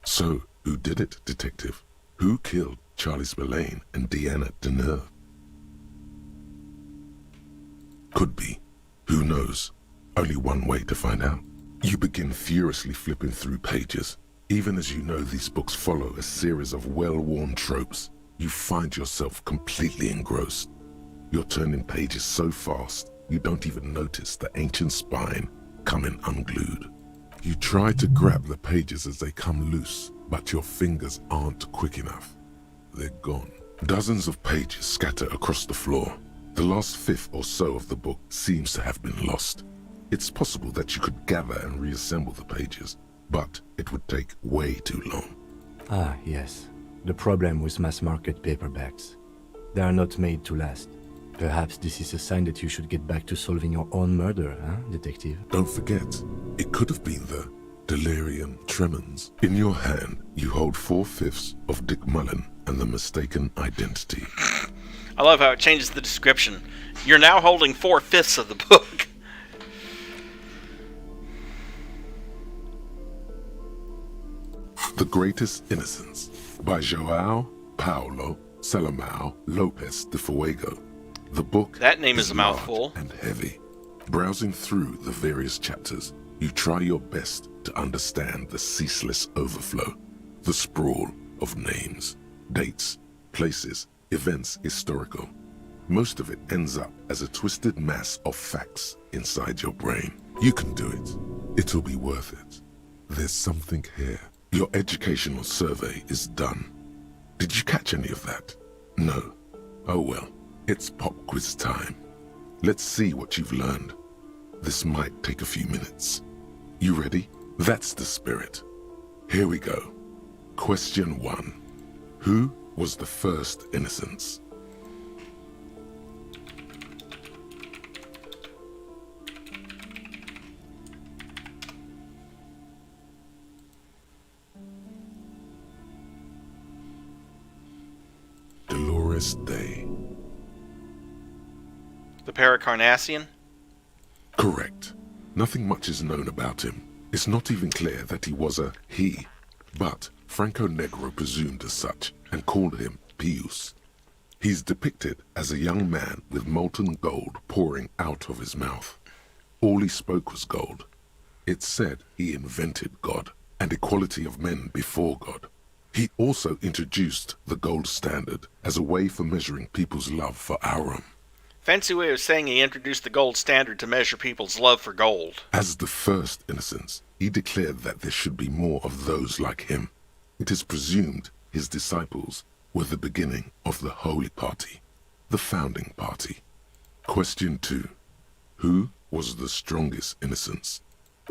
So, who did it, detective? Who killed Charlie Spillane and Deanna Deneuve? Could be. Who knows? Only one way to find out. You begin furiously flipping through pages. Even as you know these books follow a series of well-worn tropes, you find yourself completely engrossed. You're turning pages so fast, you don't even notice the ancient spine coming unglued. You try to grab the pages as they come loose, but your fingers aren't quick enough. They're gone. Dozens of pages scatter across the floor. The last fifth or so of the book seems to have been lost. It's possible that you could gather and reassemble the pages, but it would take way too long.
Ah, yes. The problem with mass-market paperbacks. They are not made to last. Perhaps this is a sign that you should get back to solving your own murder, huh, detective?
Don't forget, it could have been the delirium tremens. In your hand, you hold 4/5 of Dick Mullen and the mistaken identity.
I love how it changes the description. You're now holding 4/5 of the book.
The Greatest Innocence by João Paulo Salomão Lopes de Fuego. The book
that name is a mouthful
and heavy. Browsing through the various chapters, you try your best to understand the ceaseless overflow, The sprawl of names, dates, places, events historical. Most of it ends up as a twisted mass of facts inside your brain. You can do it. It'll be worth it. There's something here. Your educational survey is done. Did you catch any of that? No. Oh well, it's pop quiz time. Let's see what you've learned. This might take a few minutes. You ready? That's the spirit. Here we go. Question 1. Who was the first innocence? Dolores Day.
The Paracarnassian?
Correct. Nothing much is known about him. It's not even clear that he was a he, but Franco Negro presumed as such and called him Pius. He's depicted as a young man with molten gold pouring out of his mouth. All he spoke was gold. It's said he invented God and equality of men before God. He also introduced the gold standard as a way for measuring people's love for Aurum.
Fancy way of saying he introduced the gold standard to measure people's love for gold.
As the first innocence, he declared that there should be more of those like him. It is presumed his disciples were the beginning of the Holy Party, the founding party. Question 2. Who was the strongest innocence?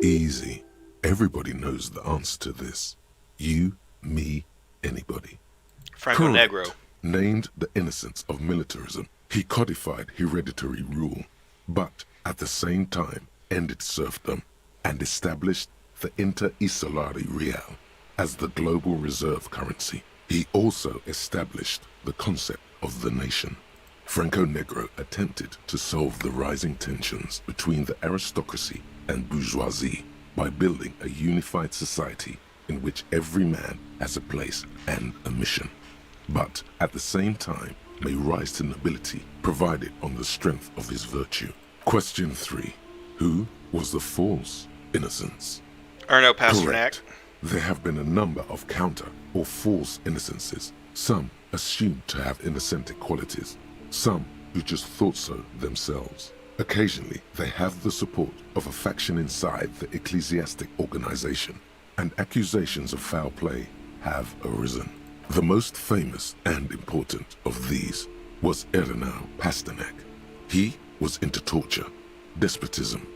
Easy. Everybody knows the answer to this. You, me, anybody.
Franco
Correct.
Negro.
Named the innocence of militarism. He codified hereditary rule, but at the same time ended serfdom and established the inter-isolari real as the global reserve currency. He also established the concept of the nation. Franco Negro attempted to solve the rising tensions between the aristocracy and bourgeoisie by building a unified society in which every man has a place and a mission, but at the same time may rise to nobility provided on the strength of his virtue. Question 3. Who was the false innocence?
Erno Pasternak.
Correct. There have been a number of counter or false innocences, some assumed to have innocentic qualities, some who just thought so themselves. Occasionally, they have the support of a faction inside the ecclesiastic organization, and accusations of foul play have arisen. The most famous and important of these was Erno Pasternak. He was into torture, despotism,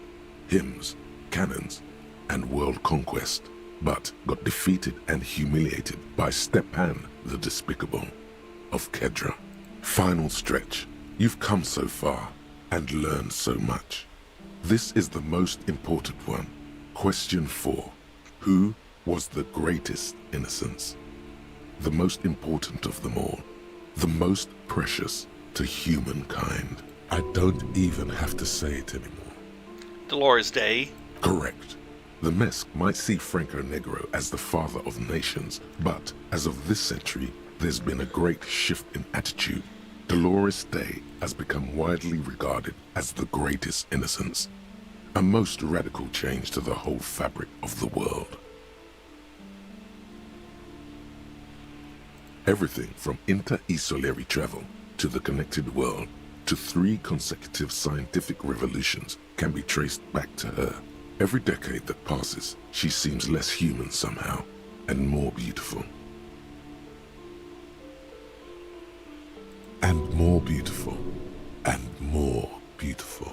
hymns, cannons, and world conquest, but got defeated and humiliated by Stepan the Despicable of Kedra. Final stretch. You've come so far and learned so much. This is the most important one. Question 4. Who was the greatest innocence? The most important of them all. The most precious to humankind. I don't even have to say it anymore.
Dolores Day.
Correct. The Mesk might see Franco Negro as the father of nations, but as of this century, there's been a great shift in attitude. Dolores Day has become widely regarded as the greatest innocence, a most radical change to the whole fabric of the world. Everything from inter-isolary travel to the connected world to 3 consecutive scientific revolutions can be traced back to her. Every decade that passes, she seems less human somehow, and more beautiful. And more beautiful, and more beautiful.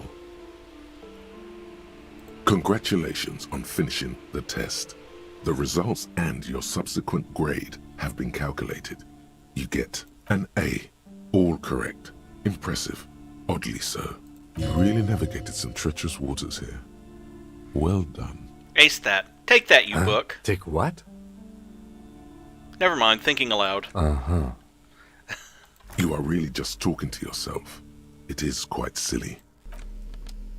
Congratulations on finishing the test. The results and your subsequent grade have been calculated. You get an A. All correct. Impressive. Oddly so. You really navigated some treacherous waters here. Well done.
Ace that. Take that, you book.
Take what?
Never mind, thinking aloud.
Uh-huh.
You are really just talking to yourself. It is quite silly.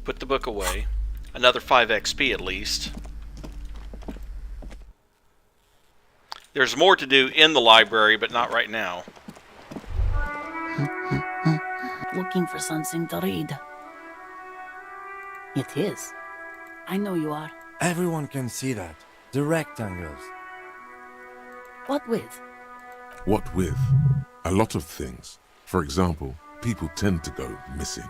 Put the book away. Another 5 XP at least. There's more to do in the library, but not right now.
Looking for something to read. It is. I know you are.
Everyone can see that. The rectangles.
What with?
What with? A lot of things. For example, people tend to go missing.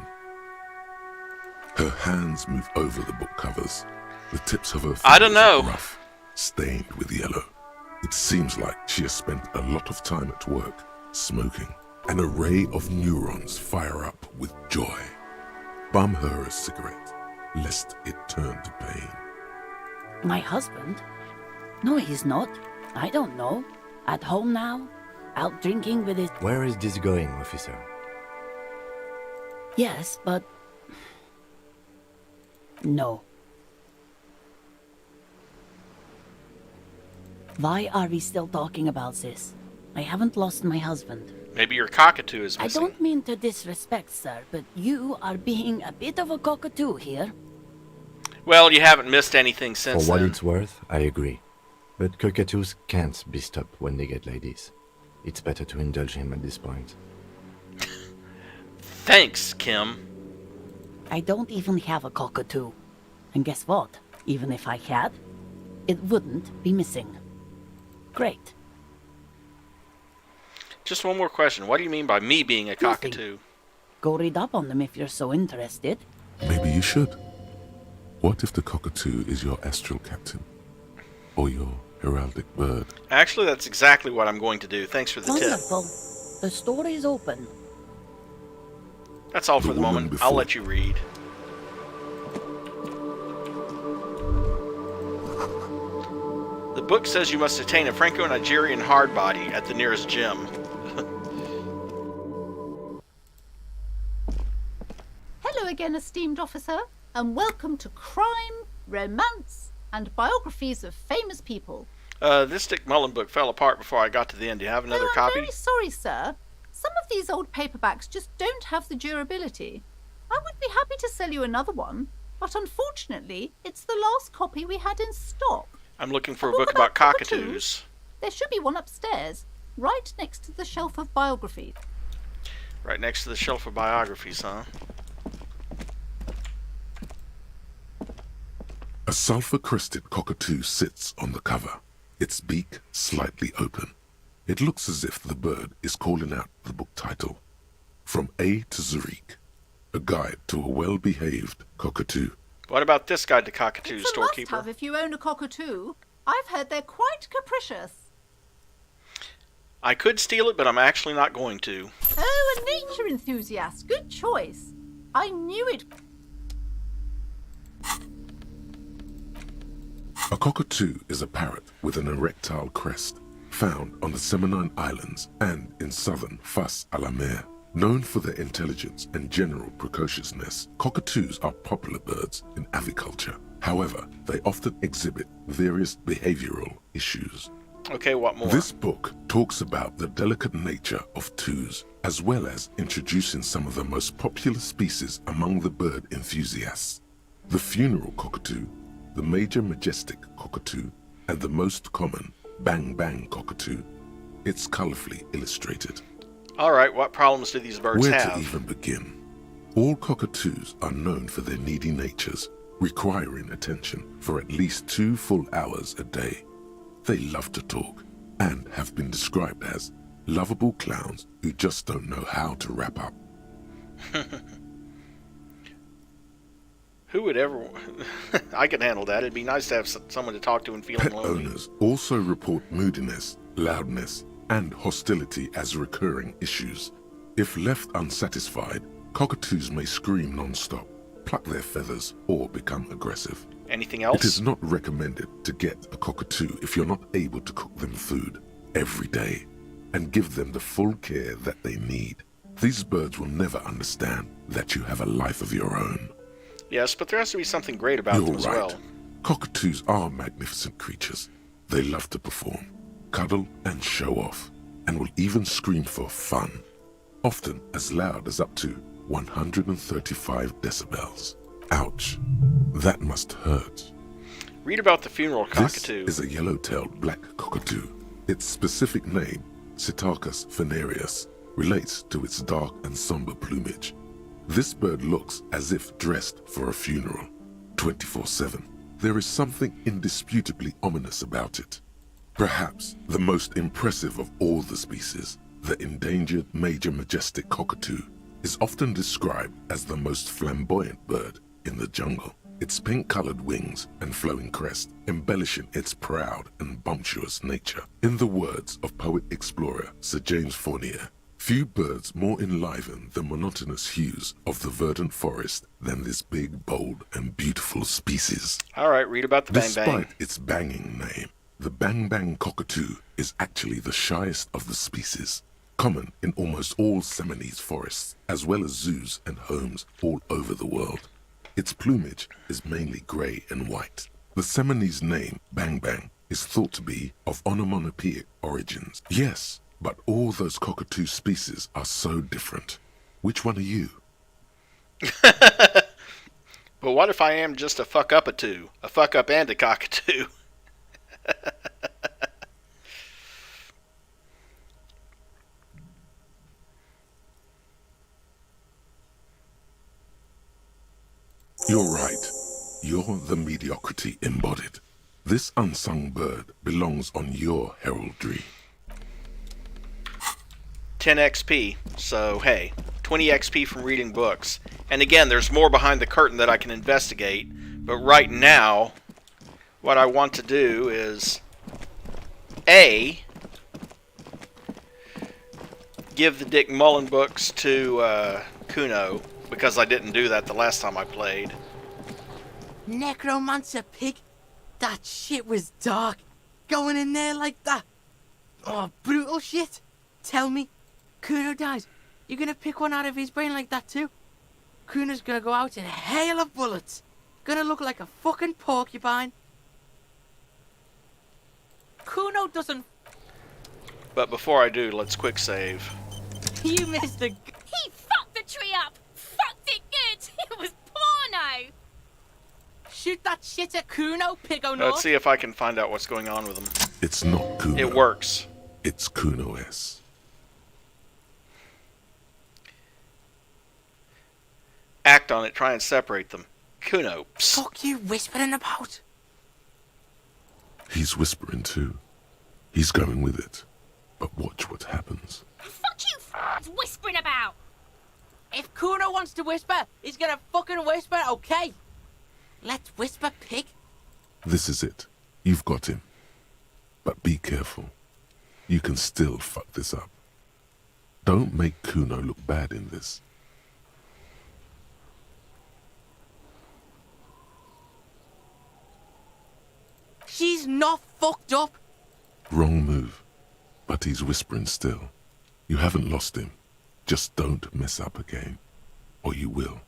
Her hands move over the book covers. The tips of her fingers are rough, stained with yellow. It seems like she has spent a lot of time at work, smoking. An array of neurons fire up with joy. Bum her a cigarette, lest it turn to pain.
My husband? No, he's not. I don't know. At home now? Out drinking with his...
Where is this going, officer?
Yes, but... No. Why are we still talking about this? I haven't lost my husband.
Maybe your cockatoo is missing.
I don't mean to disrespect, sir, but you are being a bit of a cockatoo here.
Well, you haven't missed anything since
For what
then.
it's worth, I agree. But cockatoos can't be stopped when they get ladies. It's better to indulge him at this point.
Thanks, Kim.
I don't even have a cockatoo. And guess what? Even if I had, it wouldn't be missing. Great.
Just one more question. What do you mean by me being a cockatoo?
Go read up on them if you're so interested.
Maybe you should. What if the cockatoo is your astral captain? Or your heraldic bird?
Actually, that's exactly what I'm going to do. Thanks for the tip.
Wonderful. The store is open.
That's all for the moment. I'll let you read. The book says you must attain a Franco-Nigerian hardbody at the nearest gym.
Hello again, esteemed officer, and welcome to Crime, Romance, and Biographies of Famous People.
This Dick Mullen book fell apart before I got to the end. Do you have another
I'm
copy?
very sorry, sir. Some of these old paperbacks just don't have the durability. I would be happy to sell you another one, but unfortunately, it's the last copy we had in stock.
I'm looking for a book about cockatoos.
There should be one upstairs, right next to the shelf of biographies.
Right next to the shelf of biographies, huh?
A sulfur-crested cockatoo sits on the cover, its beak slightly open. It looks as if the bird is calling out the book title, From A to Zurich, a guide to a well-behaved cockatoo.
What about this guide to cockatoos,
It's a
storekeeper?
must-have if you own a cockatoo. I've heard they're quite capricious.
I could steal it, but I'm actually not going to.
Oh, a nature enthusiast. Good choice. I knew it.
A cockatoo is a parrot with an erectile crest, found on the Seminine Islands and in southern Fas a la Mer. Known for their intelligence and general precociousness, cockatoos are popular birds in aviculture. However, they often exhibit various behavioral issues.
Okay, what more?
This book talks about the delicate nature of toos, as well as introducing some of the most popular species among the bird enthusiasts. The funeral cockatoo, the major majestic cockatoo, and the most common bang-bang cockatoo. It's colorfully illustrated.
Alright, what problems do these birds
Where
have?
to even begin? All cockatoos are known for their needy natures, requiring attention for at least 2 full hours a day. They love to talk, and have been described as lovable clowns who just don't know how to wrap up.
Who would ever... I could handle that. It'd be nice to have someone to talk to and feel
Pet
lonely.
owners also report moodiness, loudness, and hostility as recurring issues. If left unsatisfied, cockatoos may scream non-stop, pluck their feathers, or become aggressive.
Anything else?
It is not recommended to get a cockatoo if you're not able to cook them food every day and give them the full care that they need. These birds will never understand that you have a life of your own.
Yes, but there has to be something great about them as well.
Cockatoos are magnificent creatures. They love to perform, cuddle and show off, and will even scream for fun, often as loud as up to 135 decibels. Ouch. That must hurt.
Read about the funeral cockatoo.
This is a yellow-tailed black cockatoo. Its specific name, Psittacus venereus, relates to its dark and somber plumage. This bird looks as if dressed for a funeral, 24/7. There is something indisputably ominous about it. Perhaps the most impressive of all the species, the endangered major majestic cockatoo, is often described as the most flamboyant bird in the jungle. Its pink-colored wings and flowing crest embellishing its proud and bumptious nature. In the words of poet-explorer Sir James Fournier, few birds more enliven the monotonous hues of the verdant forest than this big, bold, and beautiful species.
All right, read about the bang bang.
Despite its banging name, the bang bang cockatoo is actually the shyest of the species, common in almost all Seminoles forests, as well as zoos and homes all over the world. Its plumage is mainly grey and white. The Seminoles name, bang bang, is thought to be of onomatopoeic origins. Yes, but all those cockatoo species are so different. Which one are you?
But what if I am just a fuck up a fuck up and a cockatoo?
You're right. You're the mediocrity embodied. This unsung bird belongs on your heraldry.
10 XP, so hey, 20 XP from reading books. And again, there's more behind the curtain that I can investigate, but right now, what I want to do is A, give the Dick Mullen books to Kuno, because I didn't do that the last time I played.
Necromancer pig? That shit was dark. Going in there like that. Oh, brutal shit. Tell me, Kuno dies. You gonna pick one out of his brain like that too? Kuno's gonna go out in a hail of bullets. Gonna look like a fucking porcupine. Kuno doesn't...
But before I do, let's quick save.
You missed the...
He fucked the tree up! Fucked it good! It was porno!
Shoot that shit at Kuno, Pigo North.
Let's see if I can find out what's going on with him.
It's not Kuno.
It works.
It's Kuno S.
Act on it, try and separate them. Kuno, psst.
Fuck you whispering about?
He's whispering too. He's going with it. But watch what happens.
Fuck you whispering about!
If Kuno wants to whisper, he's gonna fucking whisper, okay? Let's whisper, pig.
This is it. You've got him. But be careful. You can still fuck this up. Don't make Kuno look bad in this.
She's not fucked up.
Wrong move. But he's whispering still. You haven't lost him. Just don't mess up again. Or you will.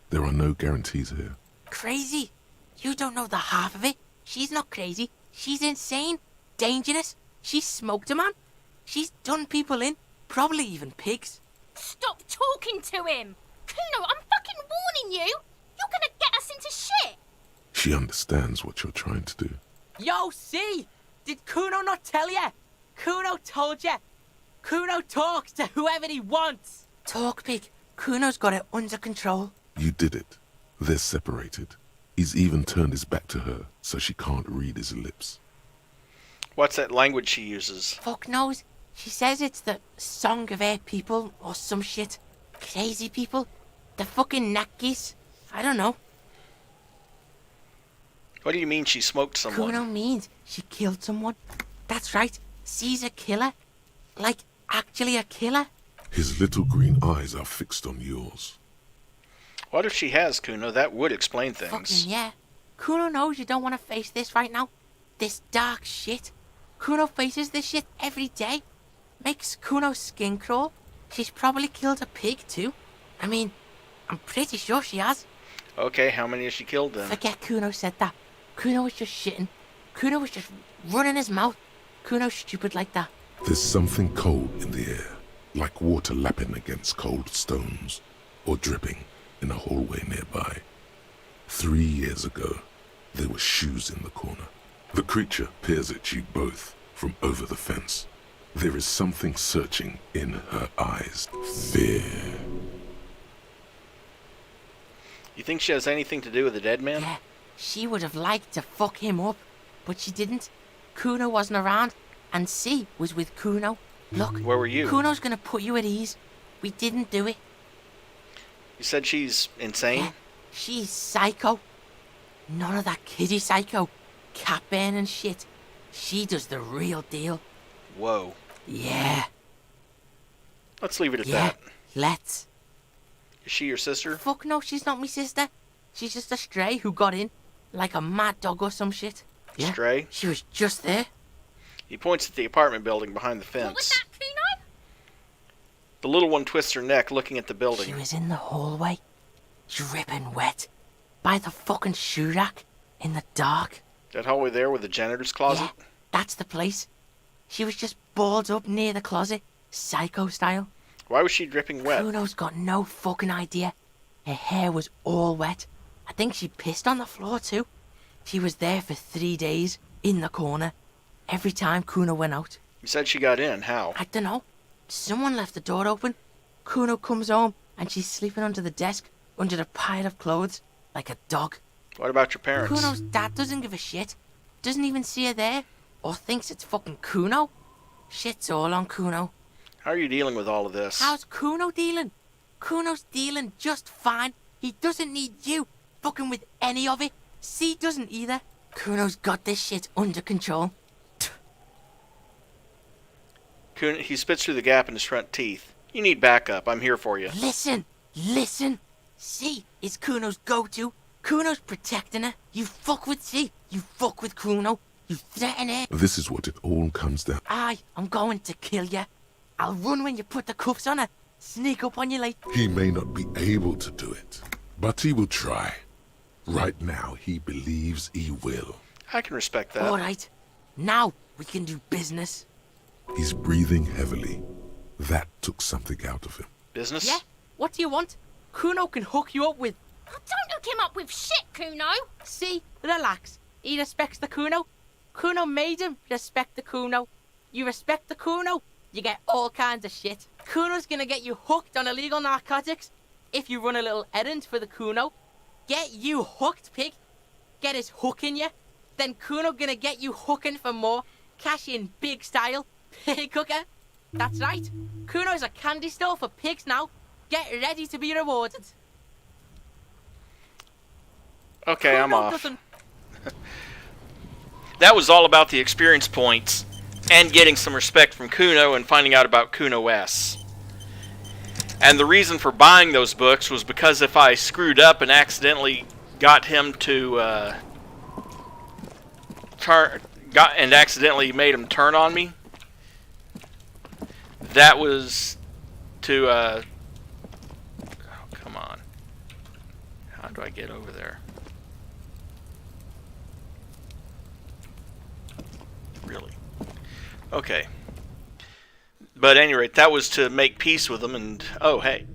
There are no guarantees here.
Crazy? You don't know the half of it. She's not crazy. She's insane. Dangerous. She's smoked a man. She's done people in. Probably even pigs.
Stop talking to him! Kuno, I'm fucking warning you! You're gonna get us into shit!
She understands what you're trying to do.
Yo, see? Did Kuno not tell you? Kuno told you. Kuno talks to whoever he wants. Talk, pig. Kuno's got it under control.
You did it. They're separated. He's even turned his back to her, so she can't read his lips.
What's that language she uses?
Fuck knows. She says it's the Song of Air people or some shit. Crazy people. The fucking Nakis. I don't know.
What do you mean she smoked someone?
Kuno means she killed someone. That's right. She's a killer. Like, actually a killer.
His little green eyes are fixed on yours.
What if she has, Kuno? That would explain things.
Fucking yeah. Kuno knows you don't want to face this right now. This dark shit. Kuno faces this shit every day. Makes Kuno's skin crawl. She's probably killed a pig too. I mean, I'm pretty sure she has.
Okay, how many has she killed then?
Forget Kuno said that. Kuno was just shitting. Kuno was just running his mouth. Kuno's stupid like that.
There's something cold in the air, like water lapping against cold stones, or dripping in a hallway nearby. 3 years ago, there were shoes in the corner. The creature peers at you both from over the fence. There is something searching in her eyes. Fear.
You think she has anything to do with the dead man?
Yeah, she would have liked to fuck him up, but she didn't. Kuno wasn't around, and C was with Kuno. Look,
where were you?
Kuno's gonna put you at ease. We didn't do it.
You said she's insane?
Yeah, she's psycho. None of that kiddie psycho, cat burning shit. She does the real deal.
Whoa.
Yeah.
Let's leave it at
Yeah,
that.
let's.
Is she your sister?
Fuck no, she's not my sister. She's just a stray who got in, like a mad dog or some shit. Yeah,
Stray?
she was just there.
He points at the apartment building behind the fence.
What was that, Kuno?
The little one twists her neck looking at the building.
She was in the hallway, dripping wet, by the fucking shoe rack, in the dark.
That hallway there with the janitor's closet?
Yeah, that's the place. She was just balled up near the closet, psycho style.
Why was she dripping wet?
Kuno's got no fucking idea. Her hair was all wet. I think she pissed on the floor too. She was there for 3 days, in the corner, every time Kuno went out.
You said she got in. How?
I don't know. Someone left the door open. Kuno comes home and she's sleeping under the desk, under the pile of clothes, like a dog.
What about your parents?
Kuno's dad doesn't give a shit. Doesn't even see her there, or thinks it's fucking Kuno. Shit's all on Kuno.
How are you dealing with all of this?
How's Kuno dealing? Kuno's dealing just fine. He doesn't need you fucking with any of it. C doesn't either. Kuno's got this shit under control.
He spits through the gap in his front teeth. You need backup. I'm here for you.
Listen. C is Kuno's go-to. Kuno's protecting her. You fuck with C. You fuck with Kuno. You threaten her.
This is what it all comes down.
I'm going to kill you. I'll run when you put the cuffs on her. Sneak up on you like...
He may not be able to do it, but he will try. Right now, he believes he will.
I can respect that.
All right. Now we can do business.
He's breathing heavily. That took something out of him.
Business?
Yeah? What do you want? Kuno can hook you up with...
Oh, don't hook him up with shit, Kuno.
See? Relax. He respects the Kuno. Kuno made him respect the Kuno. You respect the Kuno, you get all kinds of shit. Kuno's gonna get you hooked on illegal narcotics if you run a little errand for the Kuno. Get you hooked, pig. Get his hook in you. Then Kuno gonna get you hooking for more. Cash in big style. Pig hooker. That's right. Kuno's a candy store for pigs now. Get ready to be rewarded.
Okay,
Kuno
I'm off.
doesn't...
That was all about the experience points and getting some respect from Kuno and finding out about Kuno S. And the reason for buying those books was because if I screwed up and accidentally got him to accidentally made him turn on me, that was to oh, come on. How do I get over there? Really? Okay. But at any rate, that was to make peace with them, and oh, hey.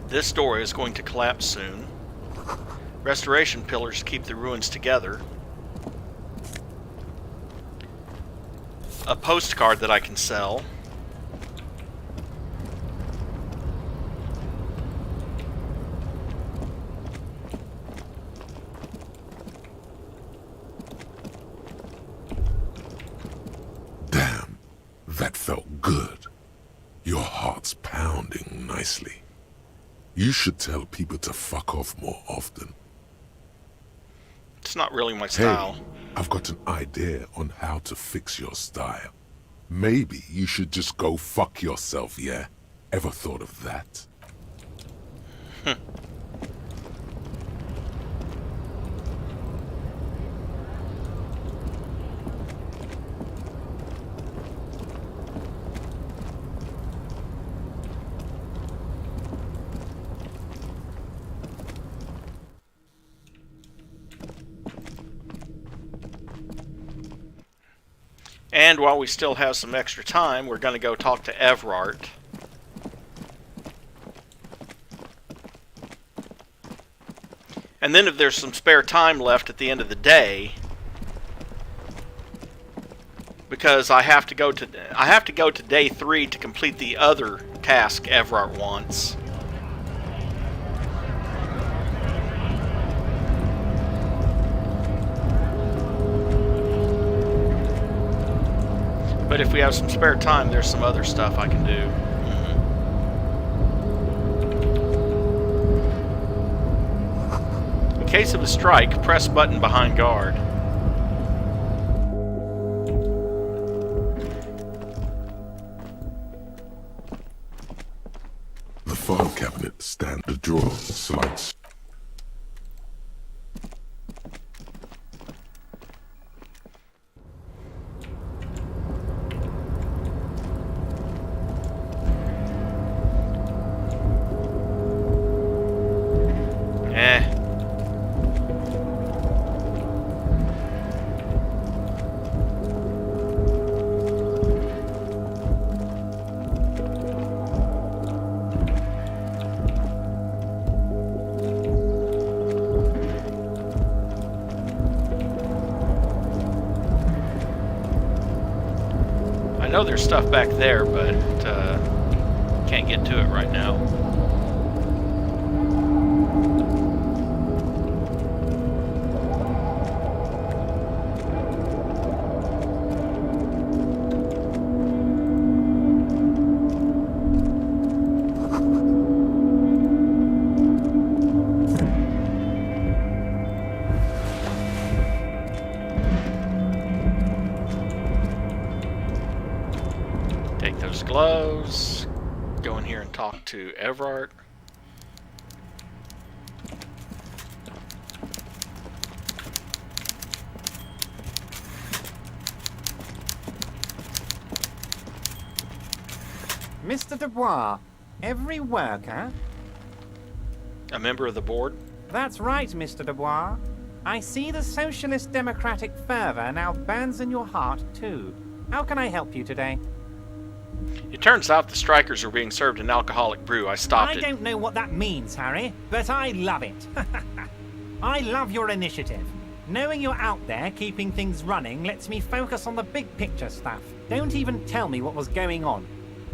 This door is going to collapse soon. Restoration pillars keep the ruins together. A postcard that I can sell.
Damn, that felt good. Your heart's pounding nicely. You should tell people to fuck off more often.
It's not really my style.
Hey, I've got an idea on how to fix your style. Maybe you should just go fuck yourself, yeah? Ever thought of that?
And while we still have some extra time, we're going to go talk to Everard. And then if there's some spare time left at the end of the day, because I have to go to day 3 to complete the other task Everard wants. But if we have some spare time, there's some other stuff I can do. In case of a strike, press button behind guard.
The file cabinet stand the drawer slides.
I know there's stuff back there, but can't get to it right now. Take those gloves, go in here and talk to Everard.
Mr. Dubois, every worker?
A member of the board?
That's right, Mr. Dubois. I see the socialist democratic fervor now burns in your heart, too. How can I help you today?
It turns out the strikers are being served an alcoholic brew. I stopped it.
I don't know what that means, Harry, but I love it. I love your initiative. Knowing you're out there keeping things running lets me focus on the big picture stuff. Don't even tell me what was going on.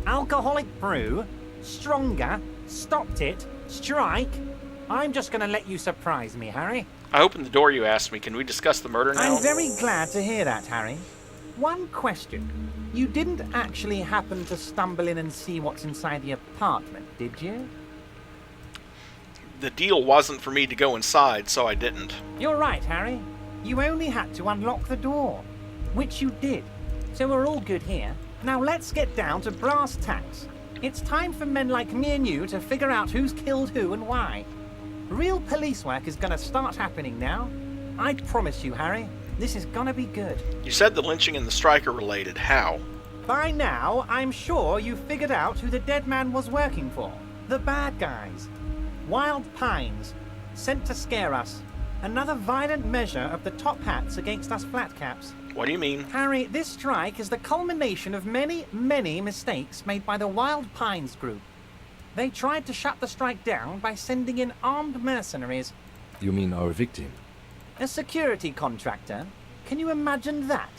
Alcoholic brew? Stronger? Stopped it? Strike? I'm just going to let you surprise me, Harry.
I opened the door you asked me. Can we discuss the murder now?
I'm very glad to hear that, Harry. One question. You didn't actually happen to stumble in and see what's inside the apartment, did you?
The deal wasn't for me to go inside, so I didn't.
You're right, Harry. You only had to unlock the door, which you did. So we're all good here. Now let's get down to brass tacks. It's time for men like me and you to figure out who's killed who and why. Real police work is going to start happening now. I promise you, Harry. This is gonna be good.
You said the lynching and the strike are related. How?
By now, I'm sure you figured out who the dead man was working for. The bad guys. Wild Pines. Sent to scare us. Another violent measure of the top hats against us flatcaps.
What do you mean?
Harry, this strike is the culmination of many, many mistakes made by the Wild Pines group. They tried to shut the strike down by sending in armed mercenaries.
You mean our victim?
A security contractor? Can you imagine that?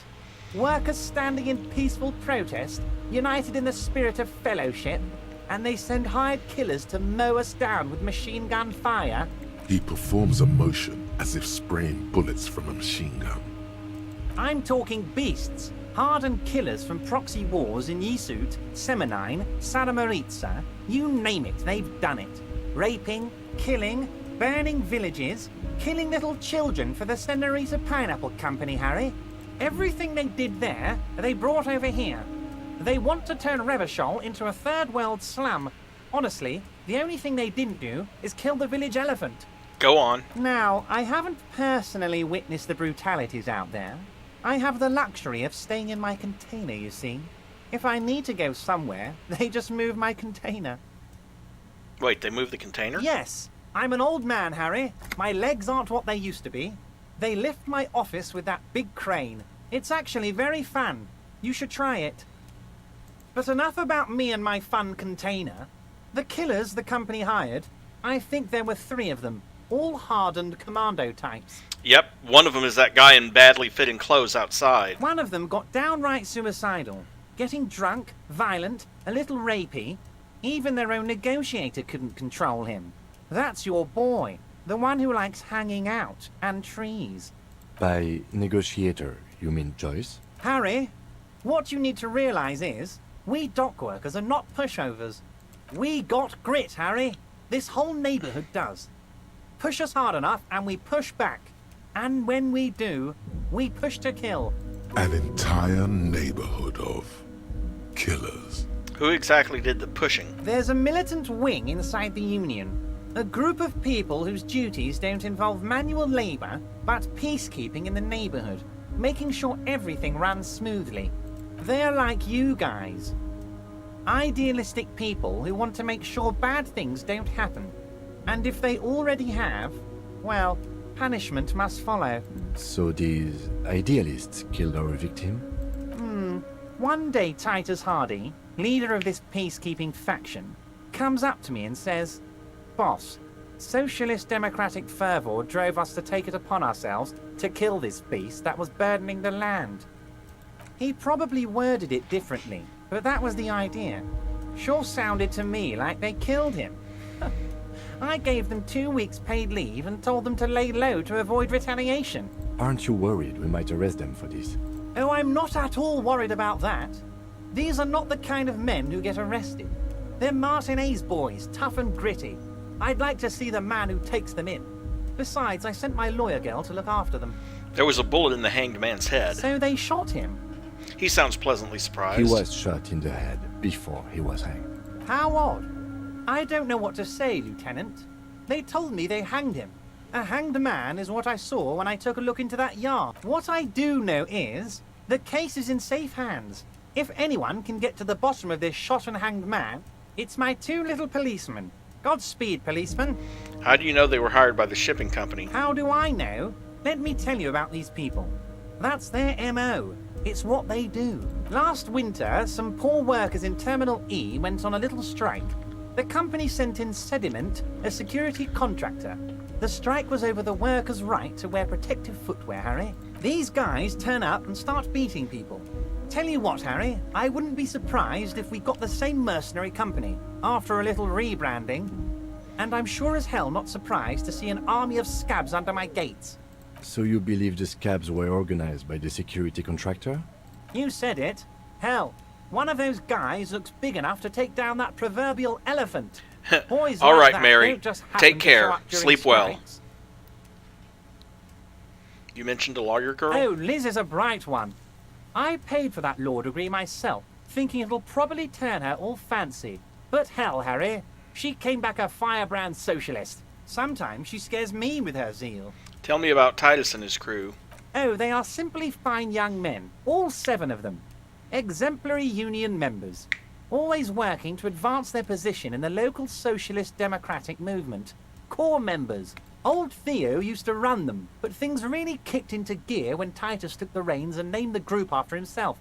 Workers standing in peaceful protest, united in the spirit of fellowship, and they send hired killers to mow us down with machine gun fire?
He performs a motion as if spraying bullets from a machine gun.
I'm talking beasts, hardened killers from proxy wars in Yisut, Semenine, Saramaritsa, you name it, they've done it. Raping, killing, burning villages, killing little children for the Senorita Pineapple Company, Harry. Everything they did there, they brought over here. They want to turn Revachol into a third world slum. Honestly, the only thing they didn't do is kill the village elephant.
Go on.
Now, I haven't personally witnessed the brutalities out there. I have the luxury of staying in my container, you see. If I need to go somewhere, they just move my container.
Wait, they move the container?
Yes. I'm an old man, Harry. My legs aren't what they used to be. They lift my office with that big crane. It's actually very fun. You should try it. But enough about me and my fun container. The killers the company hired, I think there were 3 of them, all hardened commando types.
Yep, one of them is that guy in badly fitting clothes outside.
One of them got downright suicidal, getting drunk, violent, a little rapey. Even their own negotiator couldn't control him. That's your boy, the one who likes hanging out and trees.
By negotiator, you mean Joyce?
Harry, what you need to realize is, we dock workers are not pushovers. We got grit, Harry. This whole neighborhood does. Push us hard enough and we push back. And when we do, we push to kill.
An entire neighborhood of killers.
Who exactly did the pushing?
There's a militant wing inside the Union. A group of people whose duties don't involve manual labor, but peacekeeping in the neighborhood, making sure everything runs smoothly. They're like you guys. Idealistic people who want to make sure bad things don't happen. And if they already have, well, punishment must follow.
So these idealists killed our victim?
One day Titus Hardy, leader of this peacekeeping faction, comes up to me and says, "Boss, socialist democratic fervor drove us to take it upon ourselves to kill this beast that was burdening the land." He probably worded it differently, but that was the idea. Sure sounded to me like they killed him. I gave them 2 weeks paid leave and told them to lay low to avoid retaliation.
Aren't you worried we might arrest them for this?
Oh, I'm not at all worried about that. These are not the kind of men who get arrested. They're Martinez boys, tough and gritty. I'd like to see the man who takes them in. Besides, I sent my lawyer girl to look after them.
There was a bullet in the hanged man's head.
So they shot him.
He sounds pleasantly surprised.
He was shot in the head before he was hanged.
How odd. I don't know what to say, Lieutenant. They told me they hanged him. A hanged man is what I saw when I took a look into that yard. What I do know is, the case is in safe hands. If anyone can get to the bottom of this shot and hanged man, it's my 2 little policemen. Godspeed, policemen.
How do you know they were hired by the shipping company?
How do I know? Let me tell you about these people. That's their MO. It's what they do. Last winter, some poor workers in Terminal E went on a little strike. The company sent in Sediment, a security contractor. The strike was over the workers' right to wear protective footwear, Harry. These guys turn up and start beating people. Tell you what, Harry, I wouldn't be surprised if we got the same mercenary company after a little rebranding. And I'm sure as hell not surprised to see an army of scabs under my gates.
So you believe the scabs were organized by the security contractor?
You said it. Hell, one of those guys looks big enough to take down that proverbial elephant. Boys
All
like
right,
that
Mary.
don't just happen
Take
to
care.
show up during
Sleep well.
strikes.
You mentioned a lawyer girl?
Oh, Liz is a bright one. I paid for that law degree myself, thinking it'll probably turn her all fancy. But hell, Harry, she came back a firebrand socialist. Sometimes she scares me with her zeal.
Tell me about Titus and his crew.
Oh, they are simply fine young men, all 7 of them. Exemplary union members, always working to advance their position in the local socialist democratic movement. Core members. Old Theo used to run them, but things really kicked into gear when Titus took the reins and named the group after himself.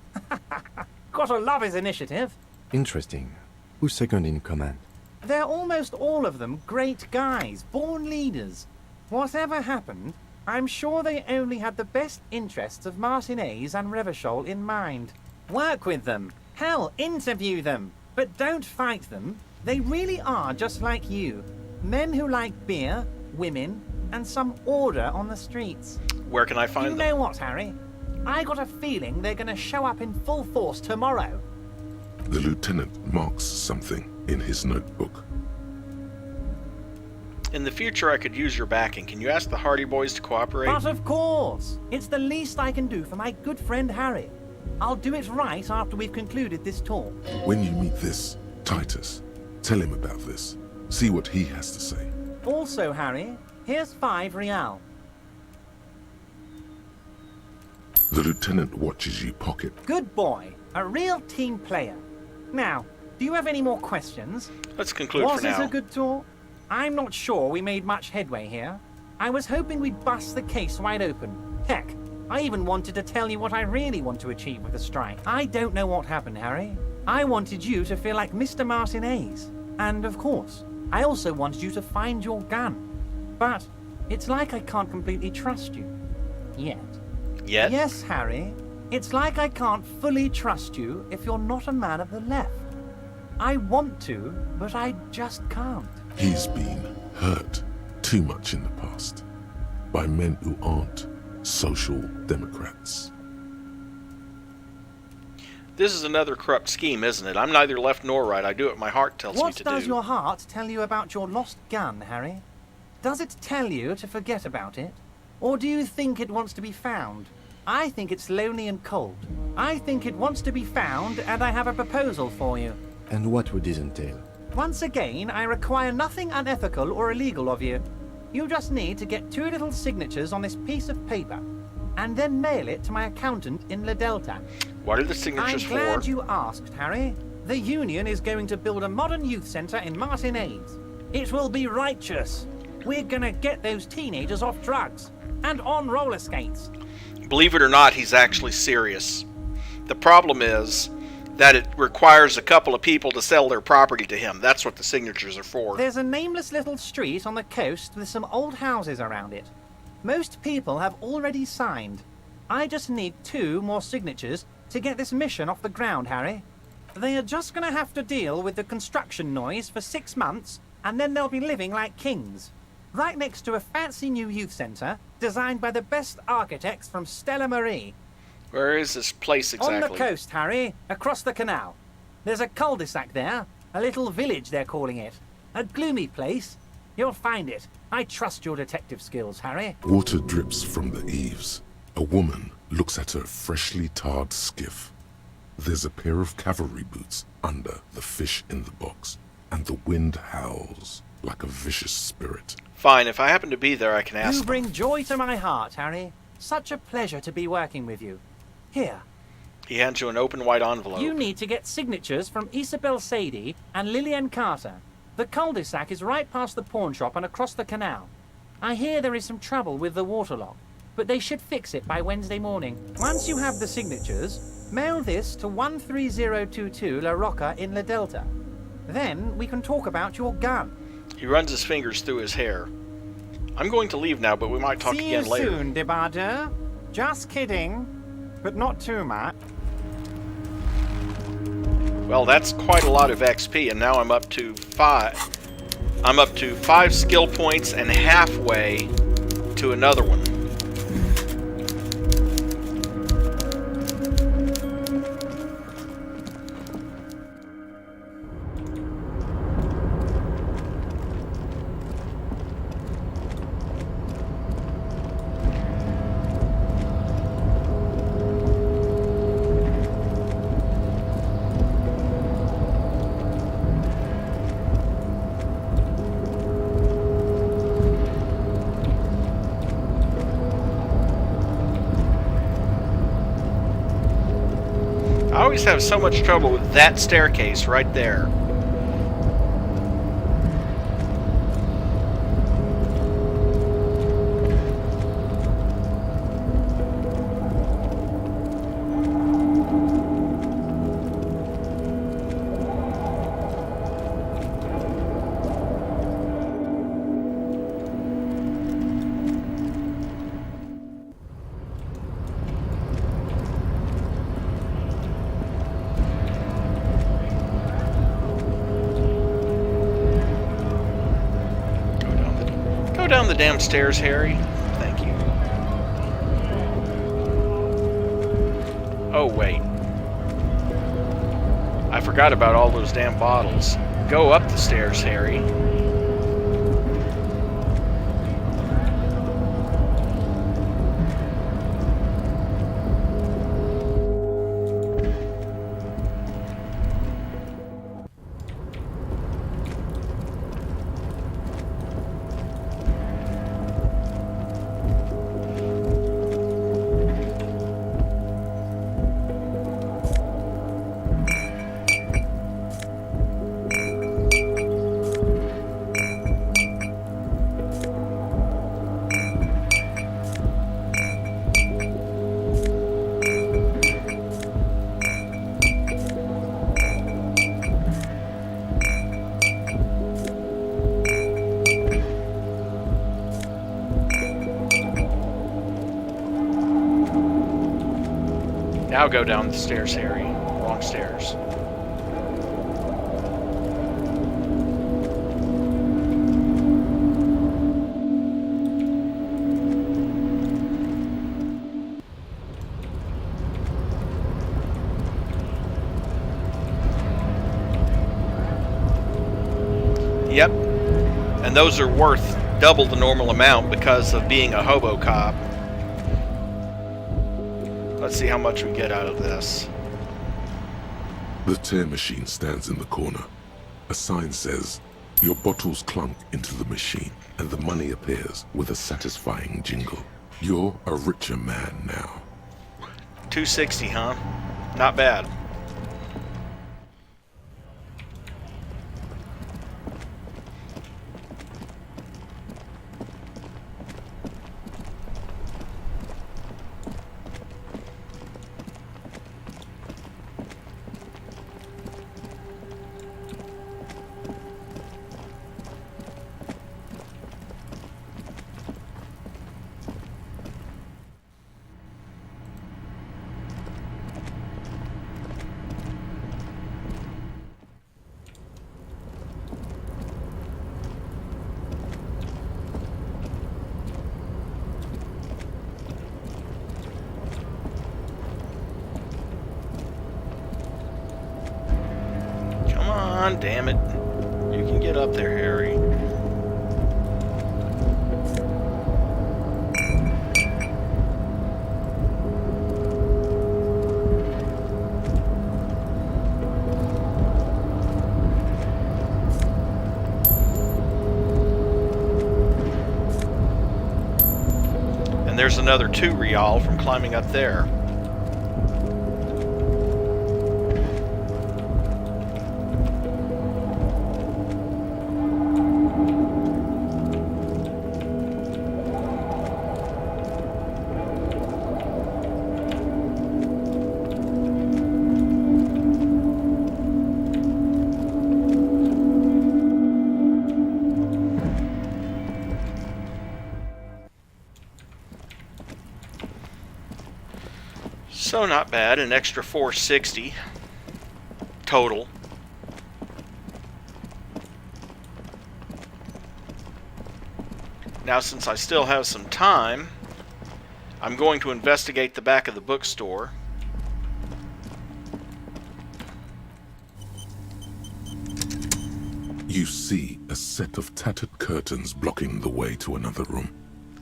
Gotta love his initiative.
Interesting. Who's second in command?
They're almost all of them great guys, born leaders. Whatever happened, I'm sure they only had the best interests of Martinez and Revachol in mind. Work with them. Hell, interview them. But don't fight them. They really are just like you. Men who like beer, women, and some order on the streets.
Where can I find them?
You know what, Harry? I got a feeling they're gonna show up in full force tomorrow.
The lieutenant marks something in his notebook.
In the future, I could use your backing. Can you ask the Hardy Boys to cooperate?
But of course! It's the least I can do for my good friend Harry. I'll do it right after we've concluded this talk.
When you meet this Titus, tell him about this. See what he has to say.
Also, Harry, here's 5 real.
The lieutenant watches you pocket.
Good boy. A real team player. Now, do you have any more questions?
Let's conclude
Was
for now.
this a good talk? I'm not sure we made much headway here. I was hoping we'd bust the case wide open. Heck, I even wanted to tell you what I really want to achieve with the strike. I don't know what happened, Harry. I wanted you to feel like Mr. Martinez. And of course, I also wanted you to find your gun. But it's like I can't completely trust you. Yet.
Yet?
Yes, Harry. It's like I can't fully trust you if you're not a man of the left. I want to, but I just can't.
He's been hurt too much in the past by men who aren't social democrats.
This is another corrupt scheme, isn't it? I'm neither left nor right. I do what my heart tells me
What
to
does
do.
your heart tell you about your lost gun, Harry? Does it tell you to forget about it? Or do you think it wants to be found? I think it's lonely and cold. I think it wants to be found, and I have a proposal for you.
And what would this entail?
Once again, I require nothing unethical or illegal of you. You just need to get 2 little signatures on this piece of paper, and then mail it to my accountant in La Delta.
What are the signatures
I'm
for?
glad you asked, Harry. The Union is going to build a modern youth centre in Martinez. It will be righteous. We're gonna get those teenagers off drugs and on roller skates.
Believe it or not, he's actually serious. The problem is that it requires a couple of people to sell their property to him. That's what the signatures are for.
There's a nameless little street on the coast with some old houses around it. Most people have already signed. I just need 2 more signatures to get this mission off the ground, Harry. They are just gonna have to deal with the construction noise for 6 months, and then they'll be living like kings. Right next to a fancy new youth centre, designed by the best architects from Stella Marie.
Where is this place exactly?
On the coast, Harry, across the canal. There's a cul-de-sac there, a little village they're calling it. A gloomy place. You'll find it. I trust your detective skills, Harry.
Water drips from the eaves. A woman looks at her freshly tarred skiff. There's a pair of cavalry boots under the fish in the box, and the wind howls like a vicious spirit.
Fine, if I happen to be there, I can ask
You
them.
bring joy to my heart, Harry. Such a pleasure to be working with you. Here.
He hands you an open white envelope.
You need to get signatures from Isabel Sadie and Lillian Carter. The cul-de-sac is right past the pawn shop and across the canal. I hear there is some trouble with the waterlock, but they should fix it by Wednesday morning. Once you have the signatures, mail this to 13022 La Rocca in La Delta. Then we can talk about your gun.
He runs his fingers through his hair. I'm going to leave now, but we might talk again later.
See you soon, Debarder. Just kidding, but not too much.
Well, that's quite a lot of XP, and now I'm up to 5. I'm up to 5 skill points and halfway to another one. I always have so much trouble with that staircase right there. Go down the damn stairs, Harry. Thank you. Oh, wait. I forgot about all those damn bottles. Go up the stairs, Harry. Now go down the stairs, Harry. Wrong stairs. Yep. And those are worth double the normal amount because of being a hobo cop. Let's see how much we get out of this.
The tear machine stands in the corner. A sign says, "Your bottles clunk into the machine, and the money appears with a satisfying jingle. You're a richer man now."
260, huh? Not bad. Come on, damn it. You can get up there, Harry. And there's another 2 real from climbing up there. So not bad, an extra 460 total. Now since I still have some time, I'm going to investigate the back of the bookstore.
You see a set of tattered curtains blocking the way to another room.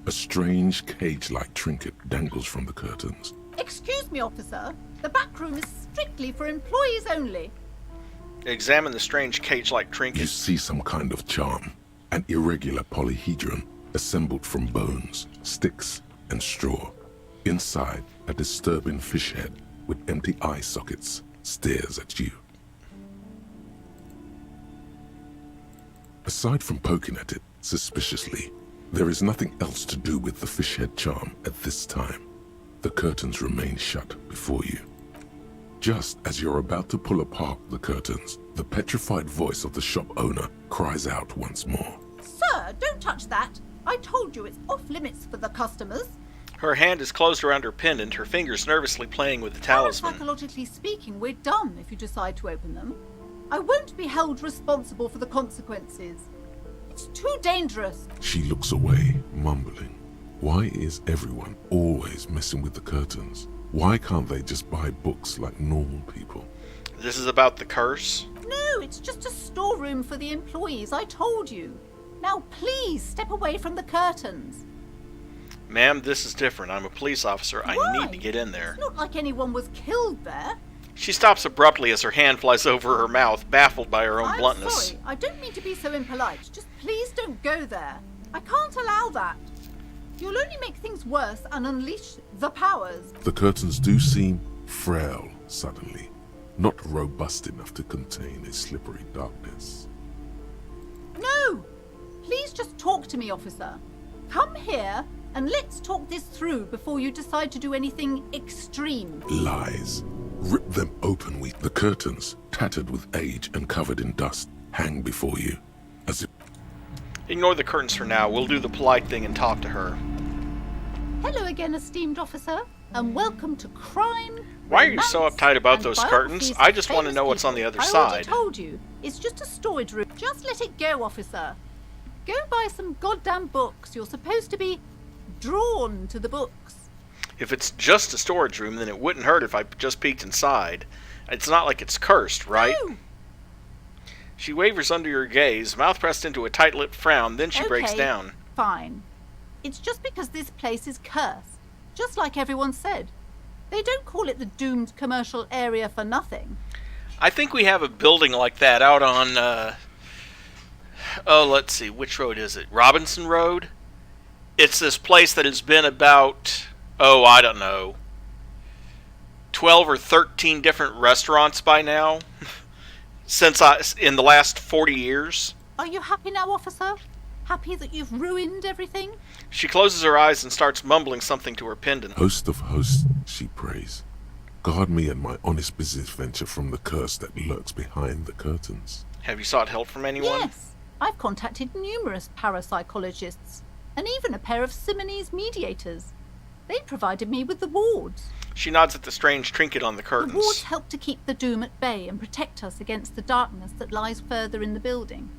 A strange cage-like trinket dangles from the curtains.
Excuse me, officer. The back room is strictly for employees only.
Examine the strange cage-like trinket.
You see some kind of charm. An irregular polyhedron assembled from bones, sticks, and straw. Inside, a disturbing fish head with empty eye sockets stares at you. Aside from poking at it suspiciously, there is nothing else to do with the fish head charm at this time. The curtains remain shut before you. Just as you're about to pull apart the curtains, the petrified voice of the shop owner cries out once more.
Sir, don't touch that. I told you it's off limits for the customers.
Her hand is closed around her pendant, her fingers nervously playing with the talisman.
Psychologically speaking, we're done if you decide to open them. I won't be held responsible for the consequences. It's too dangerous.
She looks away, mumbling. Why is everyone always messing with the curtains? Why can't they just buy books like normal people?
This is about the curse?
No, it's just a storeroom for the employees, I told you. Now please step away from the curtains.
Ma'am, this is different. I'm a police officer.
Why?
I need to get in there.
It's not like anyone was killed there.
She stops abruptly as her hand flies over her mouth, baffled by her own bluntness.
I'm sorry, I don't mean to be so impolite. Just please don't go there. I can't allow that. You'll only make things worse and unleash the powers.
The curtains do seem frail suddenly, not robust enough to contain a slippery darkness.
No! Please just talk to me, officer. Come here and let's talk this through before you decide to do anything extreme.
Lies. Rip them open. The curtains, tattered with age and covered in dust, hang before you, as if...
Ignore the curtains for now. We'll do the polite thing and talk to her.
Hello again, esteemed officer. and welcome to crime.
Why are you so
romance,
uptight about
and
those
biographies
curtains? I
of
just want to
famous
know what's on the
people.
other
I
side.
already told you, it's just a storage room. Just let it go, officer. Go buy some goddamn books. You're supposed to be drawn to the books.
If it's just a storage room, then it wouldn't hurt if I just peeked inside. It's not like it's cursed, right?
No.
She wavers under your gaze, mouth pressed into a tight-lipped frown, then she breaks
Okay,
down.
Fine. It's just because this place is cursed, just like everyone said. They don't call it the doomed commercial area for nothing.
I think we have a building like that out on, let's see, which road is it? Robinson Road? It's this place that has been about, I don't know, 12 or 13 different restaurants by now, in the last 40 years.
Are you happy now, officer? Happy that you've ruined everything?
She closes her eyes and starts mumbling something to her pendant.
Host of hosts, she prays. Guard me and my honest business venture from the curse that lurks behind the curtains.
Have you sought help from anyone?
Yes. I've contacted numerous parapsychologists, and even a pair of Simonese mediators. They provided me with the wards.
She nods at the strange trinket on the curtains.
The wards help to keep the doom at bay and protect us against the darkness that lies further in the building.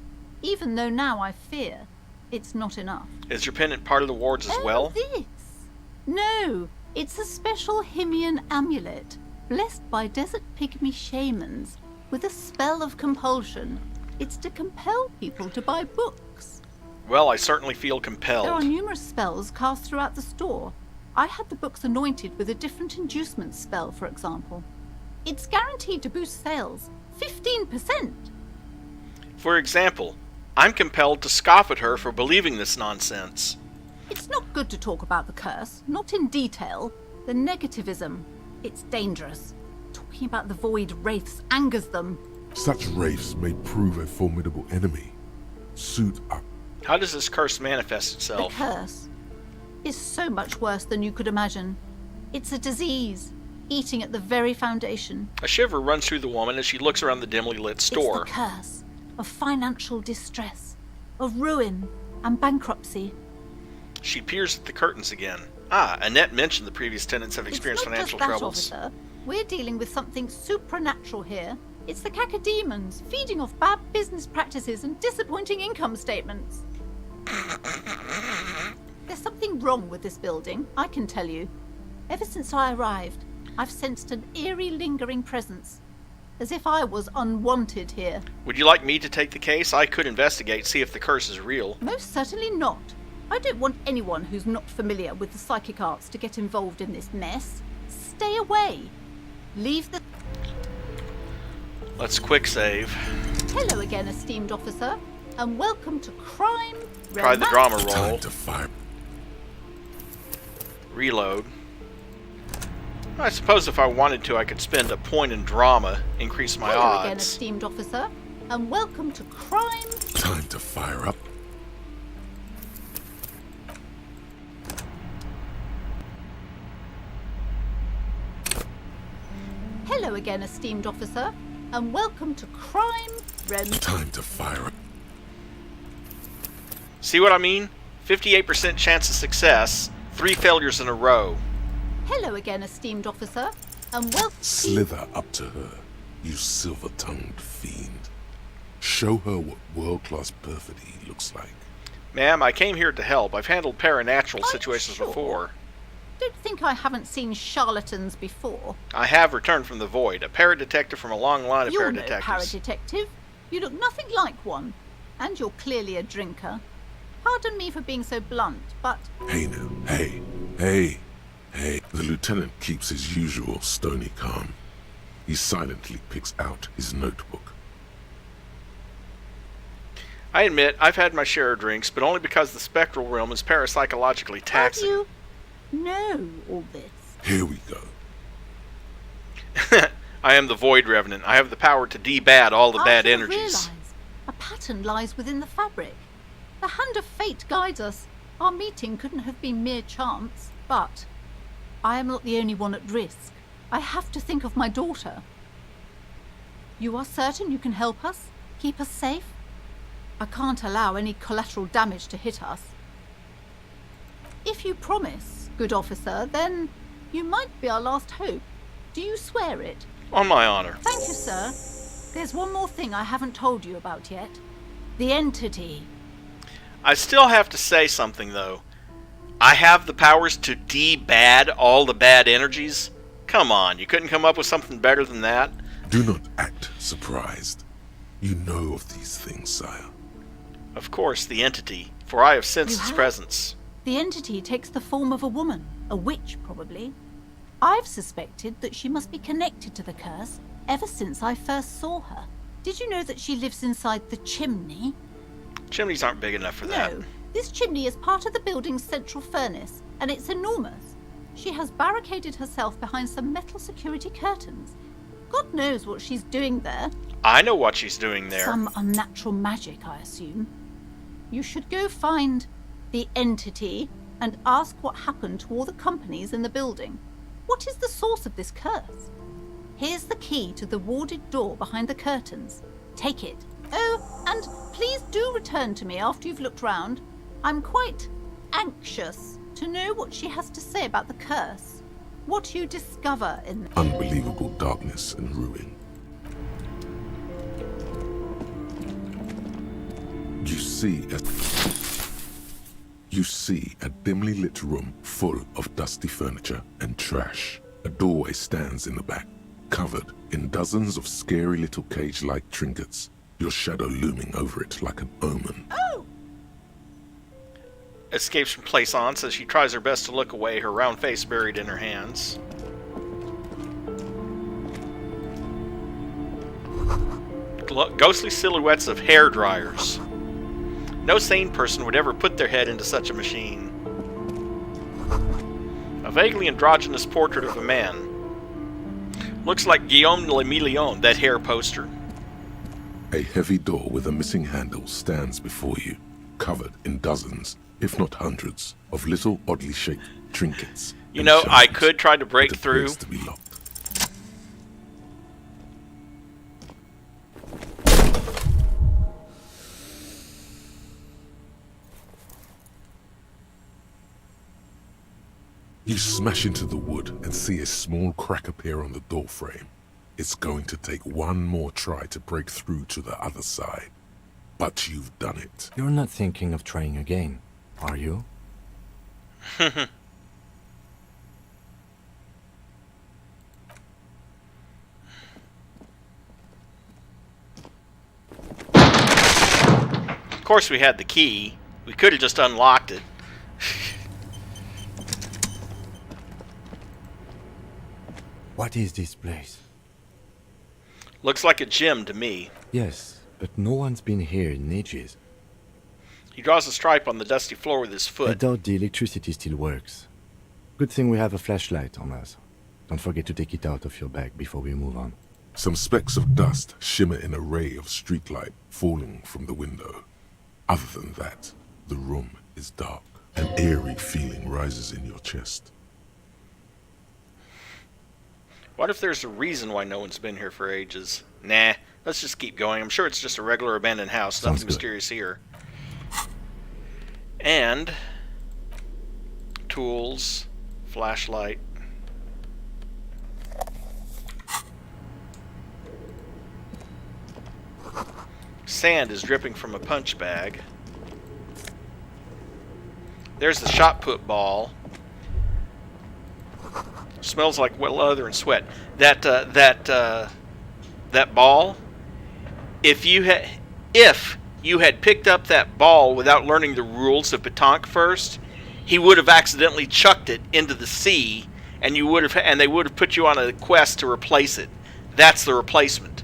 Even though now I fear it's not enough.
Is your pendant part of the wards as well?
This? No, it's a special Himian amulet, blessed by desert pygmy shamans, with a spell of compulsion. It's to compel people to buy books.
Well, I certainly feel compelled.
There are numerous spells cast throughout the store. I had the books anointed with a different inducement spell, for example. It's guaranteed to boost sales 15%.
For example, I'm compelled to scoff at her for believing this nonsense.
It's not good to talk about the curse, not in detail. The negativism, it's dangerous. Talking about the void wraiths angers them.
Such wraiths may prove a formidable enemy. Suit up.
How does this curse manifest itself?
The curse is so much worse than you could imagine. It's a disease, eating at the very foundation.
A shiver runs through the woman as she looks around the dimly lit store.
It's the curse of financial distress, of ruin and bankruptcy.
She peers at the curtains again. Annette mentioned the previous tenants have experienced
It's not
financial
just that,
troubles.
officer. We're dealing with something supernatural here. It's the cacodemons feeding off bad business practices and disappointing income statements. There's something wrong with this building, I can tell you. Ever since I arrived, I've sensed an eerie lingering presence, as if I was unwanted here.
Would you like me to take the case? I could investigate, see if the curse is real.
Most certainly not. I don't want anyone who's not familiar with the psychic arts to get involved in this mess. Stay away. Leave the...
Let's quick save.
Hello again, esteemed officer, and welcome to Crime
Try the drama roll.
Time to fire.
Reload. I suppose if I wanted to, I could spend a point in drama, increase my
Hello
odds.
again, esteemed officer, and welcome to Crime...
Time to fire up.
Hello again, esteemed officer, and welcome to Crime...
Time to fire up.
See what I mean? 58% chance of success, 3 failures in a row.
Hello again, esteemed officer, and welcome...
Slither up to her, you silver-tongued fiend. Show her what world-class perfidy looks like.
Ma'am, I came here to help. I've handled paranatural
I'm
situations
sure.
before.
Don't think I haven't seen charlatans before.
I have returned from the void, a paradetective from a long line of
You're no
paradetectives.
paradetective. You look nothing like one, and you're clearly a drinker. Pardon me for being so blunt, but...
Hey now, hey. The lieutenant keeps his usual stony calm. He silently picks out his notebook.
I admit, I've had my share of drinks, but only because the spectral realm is parapsychologically taxing.
How do you know all this?
Here we go.
I am the Void Revenant. I have the power to debad all the bad
I
energies.
realize a pattern lies within the fabric. The hand of fate guides us. Our meeting couldn't have been mere chance, but I am not the only one at risk. I have to think of my daughter. You are certain you can help us? Keep us safe? I can't allow any collateral damage to hit us. If you promise, good officer, then You might be our last hope. Do you swear it?
On my honor.
Thank you, sir. There's one more thing I haven't told you about yet. The entity.
I still have to say something, though. I have the powers to de-bad all the bad energies? Come on, you couldn't come up with something better than that?
Do not act surprised. You know of these things, sire.
Of course, the entity, for I have sensed its presence.
The entity takes the form of a woman, a witch probably. I've suspected that she must be connected to the curse ever since I first saw her. Did you know that she lives inside the chimney?
Chimneys aren't big enough for that.
No, this chimney is part of the building's central furnace, and it's enormous. She has barricaded herself behind some metal security curtains. God knows what she's doing there.
I know what she's doing there.
Some unnatural magic, I assume. You should go find the entity and ask what happened to all the companies in the building. What is the source of this curse? Here's the key to the warded door behind the curtains. Take it. Oh, and please do return to me after you've looked round. I'm quite anxious to know what she has to say about the curse. What you discover in the
Unbelievable darkness and ruin. You see a dimly lit room full of dusty furniture and trash. A doorway stands in the back, covered in dozens of scary little cage-like trinkets, your shadow looming over it like an omen.
Oh!
Escapes from Plaisance as she tries her best to look away, her round face buried in her hands. Ghostly silhouettes of hair dryers. No sane person would ever put their head into such a machine. A vaguely androgynous portrait of a man. Looks like Guillaume Le Million, that hair poster.
A heavy door with a missing handle stands before you, covered in dozens, if not hundreds, of little oddly shaped trinkets.
You know, I could try to break through.
To be locked. You smash into the wood and see a small crack appear on the doorframe. It's going to take one more try to break through to the other side. But you've done it.
You're not thinking of trying again, are you?
Of course we had the key. We could have just unlocked it.
What is this place?
Looks like a gym to me.
Yes, but no one's been here in ages.
He draws a stripe on the dusty floor with his foot.
I doubt the electricity still works. Good thing we have a flashlight on us. Don't forget to take it out of your bag before we move on.
Some specks of dust shimmer in a ray of streetlight falling from the window. Other than that, the room is dark. An eerie feeling rises in your chest.
What if there's a reason why no one's been here for ages? Nah, let's just keep going. I'm sure it's just a regular abandoned house. Nothing mysterious here. And tools, flashlight. Sand is dripping from a punch bag. There's the shot put ball. Smells like wet leather and sweat. That ball. If you had picked up that ball without learning the rules of pétanque first, he would have accidentally chucked it into the sea, and they would have put you on a quest to replace it. That's the replacement.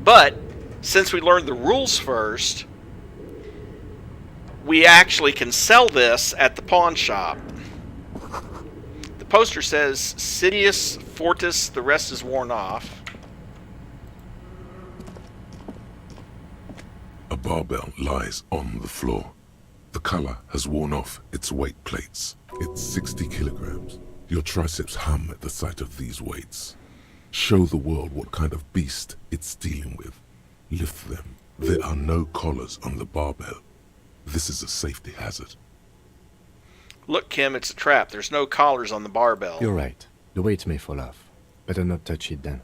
But since we learned the rules first, we actually can sell this at the pawn shop. The poster says Sidious Fortis, the rest is worn off.
A barbell lies on the floor. The color has worn off its weight plates. It's 60 kilograms. Your triceps hum at the sight of these weights. Show the world what kind of beast it's dealing with. Lift them. There are no collars on the barbell. This is a safety hazard.
Look, Kim, it's a trap. There's no collars on the barbell.
You're right. The weight may fall off. Better not touch it then.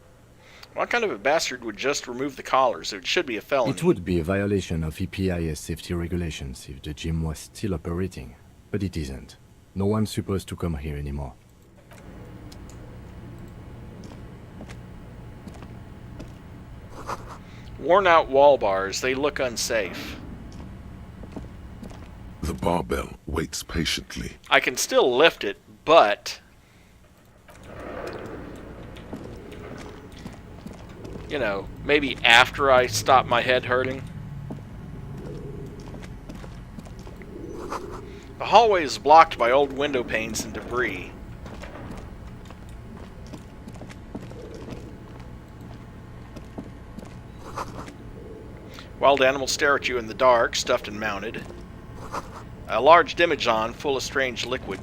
What kind of a bastard would just remove the collars? It should be a felony.
It would be a violation of EPIS safety regulations if the gym was still operating, but it isn't. No one's supposed to come here anymore.
Worn out wall bars, they look unsafe.
The barbell waits patiently.
I can still lift it, but... you know, maybe after I stop my head hurting. The hallway is blocked by old window panes and debris. Wild animals stare at you in the dark, stuffed and mounted. A large demijohn full of strange liquid.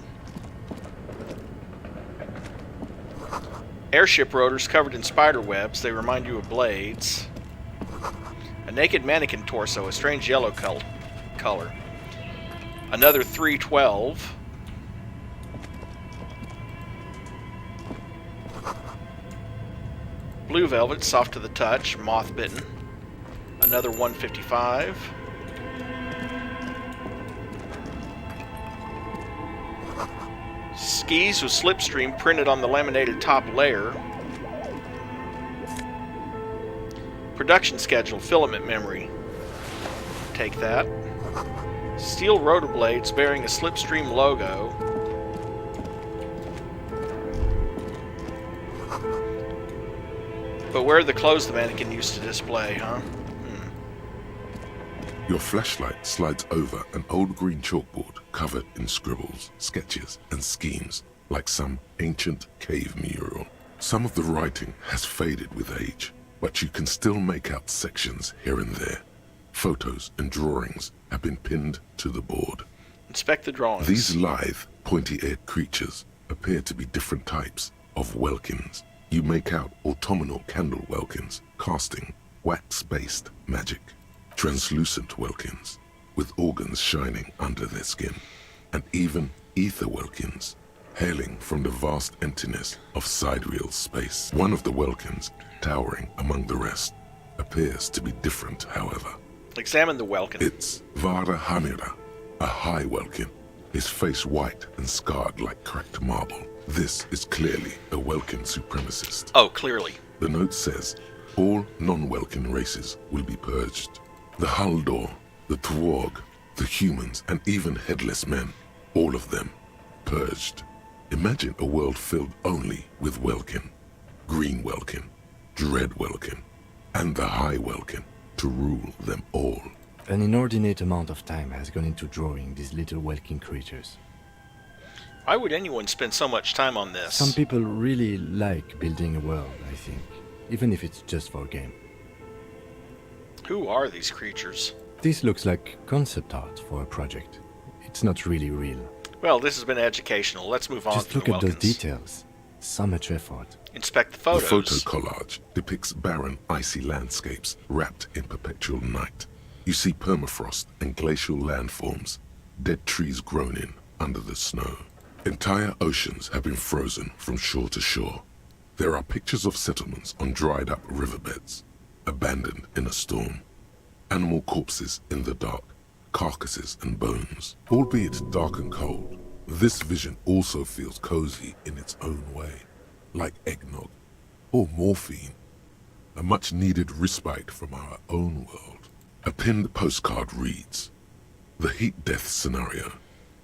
Airship rotors covered in spider webs, they remind you of blades. A naked mannequin torso, a strange yellow color. Another 312. Blue velvet, soft to the touch, moth-bitten. Another 155. Skis with slipstream printed on the laminated top layer. Production schedule, filament memory. Take that. Steel rotor blades bearing a slipstream logo. But where are the clothes the mannequin used to display, huh?
Your flashlight slides over an old green chalkboard covered in scribbles, sketches, and schemes like some ancient cave mural. Some of the writing has faded with age, but you can still make out sections here and there. Photos and drawings have been pinned to the board.
Inspect the drawings.
These lithe, pointy-eared creatures appear to be different types of welkins. You make out autumnal candle welkins, casting wax-based magic. Translucent welkins, with organs shining under their skin, and even ether welkins, hailing from the vast emptiness of sidereal space. One of the welkins, towering among the rest, appears to be different, however.
Examine the welkin.
It's Vara Hamira, a high welkin, his face white and scarred like cracked marble. This is clearly a welkin supremacist.
Oh, clearly.
The note says, all non-welkin races will be purged. The Haldor, the Twarg, the humans, and even headless men, all of them, purged. Imagine a world filled only with Welkin, Green Welkin, Dread Welkin, and the High Welkin to rule them all.
An inordinate amount of time has gone into drawing these little Welkin creatures.
Why would anyone spend so much time on this?
Some people really like building a world, I think, even if it's just for a game.
Who are these creatures?
This looks like concept art for a project. It's not really real.
Well, this has been educational. Let's move on.
Just look at those details. So much effort.
Inspect the photos.
The photo collage depicts barren, icy landscapes wrapped in perpetual night. You see permafrost and glacial landforms, dead trees grown in under the snow. Entire oceans have been frozen from shore to shore. There are pictures of settlements on dried-up riverbeds, abandoned in a storm. Animal corpses in the dark, carcasses and bones. Albeit dark and cold, this vision also feels cozy in its own way, like eggnog or morphine, a much-needed respite from our own world. A pinned postcard reads, "The heat death scenario,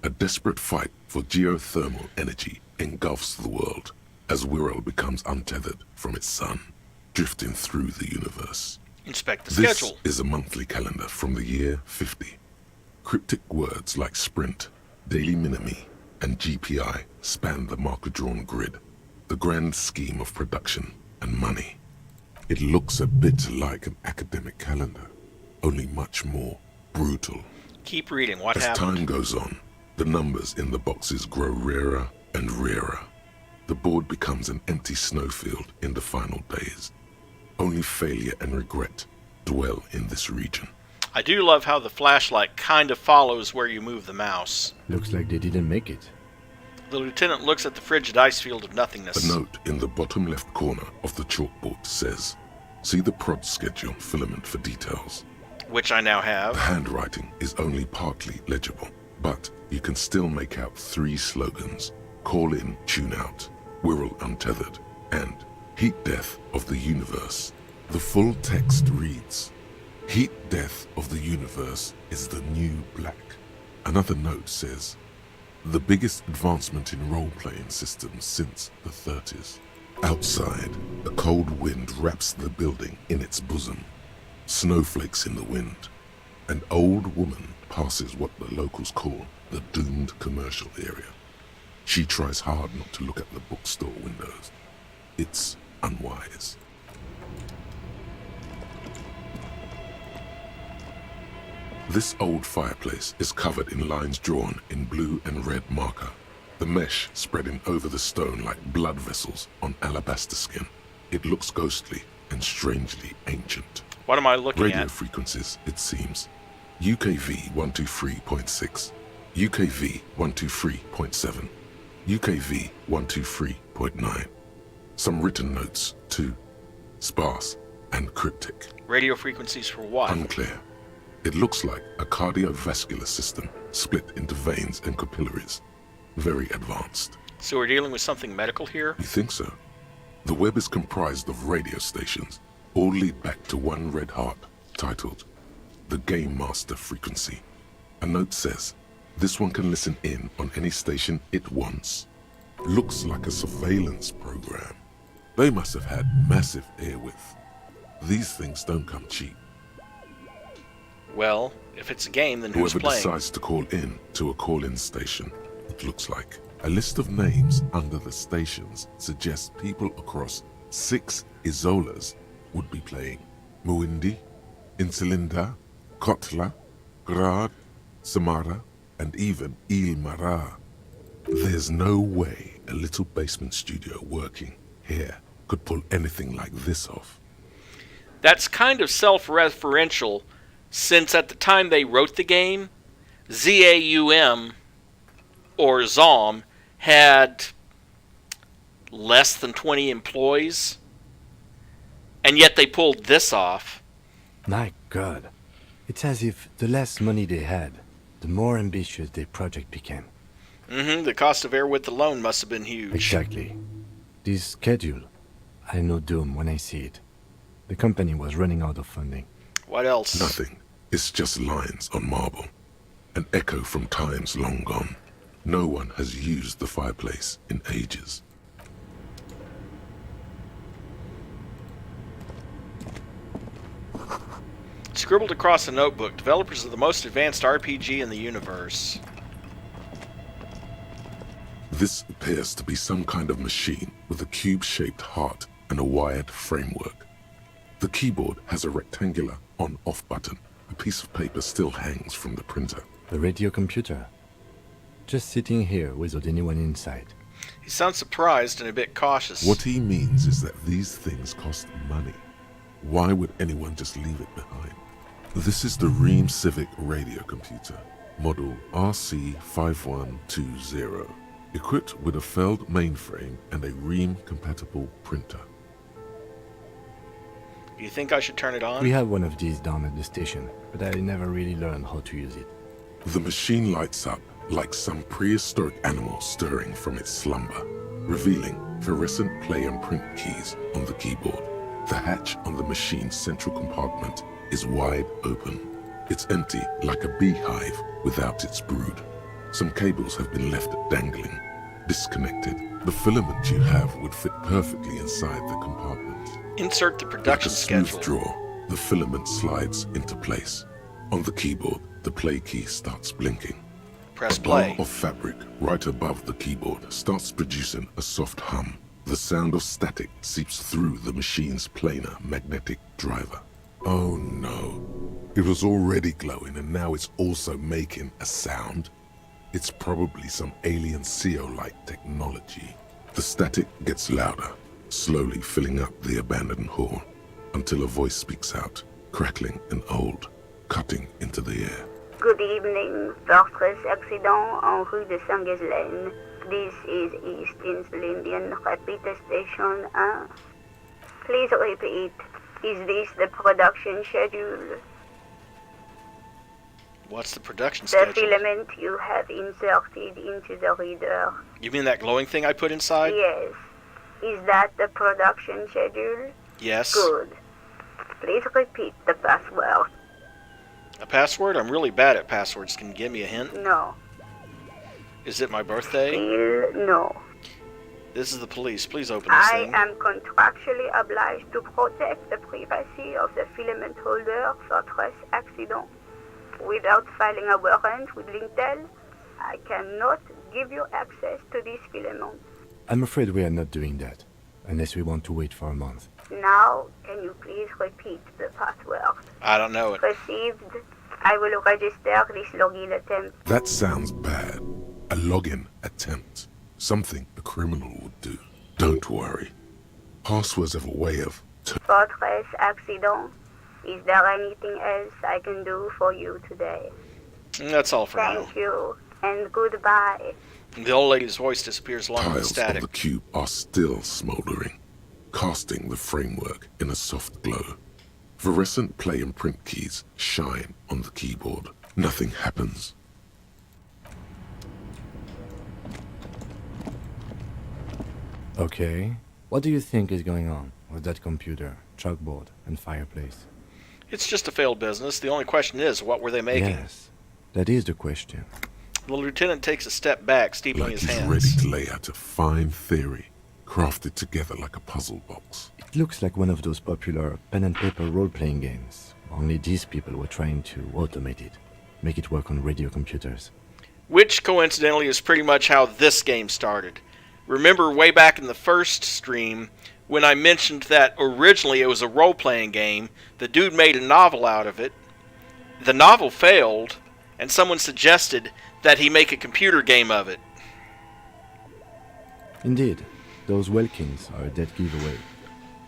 a desperate fight for geothermal energy engulfs the world as Wirral becomes untethered from its sun, drifting through the universe."
Inspect the
This
schedule.
is a monthly calendar from the year 50. Cryptic words like sprint, daily minimi, and GPI span the marker-drawn grid, the grand scheme of production and money. It looks a bit like an academic calendar, only much more brutal.
Keep reading. What
As
happened?
time goes on, the numbers in the boxes grow rarer and rarer. The board becomes an empty snowfield in the final days. Only failure and regret dwell in this region.
I do love how the flashlight kind of follows where you move the mouse.
Looks like they didn't make it.
The lieutenant looks at the frigid ice field of nothingness.
A note in the bottom left corner of the chalkboard says, "See the prod schedule filament for details."
Which I now have.
The handwriting is only partly legible, but you can still make out 3 slogans: Call in, Tune Out, Wirral Untethered, and Heat Death of the Universe. The full text reads, "Heat Death of the Universe is the new black." Another note says, "The biggest advancement in role-playing systems since the 30s. Outside, a cold wind wraps the building in its bosom. Snowflakes in the wind. An old woman passes what the locals call the doomed commercial area. She tries hard not to look at the bookstore windows. It's unwise." This old fireplace is covered in lines drawn in blue and red marker, the mesh spreading over the stone like blood vessels on alabaster skin. It looks ghostly and strangely ancient.
What am I looking
Radio
at?
frequencies, it seems. UKV 123.6, UKV 123.7, UKV 123.9. Some written notes, too. Sparse and cryptic.
Radio frequencies for what?
Unclear. It looks like a cardiovascular system split into veins and capillaries. Very advanced.
So we're dealing with something medical here?
You think so? The web is comprised of radio stations, all lead back to one red heart, titled The Game Master Frequency. A note says, this one can listen in on any station it wants. Looks like a surveillance program. They must have had massive airwidth. These things don't come cheap.
Well, if it's a game, then who's
Whoever
playing?
decides to call in to a call-in station, it looks like. A list of names under the stations suggests people across 6 Isolas would be playing. Muindi, Insulinda, Kotla, Grad, Samara, and even Ilmara. There's no way a little basement studio working here could pull anything like this off.
That's kind of self-referential, since at the time they wrote the game, ZAUM, or ZOM, had less than 20 employees, and yet they pulled this off.
My God. It's as if the less money they had, the more ambitious their project became.
The cost of airwidth alone must have been huge.
Exactly. This schedule, I know doom when I see it. The company was running out of funding.
What else?
Nothing. It's just lines on marble. An echo from times long gone. No one has used the fireplace in ages.
Scribbled across a notebook, developers of the most advanced RPG in the universe.
This appears to be some kind of machine with a cube-shaped heart and a wired framework. The keyboard has a rectangular on-off button. A piece of paper still hangs from the printer.
The radio computer. Just sitting here without anyone inside.
He sounds surprised and a bit cautious.
What he means is that these things cost money. Why would anyone just leave it behind? This is the Ream Civic radio computer, model RC5120, equipped with a Feld mainframe and a Ream-compatible printer.
You think I should turn it on?
We have one of these down at the station, but I never really learned how to use it.
The machine lights up like some prehistoric animal stirring from its slumber, revealing fluorescent play and print keys on the keyboard. The hatch on the machine's central compartment is wide open. It's empty like a beehive without its brood. Some cables have been left dangling, disconnected. The filament you have would fit perfectly inside the compartment.
Insert the production
like a smooth
schedule.
drawer, the filament slides into place. On the keyboard, the play key starts blinking.
Press
A
play.
bar of fabric right above the keyboard starts producing a soft hum. The sound of static seeps through the machine's planar magnetic driver. Oh no. It was already glowing and now it's also making a sound. It's probably some alien CO-like technology. The static gets louder, slowly filling up the abandoned hall, until a voice speaks out, crackling and old, cutting into the air.
Good evening. Fortress accident en rue de Saint-Ghislaine. This is East Indian Repeat Station. Please repeat. Is this the production schedule?
What's the production
The
schedule?
filament you have inserted into the reader.
You mean that glowing thing I put inside?
Yes. Is that the production schedule?
Yes.
Good. Please repeat the password.
A password? I'm really bad at passwords. Can you give me a hint?
No.
Is it my birthday?
Still no.
This is the police. Please open this
I
thing.
am contractually obliged to protect the privacy of the filament holder for stress accident. Without filing a warrant with Lintel, I cannot give you access to this filament.
I'm afraid we are not doing that, unless we want to wait for a month.
Now, can you please repeat the password?
I don't know it.
Received. I will register this login attempt.
That sounds bad. A login attempt. Something a criminal would do. Don't worry. Passwords have a way of...
For stress accident, is there anything else I can do for you today?
That's all for now.
Thank you, and goodbye.
The old lady's voice disappears along with the
Tiles
static.
on the cube are still smoldering, casting the framework in a soft glow. Fluorescent play and print keys shine on the keyboard. Nothing happens.
Okay. What do you think is going on with that computer, chalkboard, and fireplace?
It's just a failed business. The only question is, what were they making?
Yes, that is the question.
The lieutenant takes a step back, steeping
Like
his
he's
hands.
ready to lay out a fine theory, crafted together like a puzzle box.
It looks like one of those popular pen and paper role-playing games, only these people were trying to automate it, make it work on radio computers.
Which, coincidentally, is pretty much how this game started. Remember way back in the first stream, when I mentioned that originally it was a role-playing game, the dude made a novel out of it. The novel failed, and someone suggested that he make a computer game of it.
Indeed, those Welkins are a dead giveaway.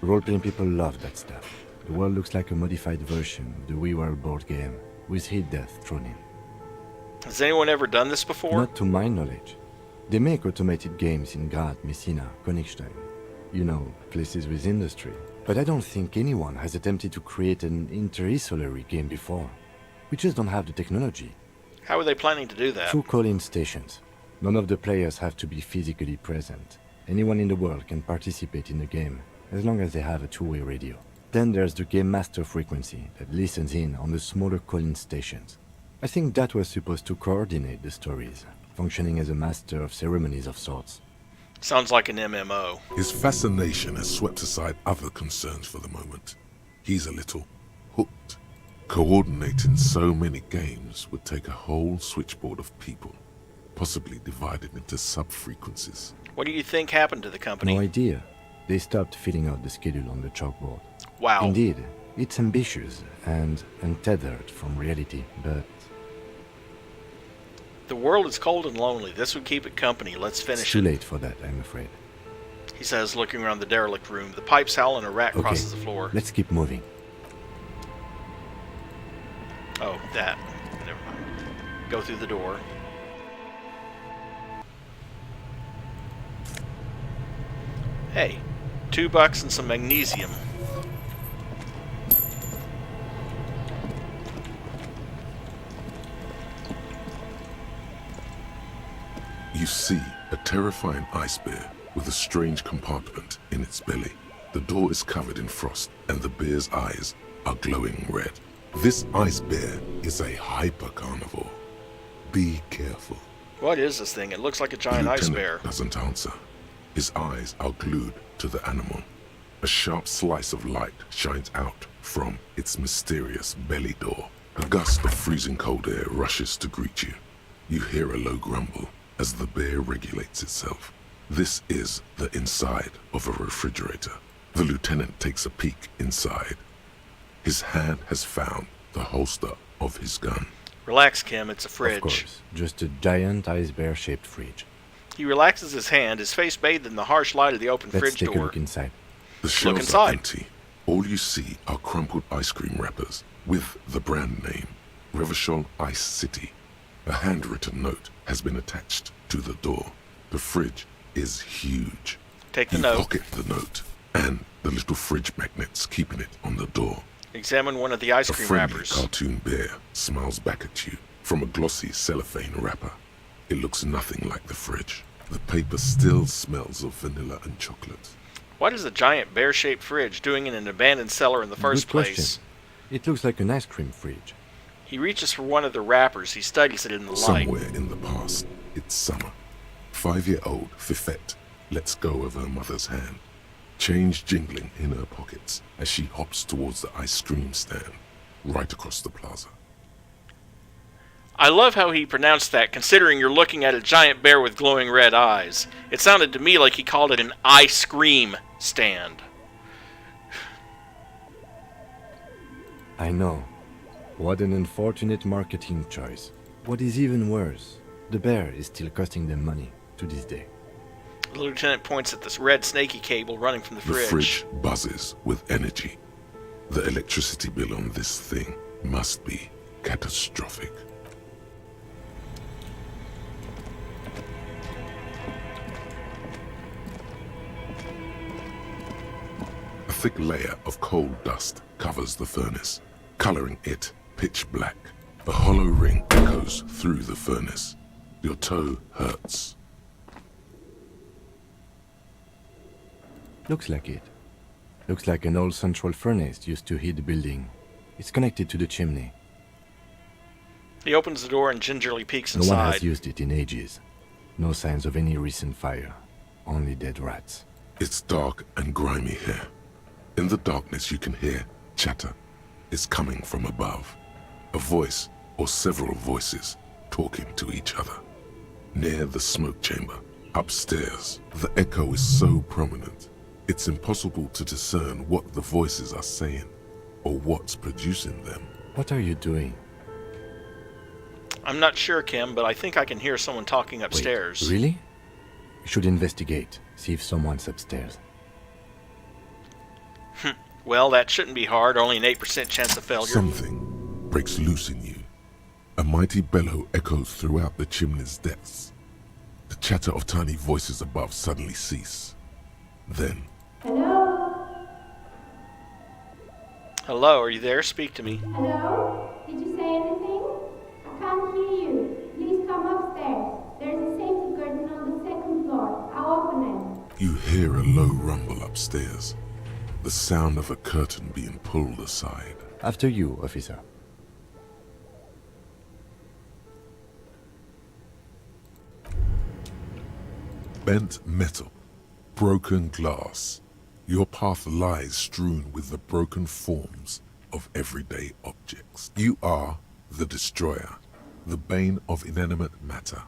Role-playing people love that stuff. The world looks like a modified version of the WeWorld board game, with hit death thrown in.
Has anyone ever done this before?
Not to my knowledge. They make automated games in Graz, Messina, Königstein. You know, places with industry. But I don't think anyone has attempted to create an inter-isolary game before. We just don't have the technology.
How are they planning to do that?
Through call-in stations. None of the players have to be physically present. Anyone in the world can participate in the game, as long as they have a two-way radio. Then there's the game master frequency that listens in on the smaller call-in stations. I think that was supposed to coordinate the stories, functioning as a master of ceremonies of sorts.
Sounds like an MMO.
His fascination has swept aside other concerns for the moment. He's a little hooked. Coordinating so many games would take a whole switchboard of people, possibly divided into sub-frequencies.
What do you think happened to the company?
No idea. They stopped filling out the schedule on the chalkboard.
Wow.
Indeed, it's ambitious and untethered from reality, but...
The world is cold and lonely. This would keep it company. Let's finish
It's too
it.
late for that, I'm afraid.
He says, looking around the derelict room. The pipes howl and a rat
Okay,
crosses the floor.
let's keep moving.
Oh, that. Never mind. Go through the door. Hey, $2 and some magnesium.
You see a terrifying ice bear with a strange compartment in its belly. The door is covered in frost, and the bear's eyes are glowing red. This ice bear is a hyper-carnivore. Be careful.
What is this thing? It looks like a giant
The
ice
lieutenant
bear.
doesn't answer. His eyes are glued to the animal. A sharp slice of light shines out from its mysterious belly door. A gust of freezing cold air rushes to greet you. You hear a low grumble as the bear regulates itself. This is the inside of a refrigerator. The lieutenant takes a peek inside. His hand has found the holster of his gun.
Relax, Kim. It's a fridge.
Of course, just a giant ice bear-shaped fridge.
He relaxes his hand, his face bathed in the harsh light of the open
Let's
fridge
take
door.
a look inside.
The
Look
shelves
inside.
are empty. All you see are crumpled ice cream wrappers with the brand name, Revachol Ice City. A handwritten note has been attached to the door. The fridge is huge.
Take the
you
note.
Pocket the note and the little fridge magnets keeping it on the door.
Examine one of the ice cream
A friendly
wrappers.
cartoon bear smiles back at you from a glossy cellophane wrapper. It looks nothing like the fridge. The paper still smells of vanilla and chocolate.
What is a giant bear-shaped fridge doing in an abandoned cellar in the first
Good question.
place?
It looks like an ice cream fridge.
He reaches for one of the wrappers. He studies it in the light.
Somewhere in the past, it's summer. 5-year-old Fifette lets go of her mother's hand, change jingling in her pockets as she hops towards the ice cream stand right across the plaza.
I love how he pronounced that, considering you're looking at a giant bear with glowing red eyes. It sounded to me like he called it an ice cream stand.
I know. What an unfortunate marketing choice. What is even worse, the bear is still costing them money to this day.
The lieutenant points at this red snaky cable running from the fridge.
The fridge buzzes with energy. The electricity bill on this thing must be catastrophic. A thick layer of coal dust covers the furnace, coloring it pitch black. A hollow ring echoes through the furnace. Your toe hurts.
Looks like it. Looks like an old central furnace used to heat the building. It's connected to the chimney.
He opens the door and gingerly peeks
No
inside.
one has used it in ages. No signs of any recent fire. Only dead rats.
It's dark and grimy here. In the darkness you can hear chatter. It's coming from above. A voice or several voices talking to each other. Near the smoke chamber, upstairs, the echo is so prominent, it's impossible to discern what the voices are saying or what's producing them.
What are you doing?
I'm not sure, Kim, but I think I can hear someone talking upstairs.
Wait, really? You should investigate, see if someone's upstairs.
Well, that shouldn't be hard, only an 8% chance of failure.
Something breaks loose in you. A mighty bellow echoes throughout the chimney's depths. The chatter of tiny voices above suddenly cease. Then,
Hello?
Hello, are you there? Speak to me.
Hello? Did you say anything? I can't hear you. Please come upstairs. There's a safety curtain on the second floor. I'll open it.
you hear a low rumble upstairs. The sound of a curtain being pulled aside.
After you, officer.
Bent metal, broken glass. Your path lies strewn with the broken forms of everyday objects. You are the destroyer, the bane of inanimate matter.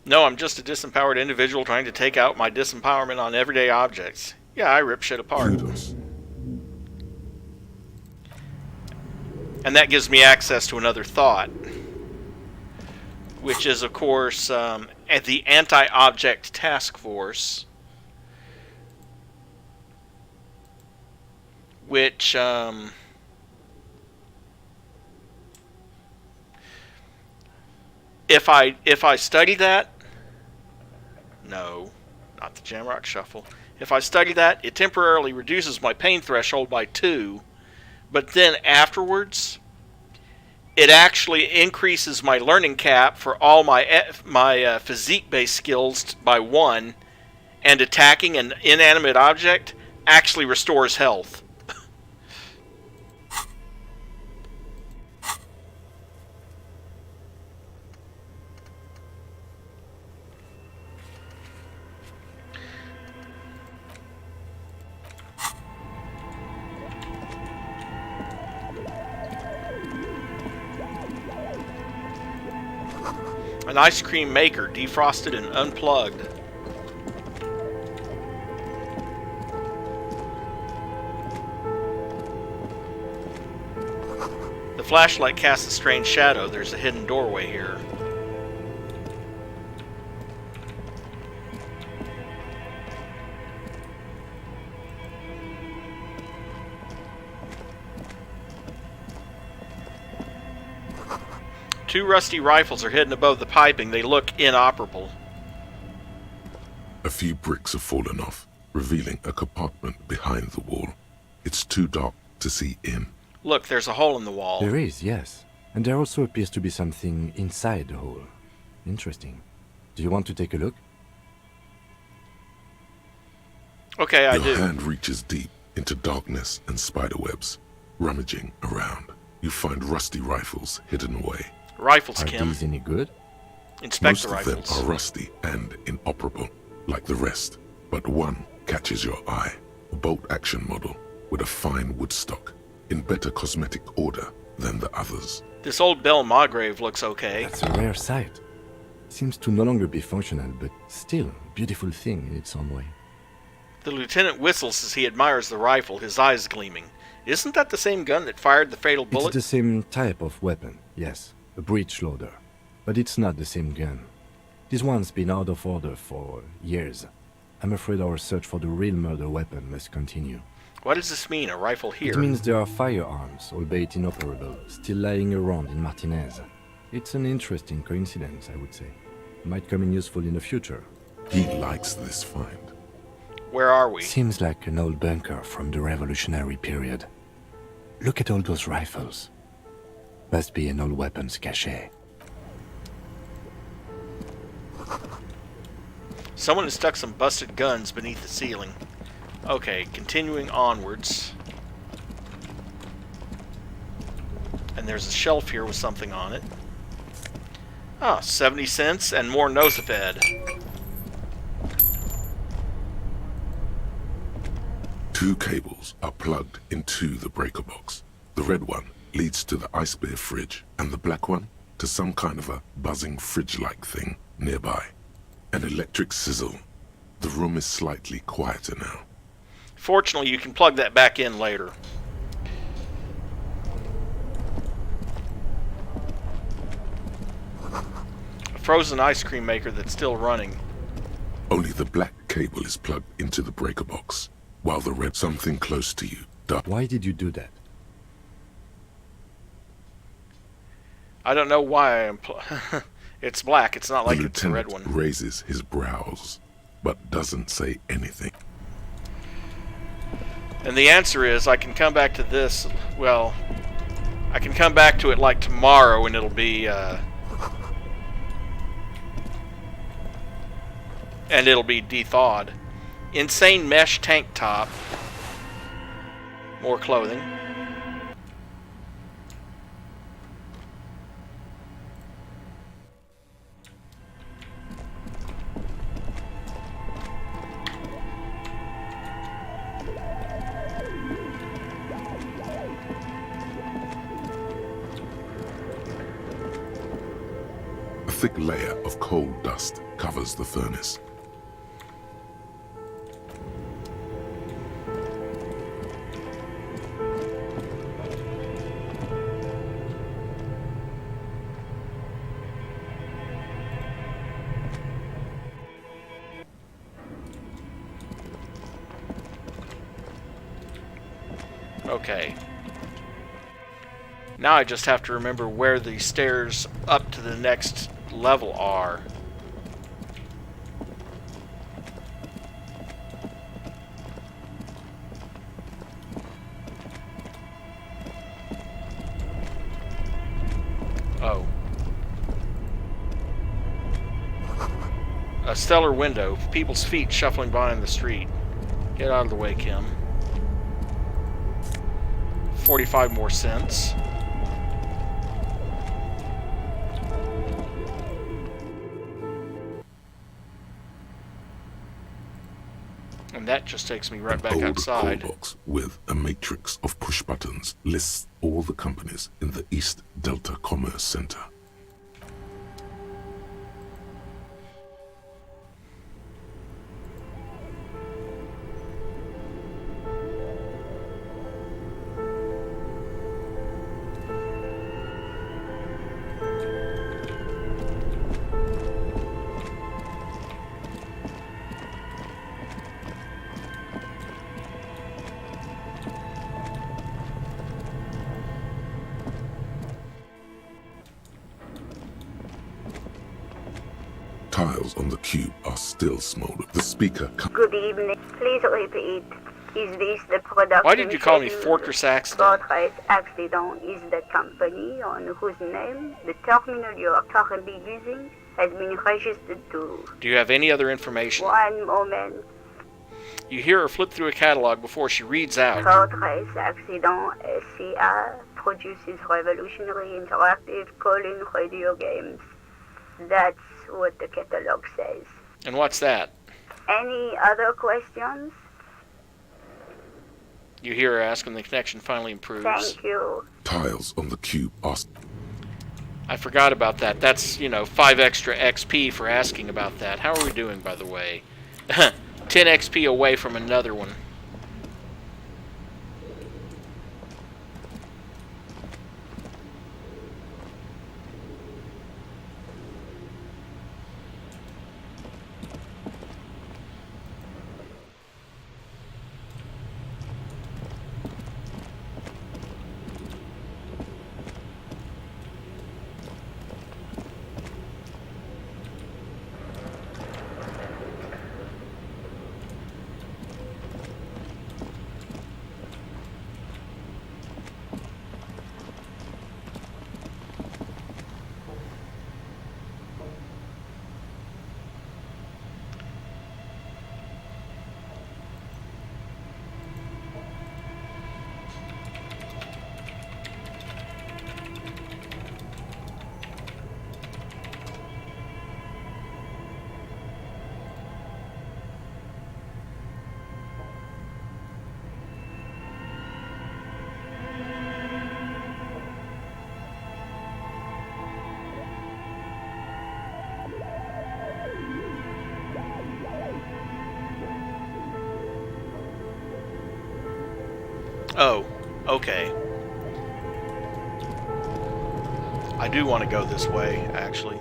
No, I'm just a disempowered individual trying to take out my disempowerment on everyday objects. Yeah, I rip shit apart.
Kudos.
And that gives me access to another thought, which is, of course, at the Anti-Object Task Force, which, if I study that, no, not the Jamrock Shuffle. If I study that, it temporarily reduces my pain threshold by 2, but then afterwards, it actually increases my learning cap for all my physique-based skills by 1, and attacking an inanimate object actually restores health. An ice cream maker, defrosted and unplugged. The flashlight casts a strange shadow. There's a hidden doorway here. 2 rusty rifles are hidden above the piping. They look inoperable.
A few bricks have fallen off, revealing a compartment behind the wall. It's too dark to see in.
Look, there's a hole in the wall.
There is, yes. And there also appears to be something inside the hole. Interesting. Do you want to take a look?
Okay, I do.
Your hand reaches deep into darkness and spiderwebs. Rummaging around, you find rusty rifles hidden away.
Rifles,
Are
Kim.
these any good?
Inspect the
Most of
rifles.
them are rusty and inoperable, like the rest. But one catches your eye. A bolt-action model with a fine wood stock, in better cosmetic order than the others.
This old Bell Magrave looks okay.
That's a rare sight. Seems to no longer be functional, but still a beautiful thing in its own way.
The lieutenant whistles as he admires the rifle, his eyes gleaming. Isn't that the same gun that fired the fatal bullet?
It's the same type of weapon, yes. A breech loader. But it's not the same gun. This one's been out of order for years. I'm afraid our search for the real murder weapon must continue.
What does this mean, a rifle here?
It means there are firearms, albeit inoperable, still lying around in Martinez. It's an interesting coincidence, I would say. Might come in useful in the future.
He likes this find.
Where are we?
Seems like an old bunker from the Revolutionary period. Look at all those rifles. Must be an old weapons cache.
Someone has stuck some busted guns beneath the ceiling. Okay, continuing onwards. And there's a shelf here with something on it. Ah, 70 cents and more Nosafed.
2 cables are plugged into the breaker box. The red one leads to the ice beer fridge, and the black one to some kind of a buzzing fridge-like thing nearby. An electric sizzle. The room is slightly quieter now.
Fortunately, you can plug that back in later. A frozen ice cream maker that's still running.
Only the black cable is plugged into the breaker box, while the red something close to you.
Why did you do that?
I don't know why I'm... It's black. It's not like
The
it's a red
lieutenant
one.
raises his brows, but doesn't say anything.
And the answer is I can come back to this, well, I can come back to it like tomorrow and it'll be, de-thawed. Insane mesh tank top. More clothing.
A thick layer of coal dust covers the furnace.
Okay. Now I just have to remember where the stairs up to the next level are. Oh. A stellar window. People's feet shuffling by in the street. Get out of the way, Kim. 45 more cents. And that just takes me right back
Old
outside.
call box with a matrix of push buttons lists all the companies in the East Delta Commerce Center. Tiles on the cube are still smoldered. The speaker...
Good evening. Please repeat. Is this the production?
Why did you call me
schedule?
Fortress Accident?
Fortress Accident is the company on whose name the terminal you are currently using has been registered to.
Do you have any other information?
One moment.
You hear her flip through a catalog before she reads out.
Fortress Accident SCA produces revolutionary interactive call-in radio games. That's what the catalog says.
And what's that?
Any other questions?
You hear her ask when the connection finally improves.
Thank you.
Tiles on the cube are...
I forgot about that. That's, 5 extra XP for asking about that. How are we doing, by the way? 10 XP away from another one. Oh, okay. I do want to go this way, actually.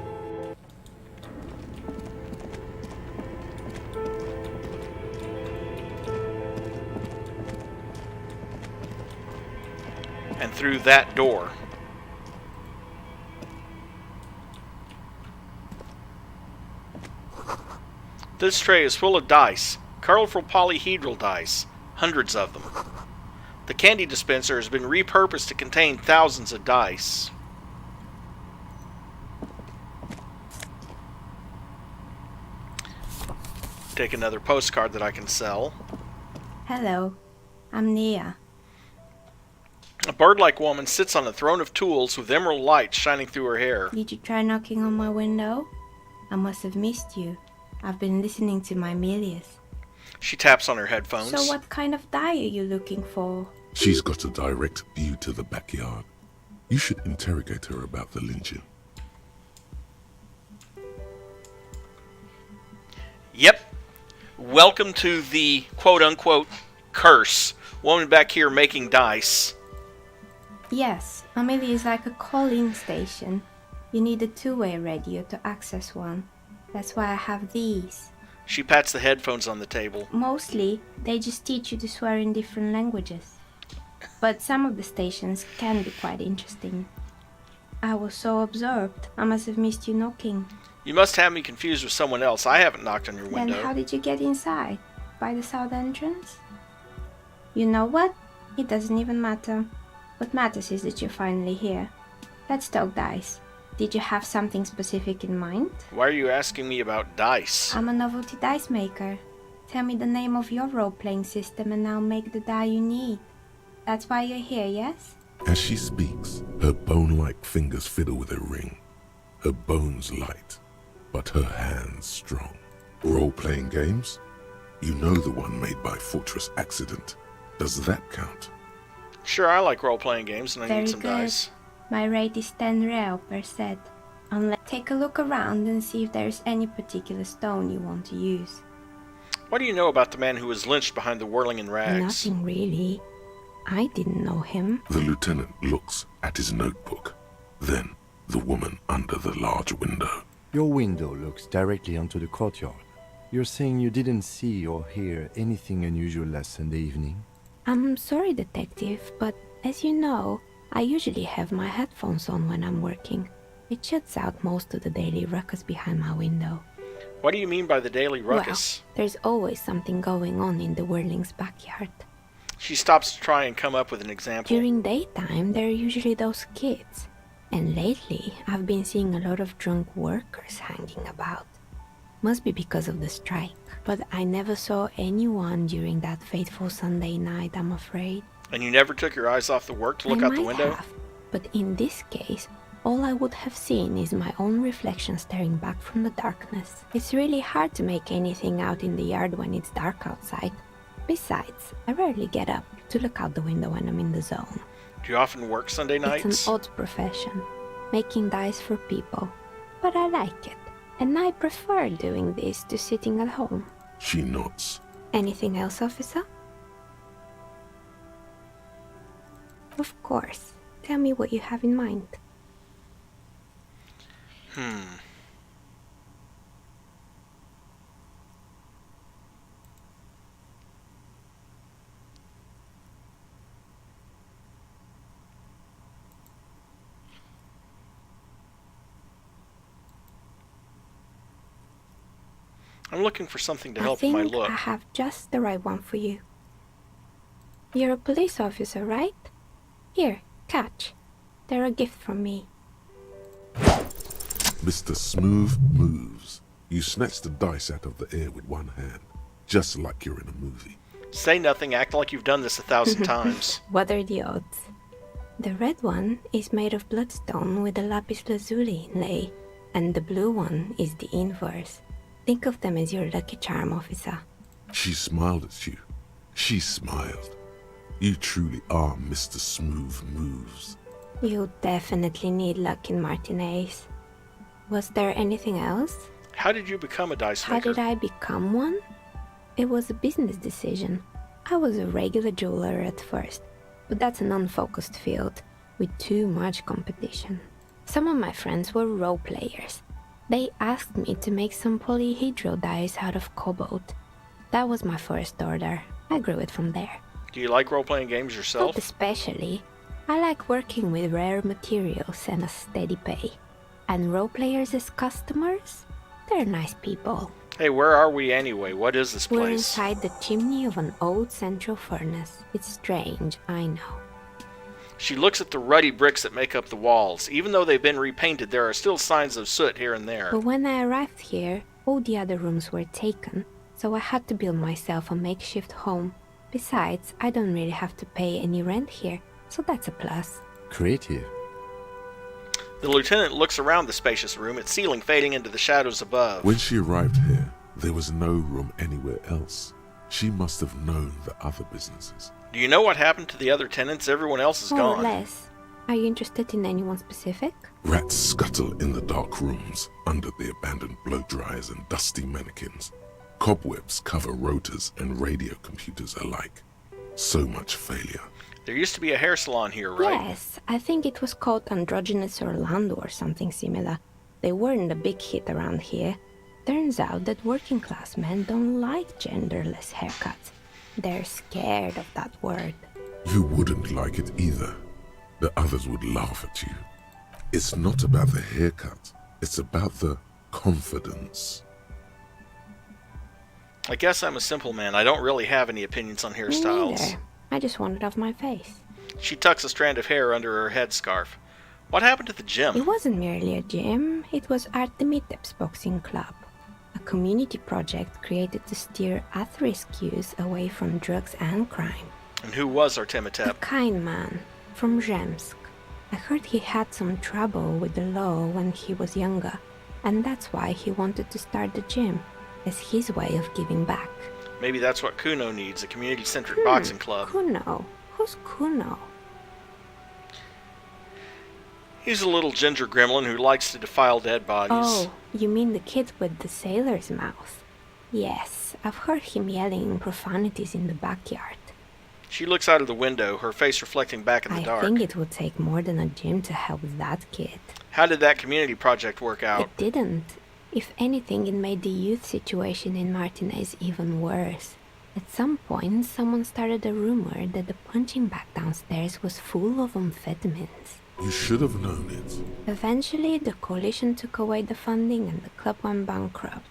And through that door. This tray is full of dice, colorful polyhedral dice, hundreds of them. The candy dispenser has been repurposed to contain thousands of dice. Take another postcard that I can sell.
Hello, I'm Nia.
A bird-like woman sits on a throne of tools with emerald light shining through her hair.
Did you try knocking on my window? I must have missed you. I've been listening to my Melius.
She taps on her headphones.
So what kind of die are you looking for?
She's got a direct view to the backyard. You should interrogate her about the lynching.
Yep. Welcome to the quote-unquote curse. Woman back here making dice.
Yes, Amelia is like a call-in station. You need a two-way radio to access one. That's why I have these.
She pats the headphones on the table.
Mostly, they just teach you to swear in different languages. But some of the stations can be quite interesting. I was so absorbed, I must have missed you knocking.
You must have me confused with someone else. I haven't knocked on your window.
Then how did you get inside? By the south entrance? You know what? It doesn't even matter. What matters is that you're finally here. Let's talk dice. Did you have something specific in mind?
Why are you asking me about dice?
I'm a novelty dice maker. Tell me the name of your role-playing system and I'll make the die you need. That's why you're here, yes?
As she speaks, her bone-like fingers fiddle with a ring. Her bones light, but her hands strong. Role-playing games? You know the one made by Fortress Accident. Does that count?
Sure, I like role-playing games and I
Very
need some
good.
dice.
My rate is 10 real per set. Take a look around and see if there's any particular stone you want to use.
What do you know about the man who was lynched behind the whirling in rags?
Nothing really. I didn't know him.
The lieutenant looks at his notebook. Then, the woman under the large window.
Your window looks directly onto the courtyard. You're saying you didn't see or hear anything unusual last Sunday evening?
I'm sorry, detective, but as you know, I usually have my headphones on when I'm working. It shuts out most of the daily ruckus behind my window.
What do you mean by the daily ruckus?
Well, there's always something going on in the Whirling's backyard.
She stops to try and come up with an example.
During daytime, there are usually those kids. And lately, I've been seeing a lot of drunk workers hanging about. Must be because of the strike. But I never saw anyone during that fateful Sunday night, I'm afraid.
And you never took your eyes off the work to look out the window?
Have, but in this case, all I would have seen is my own reflection staring back from the darkness. It's really hard to make anything out in the yard when it's dark outside. Besides, I rarely get up to look out the window when I'm in the zone.
Do you often work Sunday nights?
It's an odd profession, making dice for people. But I like it, and I prefer doing this to sitting at home.
She nods.
Anything else, officer? Of course. Tell me what you have in mind.
I'm looking for something to help my look.
I have just the right one for you. You're a police officer, right? Here, catch. They're a gift from me.
Mr. Smooth moves. You snatch the dice out of the air with one hand, just like you're in a movie.
Say nothing, act like you've done this 1,000 times.
What are the odds? The red one is made of bloodstone with a lapis lazuli inlay, and the blue one is the inverse. Think of them as your lucky charm, officer.
She smiled at you. She smiled. You truly are Mr. Smooth Moves.
You definitely need luck in Martinez. Was there anything else?
How did you become a dice maker?
How did I become one? It was a business decision. I was a regular jeweler at first, but that's an unfocused field with too much competition. Some of my friends were role players. They asked me to make some polyhedral dice out of cobalt. That was my first order. I grew it from there.
Do you like role-playing games yourself?
Not especially. I like working with rare materials and a steady pay. And role players as customers? They're nice people.
Hey, where are we anyway? What is this place?
We're inside the chimney of an old central furnace. It's strange, I know.
She looks at the ruddy bricks that make up the walls. Even though they've been repainted, there are still signs of soot here and there.
But when I arrived here, all the other rooms were taken, so I had to build myself a makeshift home. Besides, I don't really have to pay any rent here, so that's a plus.
Creative.
The lieutenant looks around the spacious room, its ceiling fading into the shadows above.
When she arrived here, there was no room anywhere else. She must have known the other businesses.
Do you know what happened to the other tenants? Everyone else is gone.
More or less. Are you interested in anyone specific?
Rats scuttle in the dark rooms, under the abandoned blow dryers and dusty mannequins. Cobwebs cover rotors and radio computers alike. So much failure.
There used to be a hair salon here, right?
Yes, I think it was called Androgynous Orlando or something similar. They weren't a big hit around here. Turns out that working class men don't like genderless haircuts. They're scared of that word.
You wouldn't like it either. The others would laugh at you. It's not about the haircut. It's about the confidence.
I guess I'm a simple man. I don't really have any opinions on hairstyles.
Me neither. I just want it off my face.
She tucks a strand of hair under her headscarf. What happened to the gym?
It wasn't merely a gym. It was Artemitep's boxing club. A community project created to steer at-risk youth away from drugs and crime.
And who was
A
Artemitep?
kind man from Zemsk. I heard he had some trouble with the law when he was younger, and that's why he wanted to start the gym, as his way of giving back.
Maybe that's what Kuno needs, a community-centered boxing club.
Kuno? Who's Kuno?
He's a little ginger gremlin who likes to defile dead bodies.
Oh, you mean the kid with the sailor's mouth? Yes, I've heard him yelling profanities in the backyard.
She looks out of the window, her face reflecting back in the dark.
I think it would take more than a gym to help that kid.
How did that community project work out?
It didn't. If anything, it made the youth situation in Martinez even worse. At some point, someone started a rumor that the punching bag downstairs was full of amphetamines.
You should have known it.
Eventually, the coalition took away the funding and the club went bankrupt.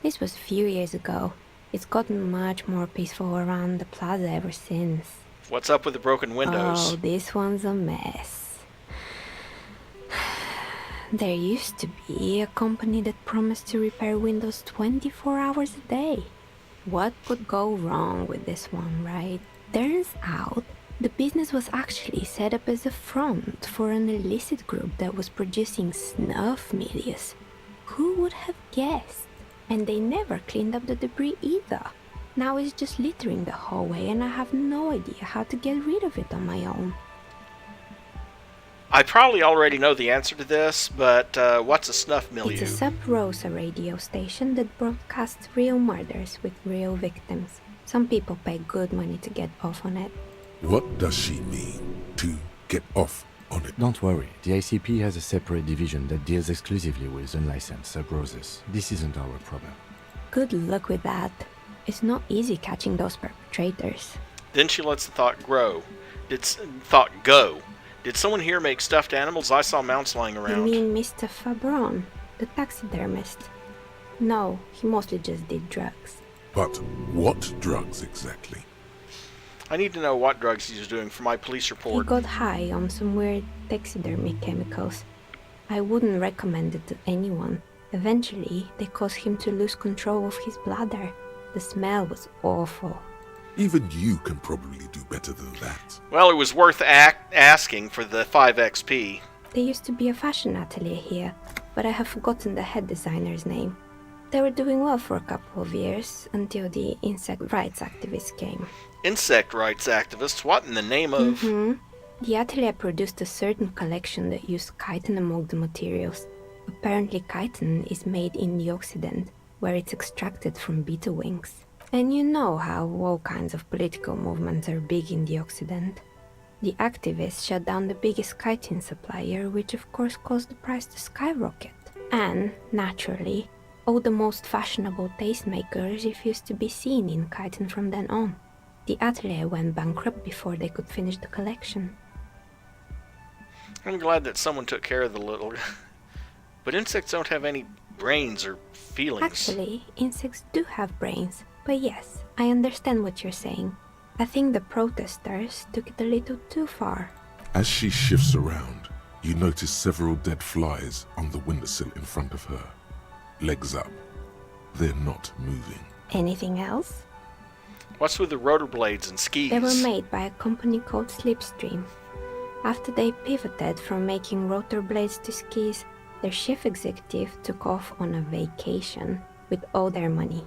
This was a few years ago. It's gotten much more peaceful around the plaza ever since.
What's up with the broken windows?
Oh, this one's a mess. There used to be a company that promised to repair windows 24 hours a day. What could go wrong with this one, right? Turns out, the business was actually set up as a front for an illicit group that was producing snuff medias. Who would have guessed? And they never cleaned up the debris either. Now it's just littering the hallway and I have no idea how to get rid of it on my own.
I probably already know the answer to this, but what's a snuff milieu?
It's a Sub Rosa radio station that broadcasts real murders with real victims. Some people pay good money to get off on it.
What does she mean, to get off on it?
Don't worry, the ICP has a separate division that deals exclusively with unlicensed sub-roses. This isn't our problem.
Good luck with that. It's not easy catching those perpetrators.
Then she lets the thought go. Did someone here make stuffed animals? I saw mounts lying around.
You mean Mr. Fabron, the taxidermist? No, he mostly just did drugs.
But what drugs exactly?
I need to know what drugs he was doing for my police report.
He got high on some weird taxidermy chemicals. I wouldn't recommend it to anyone. Eventually, they caused him to lose control of his bladder. The smell was awful.
Even you can probably do better than that.
Well, it was worth asking for the 5 XP.
There used to be a fashion atelier here, but I have forgotten the head designer's name. They were doing well for a couple of years, until the insect rights activists came.
Insect rights activists? What in the name of...
The atelier produced a certain collection that used chitin among the materials. Apparently chitin is made in the Occident, where it's extracted from beetle wings. And you know how all kinds of political movements are big in the Occident. The activists shut down the biggest chitin supplier, which of course caused the price to skyrocket. And, naturally, all the most fashionable tastemakers refused to be seen in chitin from then on. The atelier went bankrupt before they could finish the collection.
I'm glad that someone took care of the little... But insects don't have any brains or feelings.
Actually, insects do have brains. But yes, I understand what you're saying. I think the protesters took it a little too far.
As she shifts around, you notice several dead flies on the windowsill in front of her. Legs up. They're not moving.
Anything else?
What's with the rotor blades and skis?
They were made by a company called Livestream. After they pivoted from making rotor blades to skis, their chief executive took off on a vacation with all their money.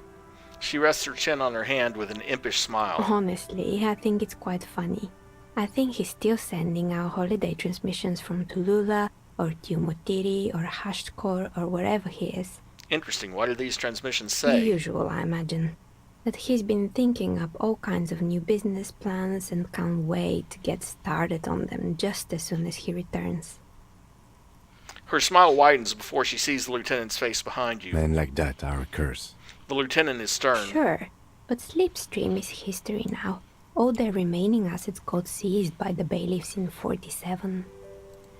She rests her chin on her hand with an impish smile.
Honestly, I think it's quite funny. I think he's still sending out holiday transmissions from Tulula or Tiumotiri or Hashtkor or wherever he is.
Interesting. What do these transmissions say?
The usual, I imagine. That he's been thinking up all kinds of new business plans and can't wait to get started on them just as soon as he returns.
Her smile widens before she sees the lieutenant's face behind you.
Men like that are a curse.
The lieutenant is stern.
Sure, but Slipstream is history now. All their remaining assets got seized by the bailiffs in 47.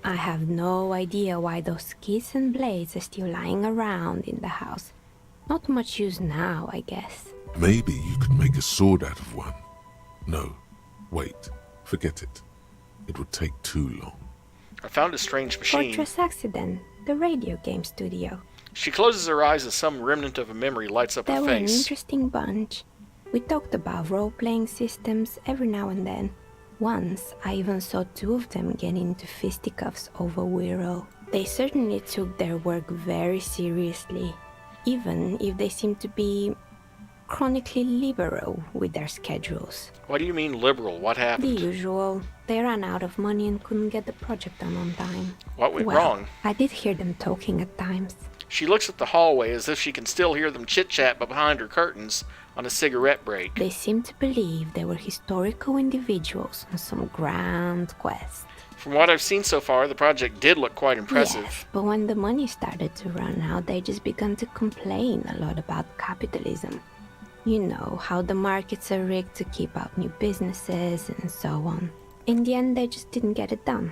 I have no idea why those skis and blades are still lying around in the house. Not much use now, I guess.
Maybe you could make a sword out of one. No, wait, forget it. It would take too long.
I found a strange machine.
Fortress Accident, the radio game studio.
She closes her eyes as some remnant of a memory lights up her
They were an
face.
interesting bunch. We talked about role-playing systems every now and then. Once, I even saw two of them get into fisticuffs over Wiro. They certainly took their work very seriously, even if they seemed to be chronically liberal with their schedules.
What do you mean liberal? What happened?
The usual. They ran out of money and couldn't get the project done on time.
What went wrong?
I did hear them talking at times.
She looks at the hallway as if she can still hear them chit-chat behind her curtains on a cigarette break.
They seemed to believe they were historical individuals on some grand quest.
From what I've seen so far, the project did look quite impressive.
Yes, but when the money started to run out, they just began to complain a lot about capitalism. You know, how the markets are rigged to keep out new businesses and so on. In the end, they just didn't get it done.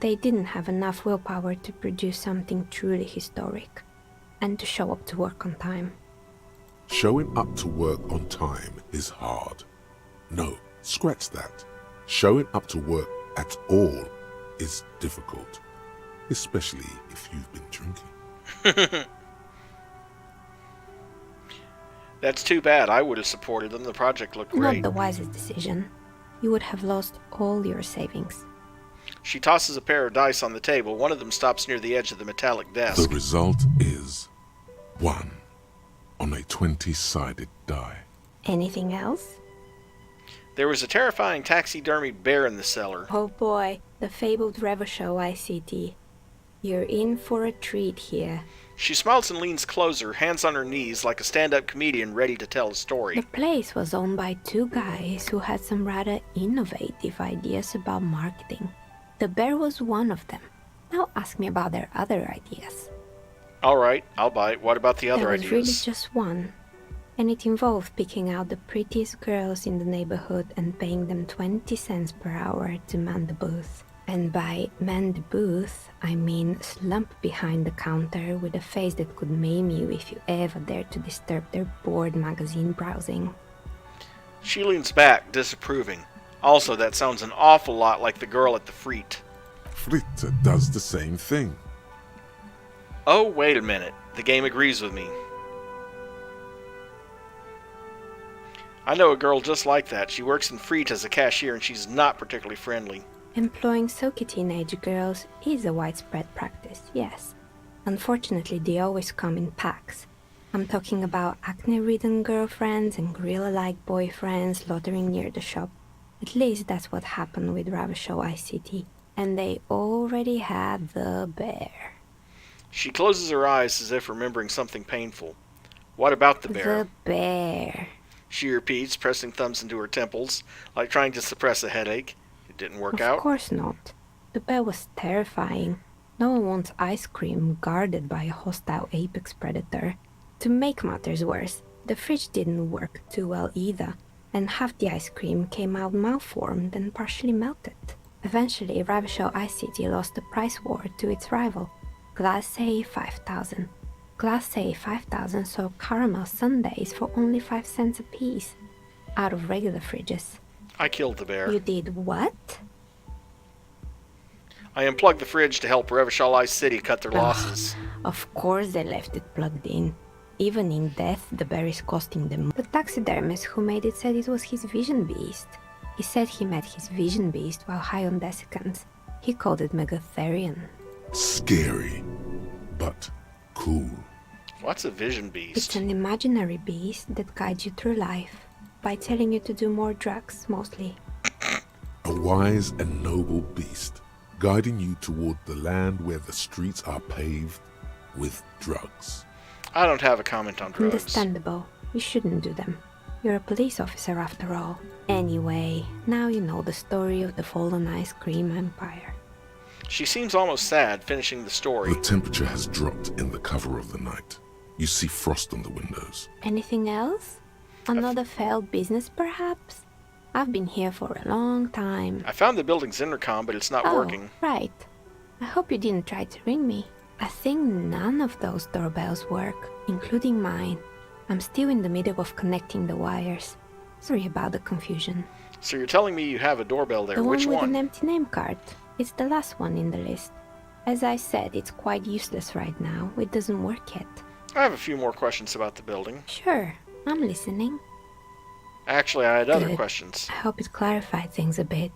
They didn't have enough willpower to produce something truly historic, and to show up to work on time.
Showing up to work on time is hard. No, scratch that. Showing up to work at all is difficult, especially if you've been drinking.
That's too bad. I would have supported them. The project looked great.
Not the wisest decision. You would have lost all your savings.
She tosses a pair of dice on the table. One of them stops near the edge of the metallic desk.
The result is 1 on a 20-sided die.
Anything else?
There was a terrifying taxidermied bear in the cellar.
Oh boy, the fabled Revachol ICT. You're in for a treat here.
She smiles and leans closer, hands on her knees like a stand-up comedian ready to tell a story.
The place was owned by two guys who had some rather innovative ideas about marketing. The bear was one of them. Now ask me about their other ideas.
Alright, I'll bite. What about the other
There was
ideas?
really just one. And it involved picking out the prettiest girls in the neighborhood and paying them 20 cents per hour to man the booth. And by man the booth, I mean slump behind the counter with a face that could maim you if you ever dared to disturb their bored magazine browsing.
She leans back, disapproving. Also, that sounds an awful lot like the girl at the Freet.
Fritte does the same thing.
Oh, wait a minute. The game agrees with me. I know a girl just like that. She works in Freet as a cashier and she's not particularly friendly.
Employing silky teenage girls is a widespread practice, yes. Unfortunately, they always come in packs. I'm talking about acne-ridden girlfriends and gorilla-like boyfriends loitering near the shop. At least that's what happened with Revachol ICT. And they already had the bear.
She closes her eyes as if remembering something painful. What about the bear?
The bear.
She repeats, pressing thumbs into her temples, like trying to suppress a headache. It didn't work out.
Of course not. The bear was terrifying. No one wants ice cream guarded by a hostile apex predator. To make matters worse, the fridge didn't work too well either, and half the ice cream came out malformed and partially melted. Eventually, Revachol ICT lost the price war to its rival, Glace 5000. Glace 5000 sold caramel sundaes for only 5 cents a piece, out of regular fridges.
I killed the bear.
You did what?
I unplugged the fridge to help Revachol ICT cut their losses.
Of course they left it plugged in. Even in death, the bear is costing them. The taxidermist who made it said it was his vision beast. He said he met his vision beast while high on desiccants. He called it Megatherion.
Scary, but cool.
What's a vision beast?
It's an imaginary beast that guides you through life by telling you to do more drugs, mostly.
A wise and noble beast, guiding you toward the land where the streets are paved with drugs.
I don't have a comment on drugs.
Understandable. You shouldn't do them. You're a police officer after all. Anyway, now you know the story of the fallen ice cream empire.
She seems almost sad, finishing the story.
The temperature has dropped in the cover of the night. You see frost on the windows.
Anything else? Another failed business, perhaps? I've been here for a long time.
I found the building's intercom, but it's not working.
Right. I hope you didn't try to ring me. I think none of those doorbells work, including mine. I'm still in the middle of connecting the wires. Sorry about the confusion.
So you're telling me you have a doorbell there.
The
Which
one with
one?
an empty name card. It's the last one in the list. As I said, it's quite useless right now. It doesn't work yet.
I have a few more questions about the building.
Sure, I'm listening.
Actually, I had other
Good.
questions.
I hope it clarified things a bit.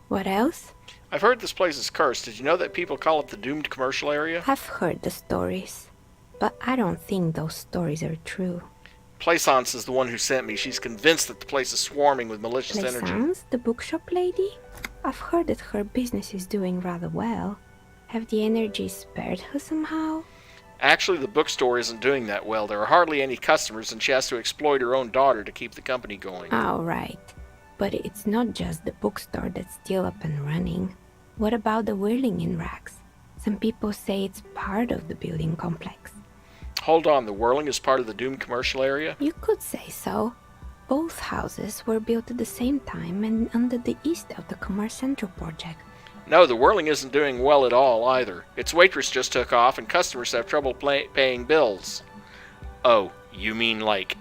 What else?
I've heard this place is cursed. Did you know that people call it the doomed commercial area?
I've heard the stories, but I don't think those stories are true.
Plaisance is the one who sent me. She's convinced that the place is swarming with malicious energy.
Plaisance, the bookshop lady? I've heard that her business is doing rather well. Have the energy spared her somehow?
Actually, the bookstore isn't doing that well. There are hardly any customers, and she has to exploit her own daughter to keep the company going.
All right. But it's not just the bookstore that's still up and running. What about the whirling in racks? Some people say it's part of the building complex.
Hold on, the whirling is part of the doomed commercial area?
You could say so. Both houses were built at the same time and under the east of the Commerce Central project.
No, the whirling isn't doing well at all either. Its waitress just took off and customers have trouble paying bills. Oh, you mean like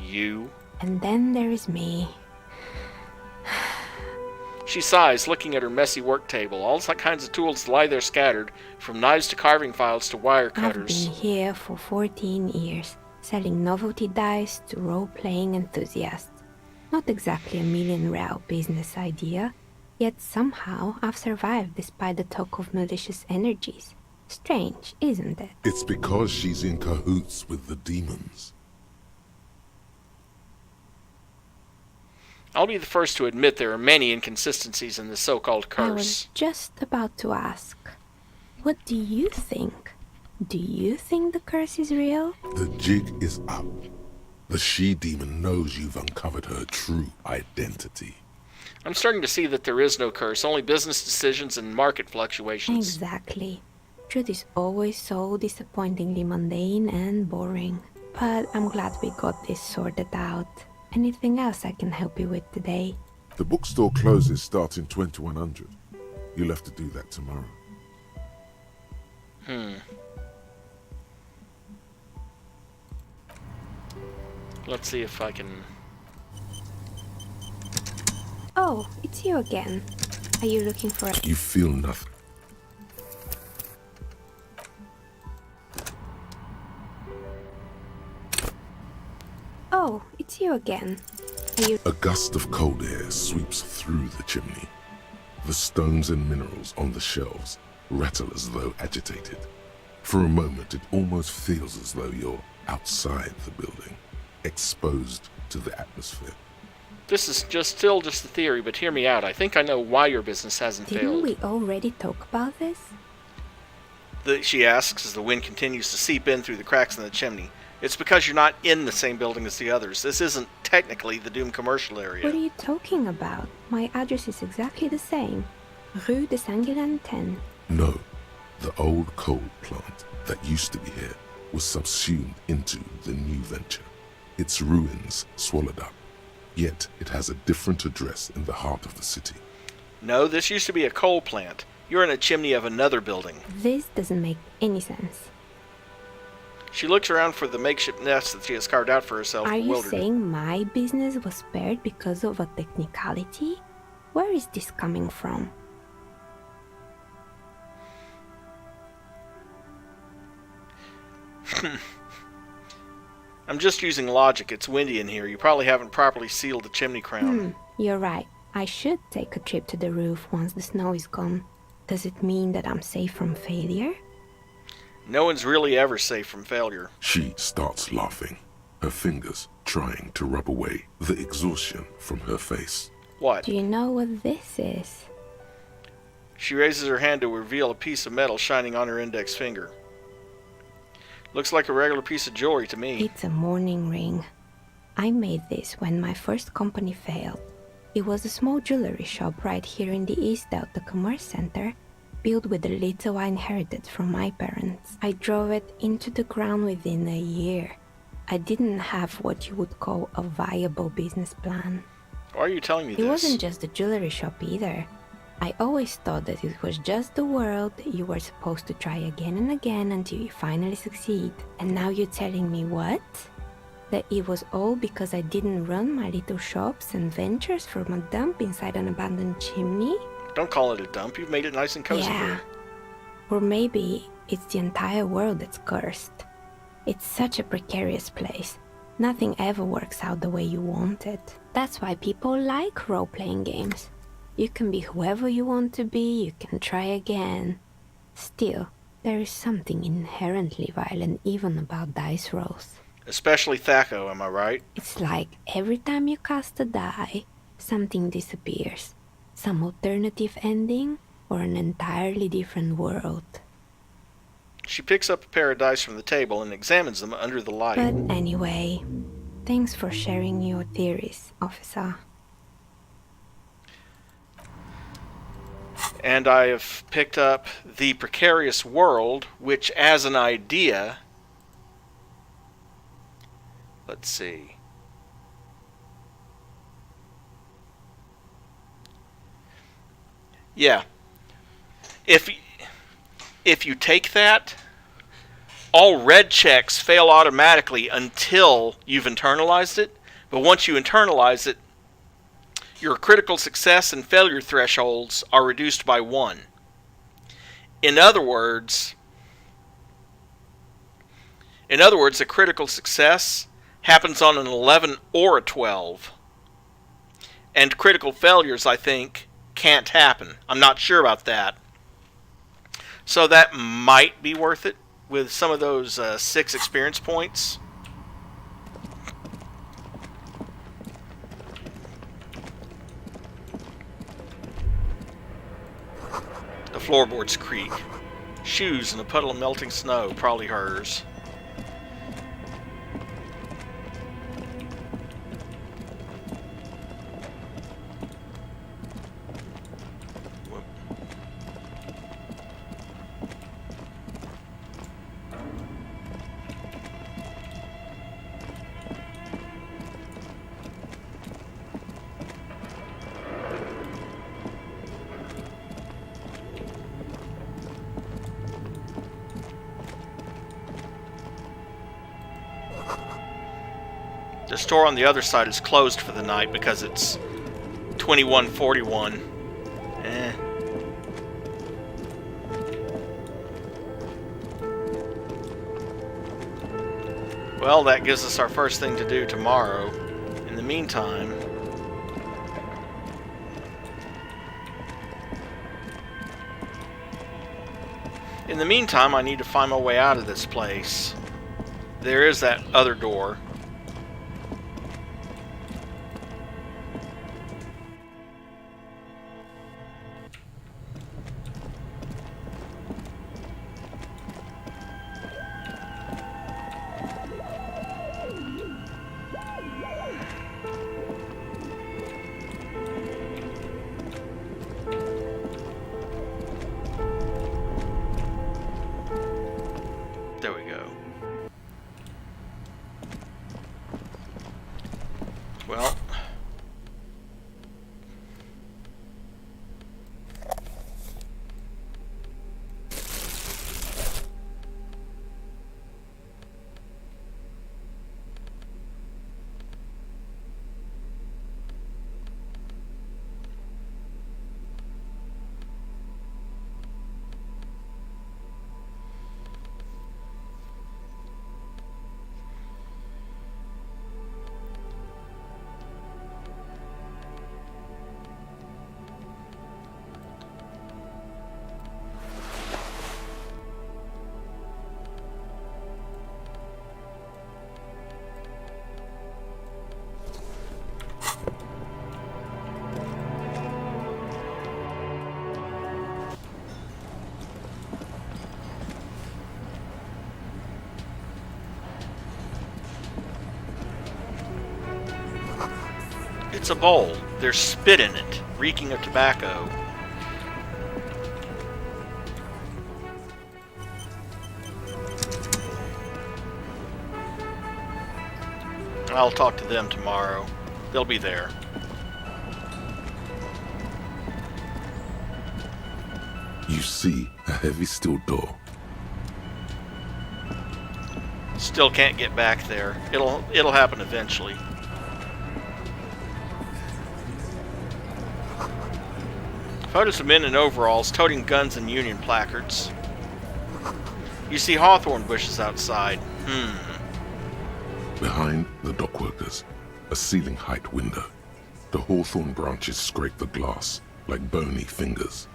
You.
And then there is me.
She sighs, looking at her messy work table. All kinds of tools lie there scattered, from knives to carving files to wire cutters.
I've been here for 14 years, selling novelty dice to role-playing enthusiasts. Not exactly a million-real business idea, yet somehow I've survived despite the talk of malicious energies. Strange, isn't it?
It's because she's in cahoots with the demons.
I'll be the first to admit there are many inconsistencies in the so-called curse.
I was just about to ask, what do you think? Do you think the curse is real?
The jig is up. The she-demon knows you've uncovered her true identity.
I'm starting to see that there is no curse, only business decisions and market fluctuations.
Exactly. Truth is always so disappointingly mundane and boring. But I'm glad we got this sorted out. Anything else I can help you with today?
The bookstore closes starting 2100. You'll have to do that tomorrow.
Let's see if I can...
Oh, it's you again. Are you looking for...
You feel nothing.
Oh, it's you again. Are you...
A gust of cold air sweeps through the chimney. The stones and minerals on the shelves rattle as though agitated. For a moment, it almost feels as though you're outside the building, exposed to the atmosphere.
This is still just a theory, but hear me out. I think I know why your business hasn't
Didn't
failed.
we already talk about this?
She asks as the wind continues to seep in through the cracks in the chimney. It's because you're not in the same building as the others. This isn't technically the Doom commercial area.
What are you talking about? My address is exactly the same. Rue de Saint-Guilain 10.
No, the old coal plant that used to be here was subsumed into the new venture. Its ruins swallowed up. Yet it has a different address in the heart of the city.
No, this used to be a coal plant. You're in a chimney of another building.
This doesn't make any sense.
She looks around for the makeshift nest that she has carved out for herself.
Are you
bewildered.
saying my business was spared because of a technicality? Where is this coming from?
I'm just using logic. It's windy in here. You probably haven't properly sealed the chimney crown.
You're right. I should take a trip to the roof once the snow is gone. Does it mean that I'm safe from failure?
No one's really ever safe from failure.
She starts laughing, her fingers trying to rub away the exhaustion from her face.
What?
Do you know what this is?
She raises her hand to reveal a piece of metal shining on her index finger. Looks like a regular piece of jewelry to me.
It's a mourning ring. I made this when my first company failed. It was a small jewelry shop right here in the East out the Commerce Center, built with the little I inherited from my parents. I drove it into the ground within a year. I didn't have what you would call a viable business plan.
Why are you telling me this?
It wasn't just the jewelry shop either. I always thought that it was just the world, you were supposed to try again and again until you finally succeed. And now you're telling me what? That it was all because I didn't run my little shops and ventures from a dump inside an abandoned chimney?
Don't call it a dump. You've made it nice and cozy here.
Or maybe it's the entire world that's cursed. It's such a precarious place. Nothing ever works out the way you want it. That's why people like role-playing games. You can be whoever you want to be, you can try again. Still, there is something inherently violent even about dice rolls.
Especially Thaco, am I right?
It's like every time you cast a die, something disappears. Some alternative ending, or an entirely different world.
She picks up a pair of dice from the table and examines them under the light.
But anyway, thanks for sharing your theories, officer.
And I have picked up The Precarious World, which as an idea... Let's see. Yeah. If you take that, all red checks fail automatically until you've internalized it. But once you internalize it, your critical success and failure thresholds are reduced by 1. In other words, a critical success happens on an 11 or a 12. And critical failures, I think, can't happen. I'm not sure about that. So that might be worth it with some of those 6 experience points. The floorboards creak. Shoes in a puddle of melting snow, probably hers. The store on the other side is closed for the night because it's 21:41. Well, that gives us our first thing to do tomorrow. In the meantime... I need to find my way out of this place. There is that other door. There we go. Well... It's a bowl. There's spit in it, reeking of tobacco. I'll talk to them tomorrow. They'll be there.
You see a heavy steel door.
Still can't get back there. It'll happen eventually. Photos of men in overalls toting guns and Union placards. You see hawthorn bushes outside.
Behind the dockworkers, a ceiling-height window. The hawthorn branches scrape the glass like bony fingers.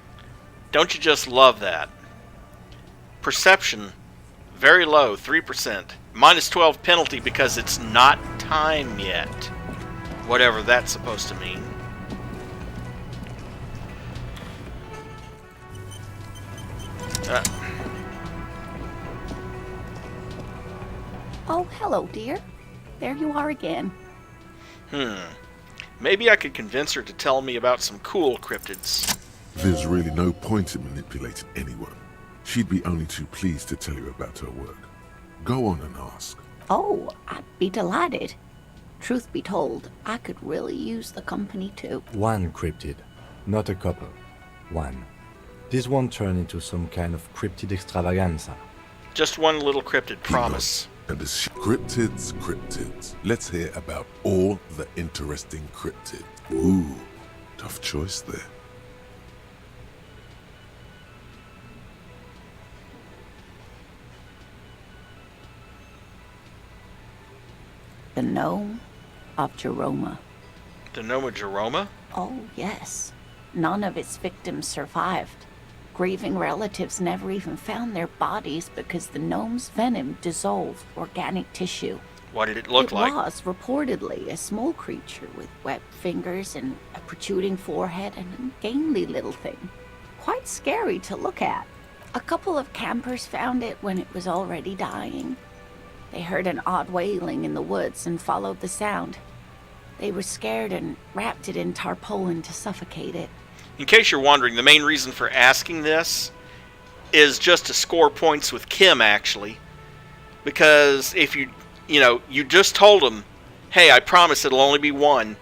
Don't you just love that? Perception, very low, 3%. Minus 12 penalty because it's not time yet. Whatever that's supposed to mean.
Oh, hello, dear. There you are again.
Maybe I could convince her to tell me about some cool cryptids.
There's really no point in manipulating anyone. She'd be only too pleased to tell you about her work. Go on and ask.
Oh, I'd be delighted. Truth be told, I could really use the company too.
One cryptid, not a couple. One. This won't turn into some kind of cryptid extravaganza.
Just one little cryptid, promise.
And as cryptids. Let's hear about all the interesting cryptids. Ooh, tough choice there.
The gnome of Jeroma.
The gnome of Jeroma?
Oh, yes. None of its victims survived. Grieving relatives never even found their bodies because the gnome's venom dissolved organic tissue.
What did it look like?
It was reportedly a small creature with webbed fingers and a protruding forehead and a gangly little thing. Quite scary to look at. A couple of campers found it when it was already dying. They heard an odd wailing in the woods and followed the sound. They were scared and wrapped it in tarpaulin to suffocate it.
In case you're wondering, the main reason for asking this is just to score points with Kim, actually. Because if you just told him, hey, I promise it'll only be one.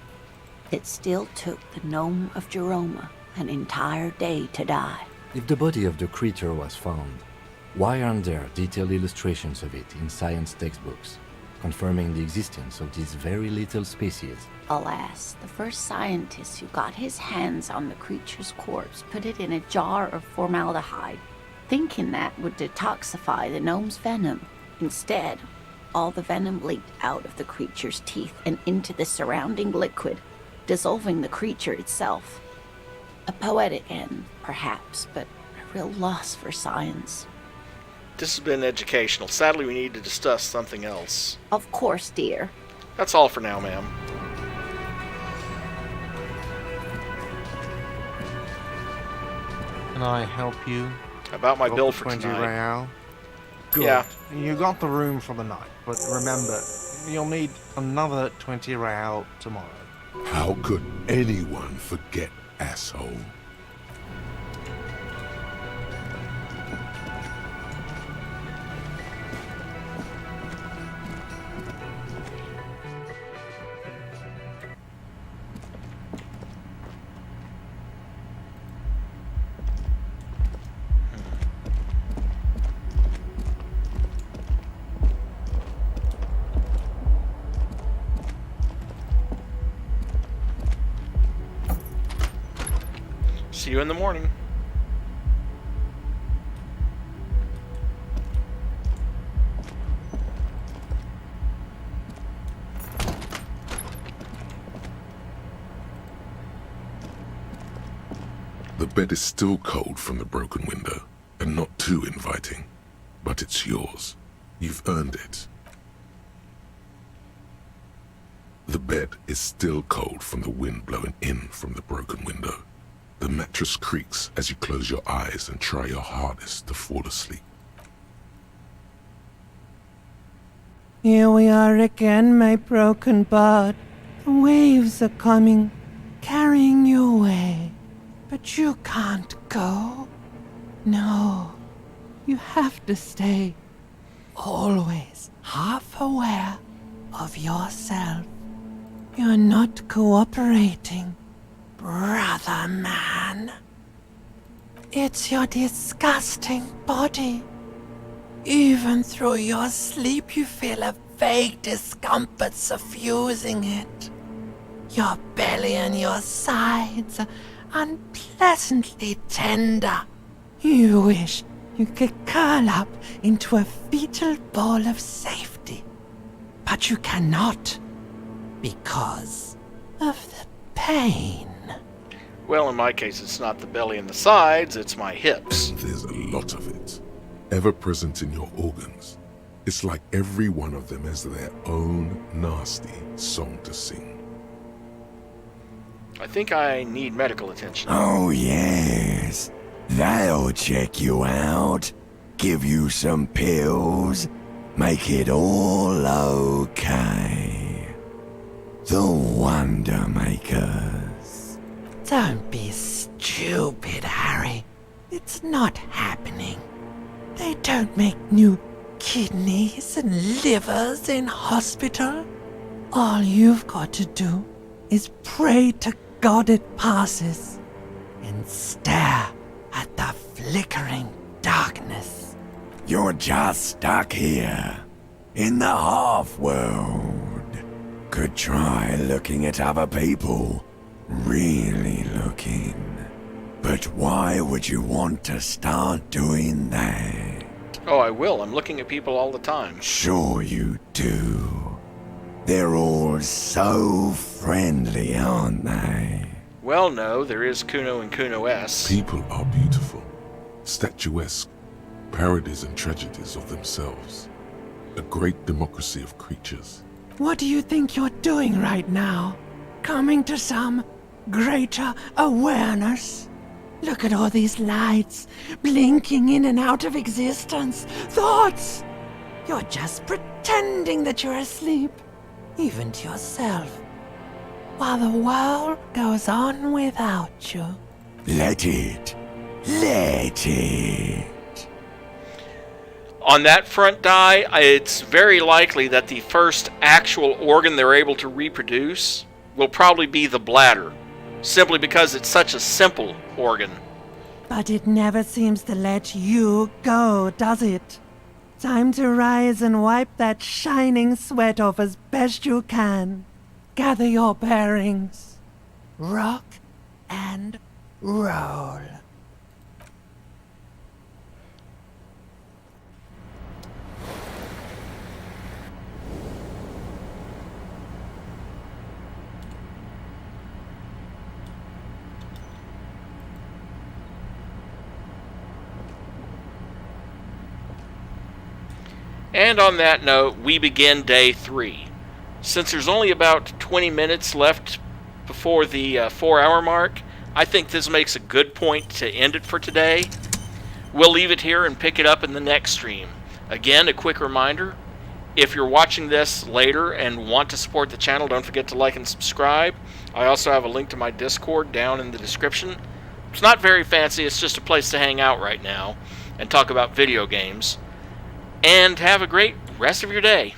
It still took the gnome of Jeroma an entire day to die.
If the body of the creature was found, why aren't there detailed illustrations of it in science textbooks, confirming the existence of this very little species?
Alas, the first scientist who got his hands on the creature's corpse put it in a jar of formaldehyde, thinking that would detoxify the gnome's venom. Instead, all the venom leaked out of the creature's teeth and into the surrounding liquid, dissolving the creature itself. A poetic end, perhaps, but a real loss for science.
This has been educational. Sadly, we need to discuss something else.
Of course, dear.
That's all for now, ma'am.
Can I help you?
About my bill for
20
tonight.
real? Good.
Yeah.
You got the room for the night, but remember, you'll need another 20 real tomorrow.
How could anyone forget, asshole?
See you in the morning.
The bed is still cold from the broken window, and not too inviting. But it's yours. You've earned it. The bed is still cold from the wind blowing in from the broken window. The mattress creaks as you close your eyes and try your hardest to fall asleep.
Here we are again, my broken bud. The waves are coming, carrying you away. But you can't go. No, you have to stay. Always half aware of yourself. You're not cooperating, brother man. It's your disgusting body. Even through your sleep you feel a vague discomfort suffusing it. Your belly and your sides are unpleasantly tender. You wish you could curl up into a fetal ball of safety. But you cannot, because of the pain.
Well, in my case, it's not the belly and the sides, it's my hips.
There's a lot of it, ever present in your organs. It's like every one of them has their own nasty song to sing.
I think I need medical attention.
Oh, yes. They'll check you out, give you some pills, make it all okay. The Wonder Makers.
Don't be stupid, Harry. It's not happening. They don't make new kidneys and livers in hospital. All you've got to do is pray to God it passes and stare at the flickering darkness.
You're just stuck here. in the half-world. Could try looking at other people. Really looking. But why would you want to start doing that?
Oh, I will. I'm looking at people all the time.
Sure you do. They're all so friendly, aren't they?
Well, no, there is Kuno and Kuno-S.
People are beautiful, statuesque, parodies and tragedies of themselves. A great democracy of creatures.
What do you think you're doing right now? Coming to some greater awareness? Look at all these lights, blinking in and out of existence. Thoughts! You're just pretending that you're asleep, even to yourself, while the world goes on without you.
Let it. Let it.
On that front, Di, it's very likely that the first actual organ they're able to reproduce will probably be the bladder, simply because it's such a simple organ.
But it never seems to let you go, does it? Time to rise and wipe that shining sweat off as best you can. Gather your bearings. Rock and roll.
And on that note, we begin day 3. Since there's only about 20 minutes left before the 4-hour mark, I think this makes a good point to end it for today. We'll leave it here and pick it up in the next stream. Again, a quick reminder, if you're watching this later and want to support the channel, don't forget to like and subscribe. I also have a link to my Discord down in the description. It's not very fancy, it's just a place to hang out right now and talk about video games. And have a great rest of your day.